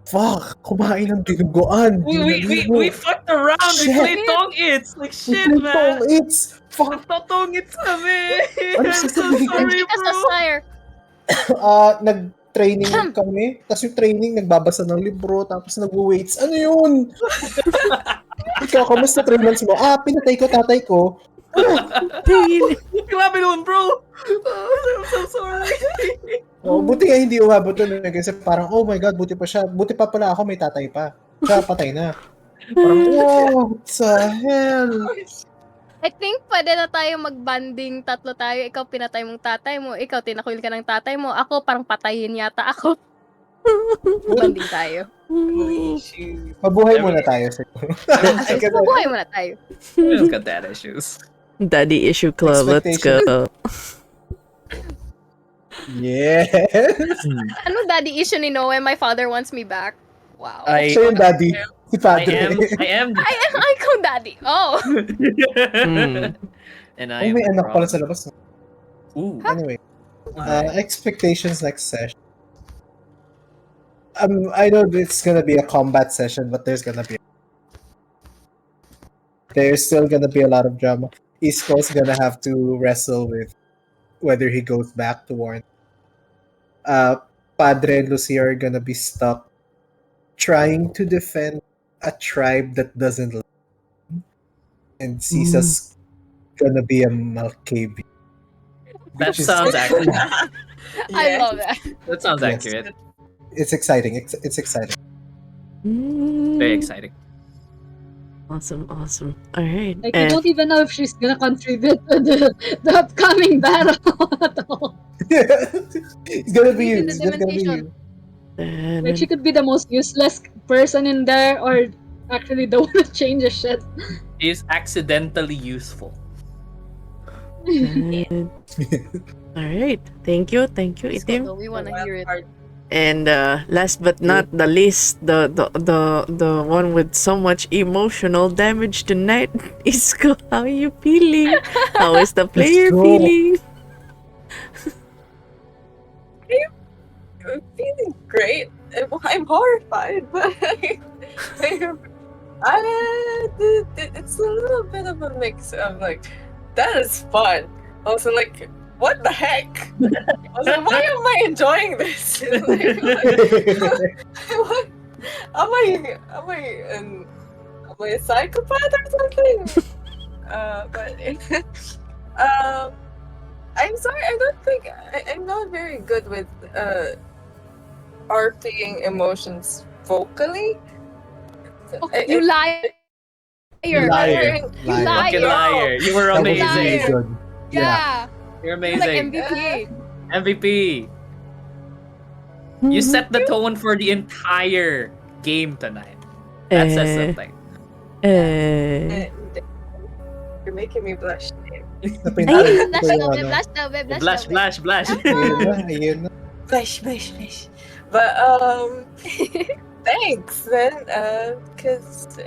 Fuck, kumain ng dinuguan. We fucked around. We Shit. played tong its. Like shit, man. It's fuck. Nagtotong its kami. Ano I'm so sasabihin? sorry, Because bro. of fire. Nag-training kami. Tapos yung training, nagbabasa ng libro. Tapos nag-weights. Ano yun? Ikaw, kamusta 3 months mo? Pinatay ko tatay ko. Grabe naman, bro. I'm so sorry. Oh, buti nga hindi umabot doon kasi parang, oh my God, buti pa siya. Buti pa pala ako, may tatay pa. Siya, patay na. Parang, what the hell? I think pwede na tayo mag-banding, tatlo tayo. Ikaw pinatay mong tatay mo, ikaw tinakwil ka ng tatay mo, ako parang patayin yata ako. Banding tayo. Mabuhay muna tayo siguro. Mabuhay muna tayo. Everyone's got dad issues. Daddy issue club. Let's go. Yes. Anong daddy issue ni Noe? My father wants me back. Wow. Siya yung daddy. Si padre. I am. I ikaw daddy. Oh. And Oh, I am may the anak pala problem. sa labas. Ooh. Anyway. Expectations next session. I know it's gonna be a combat session, but there's still gonna be a lot of drama. East Coast gonna have to wrestle with whether he goes back to Warren. Padre and Lucy are gonna be stuck trying to defend a tribe that doesn't like him. And Caesar's gonna be a Malkabi. That sounds accurate. I love that. That sounds Yes. accurate. It's exciting. It's exciting. Very exciting. Awesome. All right. Like, we don't even know if she's gonna contribute to the upcoming battle at all. It's gonna be you. Even the It's just gonna be demonstration. you. Like, she could be the most useless person in there, or actually the one that changes shit. Is accidentally useful. All right. Thank you, Itim. So we wanna hear it. And last but not the least, the one with so much emotional damage tonight, Isko. How are you feeling? How is the player go. feeling? I'm feeling great. I'm horrified, but it's a little bit of a mix of like, that is fun. Also, like, what the heck? I was like, why am I enjoying this? Like, what? Am I probably a psychopath or something. But I'm sorry. I don't think I'm not very good with RPing emotions vocally. Oh, you liar! Liar. You Liar. Fucking liar! liar. You were That was really amazing. Liar. good. Yeah. Yeah, You're you're like amazing. MVP. MVP. You set the tone for the entire game tonight. That says something. You're making me blush. Napintayin ko Blush yung daw, ano. blush daw, blush Blush, daw. blush, blush. Ayun na, ayun na. Blush. But thanks then, because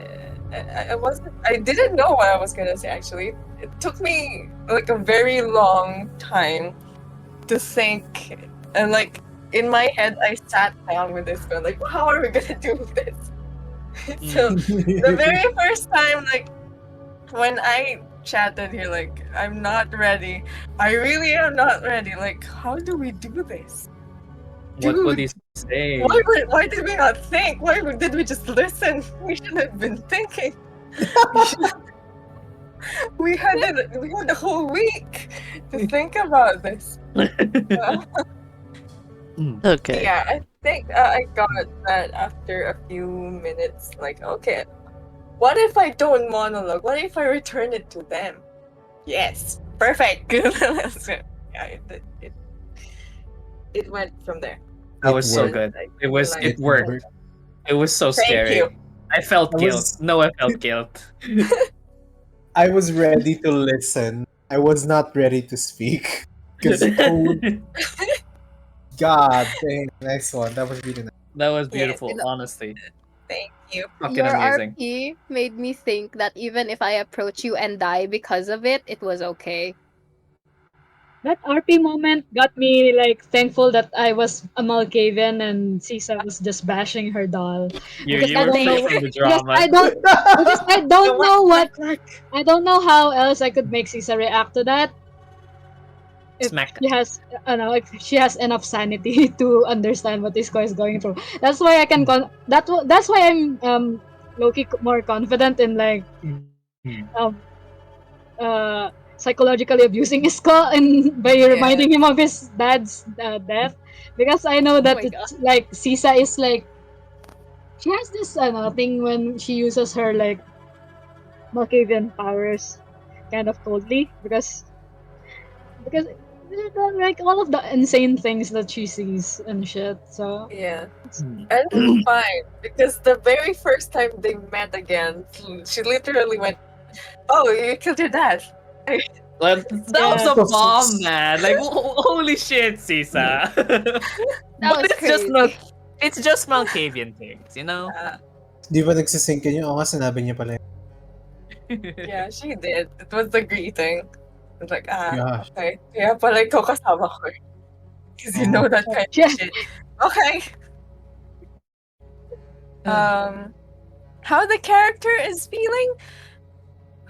I didn't know what I was gonna say actually. It took me like a very long time to think, and like in my head, I sat down with this going like, how are we gonna do this? So the very first time, like when I chatted here, like I'm not ready. I really am not ready. Like, how do we do this? What would he say? Why did we not think? Why did we just listen? We should have been thinking. we had the whole week to think about this. Okay. Yeah, I think I got that after a few minutes. Like, okay, what if I don't monologue? What if I return it to them? Yes, perfect. Yeah, it went from there. That was so worked. good. I It was. like It worked. It was so Thank scary. you. I felt I guilt. was- No, I felt guilt. I was ready to listen. I was not ready to speak. Because, oh, God, dang, nice one. That was really nice. That was Yes, beautiful, honestly. Thank you. Fucking Your amazing. RP made me think that even if I approach you and die because of it, it was okay. That RP moment got me like thankful that I was a Malkavian and Sisa was just bashing her doll. Because You I were don't know facing the because drama. I don't know what I don't know how else I could make Sisa react to that. If Smack. she has I don't know if she has enough sanity to understand what this guy is going through. That's why I can that's why I'm low-key more confident in like um psychologically abusing Isko and by reminding him of his dad's death, because I know that my it's like Sisa is like she has this thing when she uses her like Malkavian powers kind of coldly because like all of the insane things that she sees and shit. So Yeah. And it's fine because the very first time they met again, she literally went, "Oh, you killed your dad." Like, that was a bomb, man. Like, holy shit, Sisa. That was crazy. It's just Malkavian things, you know? Di ba nagsisync yun? Oo nga, sinabi niya pala. Yeah, she did. It was the greeting. It's like, Yeah. okay. Kaya pala ikaw kasama ko. Because you know that kind of shit. Okay. How the character is feeling?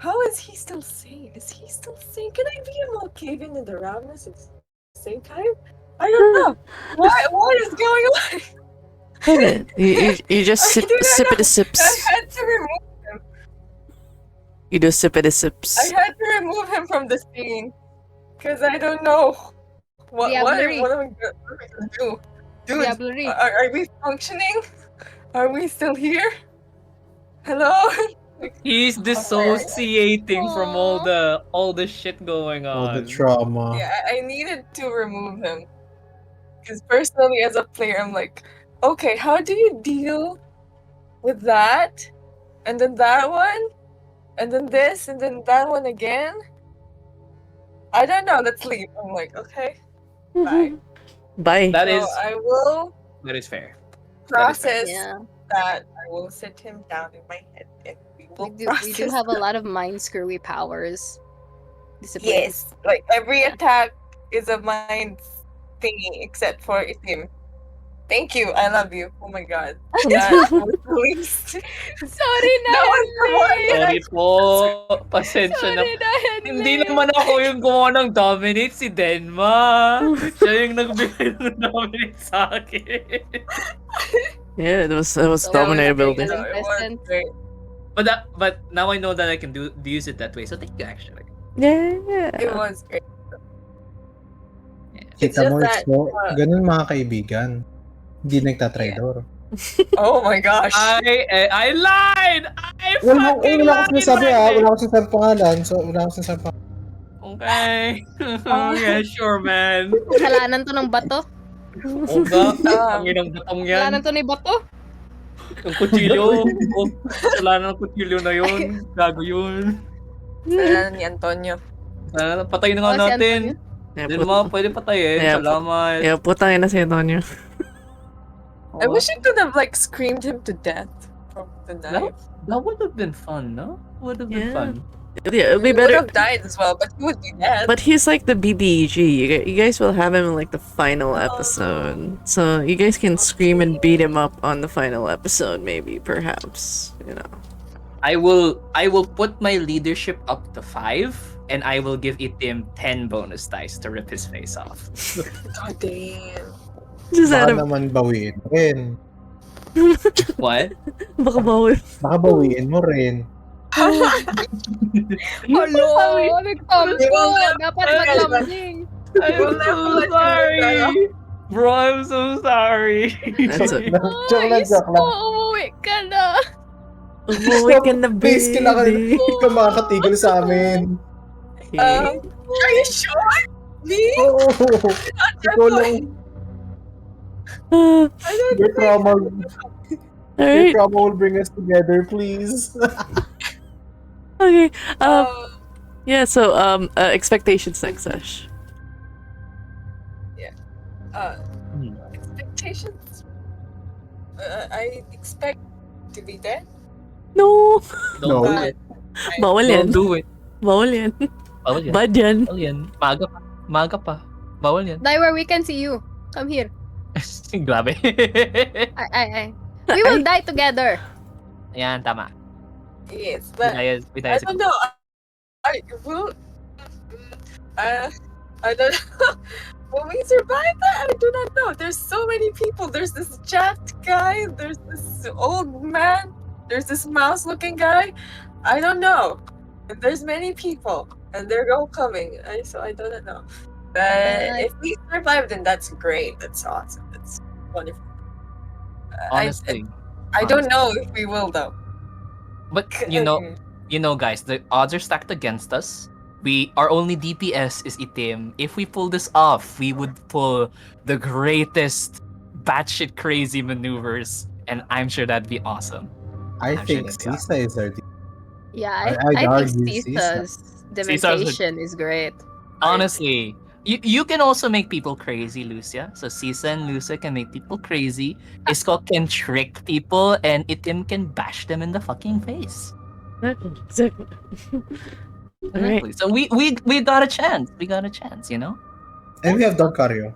How is he still sane? Is he still sane? Can I be a Malkavian in the roundness at the same time? I don't know. What is going on? You just sip it a sips. I had to remove him. You do sip it a sips. I had to remove him from the scene because I don't know what am I gonna do? Dude, are we functioning? Are we still here? Hello? He's dissociating from all the shit going on. All the trauma. Yeah, I needed to remove him. Because personally, as a player, I'm like, okay, how do you deal with that? And then that one? And then this? And then that one again? I don't know. Let's leave. I'm like, okay. Bye. Bye. That is fair. Process Yeah. that. I will sit him down in my head and we will We do process have a lot of mind screwy powers. Discipline. Yes, like every attack is a mind thingy except for Itim. Thank you, I love you. Oh my god. That was the least. Sorry na, That was the one that Sorry po. Pasensya na. Hindi naman ako yung gumawa ng dominate, si Denma. Siya yung nagbigay ng dominate sa akin. Yeah, it was dominator building. No, it was great. But now I know that I can use it that way. So thank you actually. It Yeah. was great. It's Kita just mo, that, ganun mga kaibigan. Hindi yeah. nagtatraidor. Oh my gosh. I lied. I Wala fucking akong lied sinasabi back then. wala akong sinasabi pangalan. So, wala akong sinasabi pangalan. Okay. Yeah, sure, man. Kasalanan to ng bato. Oo nga. Ang inang batong yan. Kasalanan to ni bato. Yung kutsilyo. Oh, kasalanan ng kutsilyo na yun. Gago yun. Kasalanan ni Antonio. Kasalanan, patayin na nga Si natin. Antonio. Yeah, Hindi naman pwede patayin. Yeah, Salamat. yeah, putang ina si Antonio. I wish I could have like screamed him to death from the knife. That would have been fun, no? Would have been Yeah. fun. Yeah, it'd be He would better. have died as well, but he would be dead. But he's like the BBEG. You guys will have him in like the final episode. So you guys can scream and beat him up on the final episode, maybe, perhaps. You know. I will put my leadership up to 5 and I will give Itim 10 bonus dice to rip his face off. God damn. Just Baka add him. naman bawiin mo rin. What? Baka bawi. Baka bawiin mo rin. Hello, nagtampo. Dapat maglambing. I'm so sorry. Bro, I'm so sorry. That's it. Joke lang, joke lang. Umuwi ka na. Umuwi ka na, Please, kailangan baby. hindi ka makakatigil sa amin. Are you sure? Me? Oo. Ikaw lang. Your trauma, your Alright. trauma will bring us together, please. Okay. Yeah, so expectations next, Ash. Expectations? I expect to be dead. No. Don't No. do it. Bawal yan. Don't do it. Bawal yan. Bawal yan. Bad yan. Bawal yan. Maga pa. Maga pa. Bawal yan. Die where we can see you. Come here. Grabe. Ay. We will die together. Ayan, tama. Yes, but We die I don't know. I will. I don't know. Will we survive that? I do not know. There's so many people. There's this jacked guy. There's this old man. There's this mouse-looking guy. I don't know. There's many people, and they're all coming. So I don't know. But if we survive, then that's great. That's awesome. That's wonderful. Honestly. I don't know if we will though. But you know, guys, the odds are stacked against us. Our only DPS is Itim. If we pull this off, we would pull the greatest batshit crazy maneuvers, and I'm sure that'd be awesome. I I'm think sure Sisa is our Yeah, I'd I argue think Sisa's demonstration is great. Honestly, you can also make people crazy, Lucia. So Sisa and Lucia can make people crazy. Isko can trick people, and Itim can bash them in the fucking face. Exactly. Alright. Exactly. So we got a chance. We got a chance, you know? And we have Don Cario.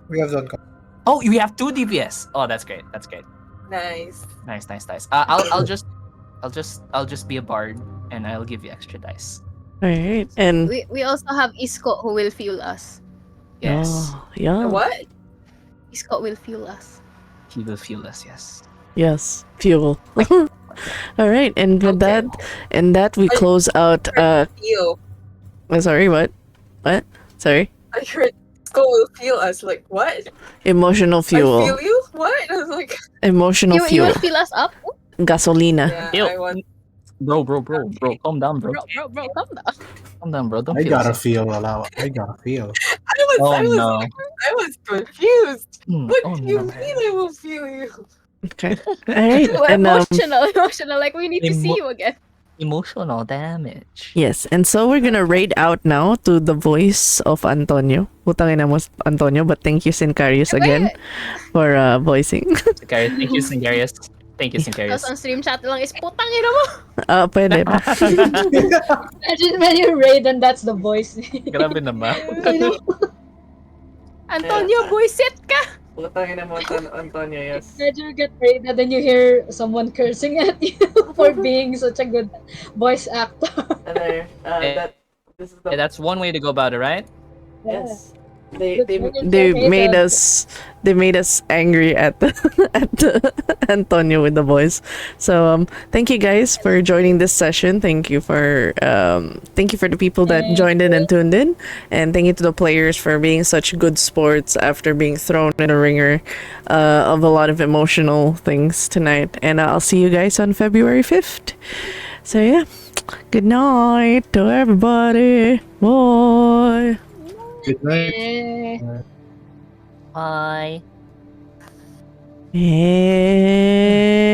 Oh, we have 2 DPS. Oh, that's great. That's great. Nice. Nice. I'll just be a bard, and I'll give you extra dice. Alright. And We also have Isko who will fuel us. Yes, yeah. What? Isko will fuel us. he will fuel us. Yes. Yes. Fuel. Alright, and with Okay. that we close out Feel. sorry, what? Sorry? I heard Skull will feel us. Like what? Emotional I fuel. feel you. What? I was like, Emotional You fuel. will fill us up? Gasolina. yeah. Ew. I want. Bro, calm down, bro. Bro, calm down. Calm down, bro. Don't I feel gotta so- feel, Alawa. I gotta feel. Oh I no. was confused. What Oh do you no. mean I will feel you? Okay. Alright. We're And emotional. Like we need to see Emo- you again. Emotional damage. yes, and so we're gonna raid out now to the voice of Antonio. Putangin na mo, Antonio, but thank you, Sincarius, again for voicing. Okay, thank you, Singarius. Thank you, Singarius. Tapos on stream chat lang is putang ina mo. Pwede. Imagine when you raid and that's the voice. Grabe naman. Antonio, buisit ka. Putangin na mo, Antonio, yes. Imagine you get raided and you hear someone cursing at you for being such a good voice actor. This is Yeah, that's one way to go about it, right? yes. They That's they when you they get made hated. us angry at the at the Antonio with the voice. So thank you guys for joining this session. Thank you for the people that Thank joined in you. and tuned in, and thank you to the players for being such good sports after being thrown in a ringer of a lot of emotional things tonight. And I'll see you guys on February 5th. So yeah, good night to everybody. Bye. Good night. Eh. Bye. Yeah.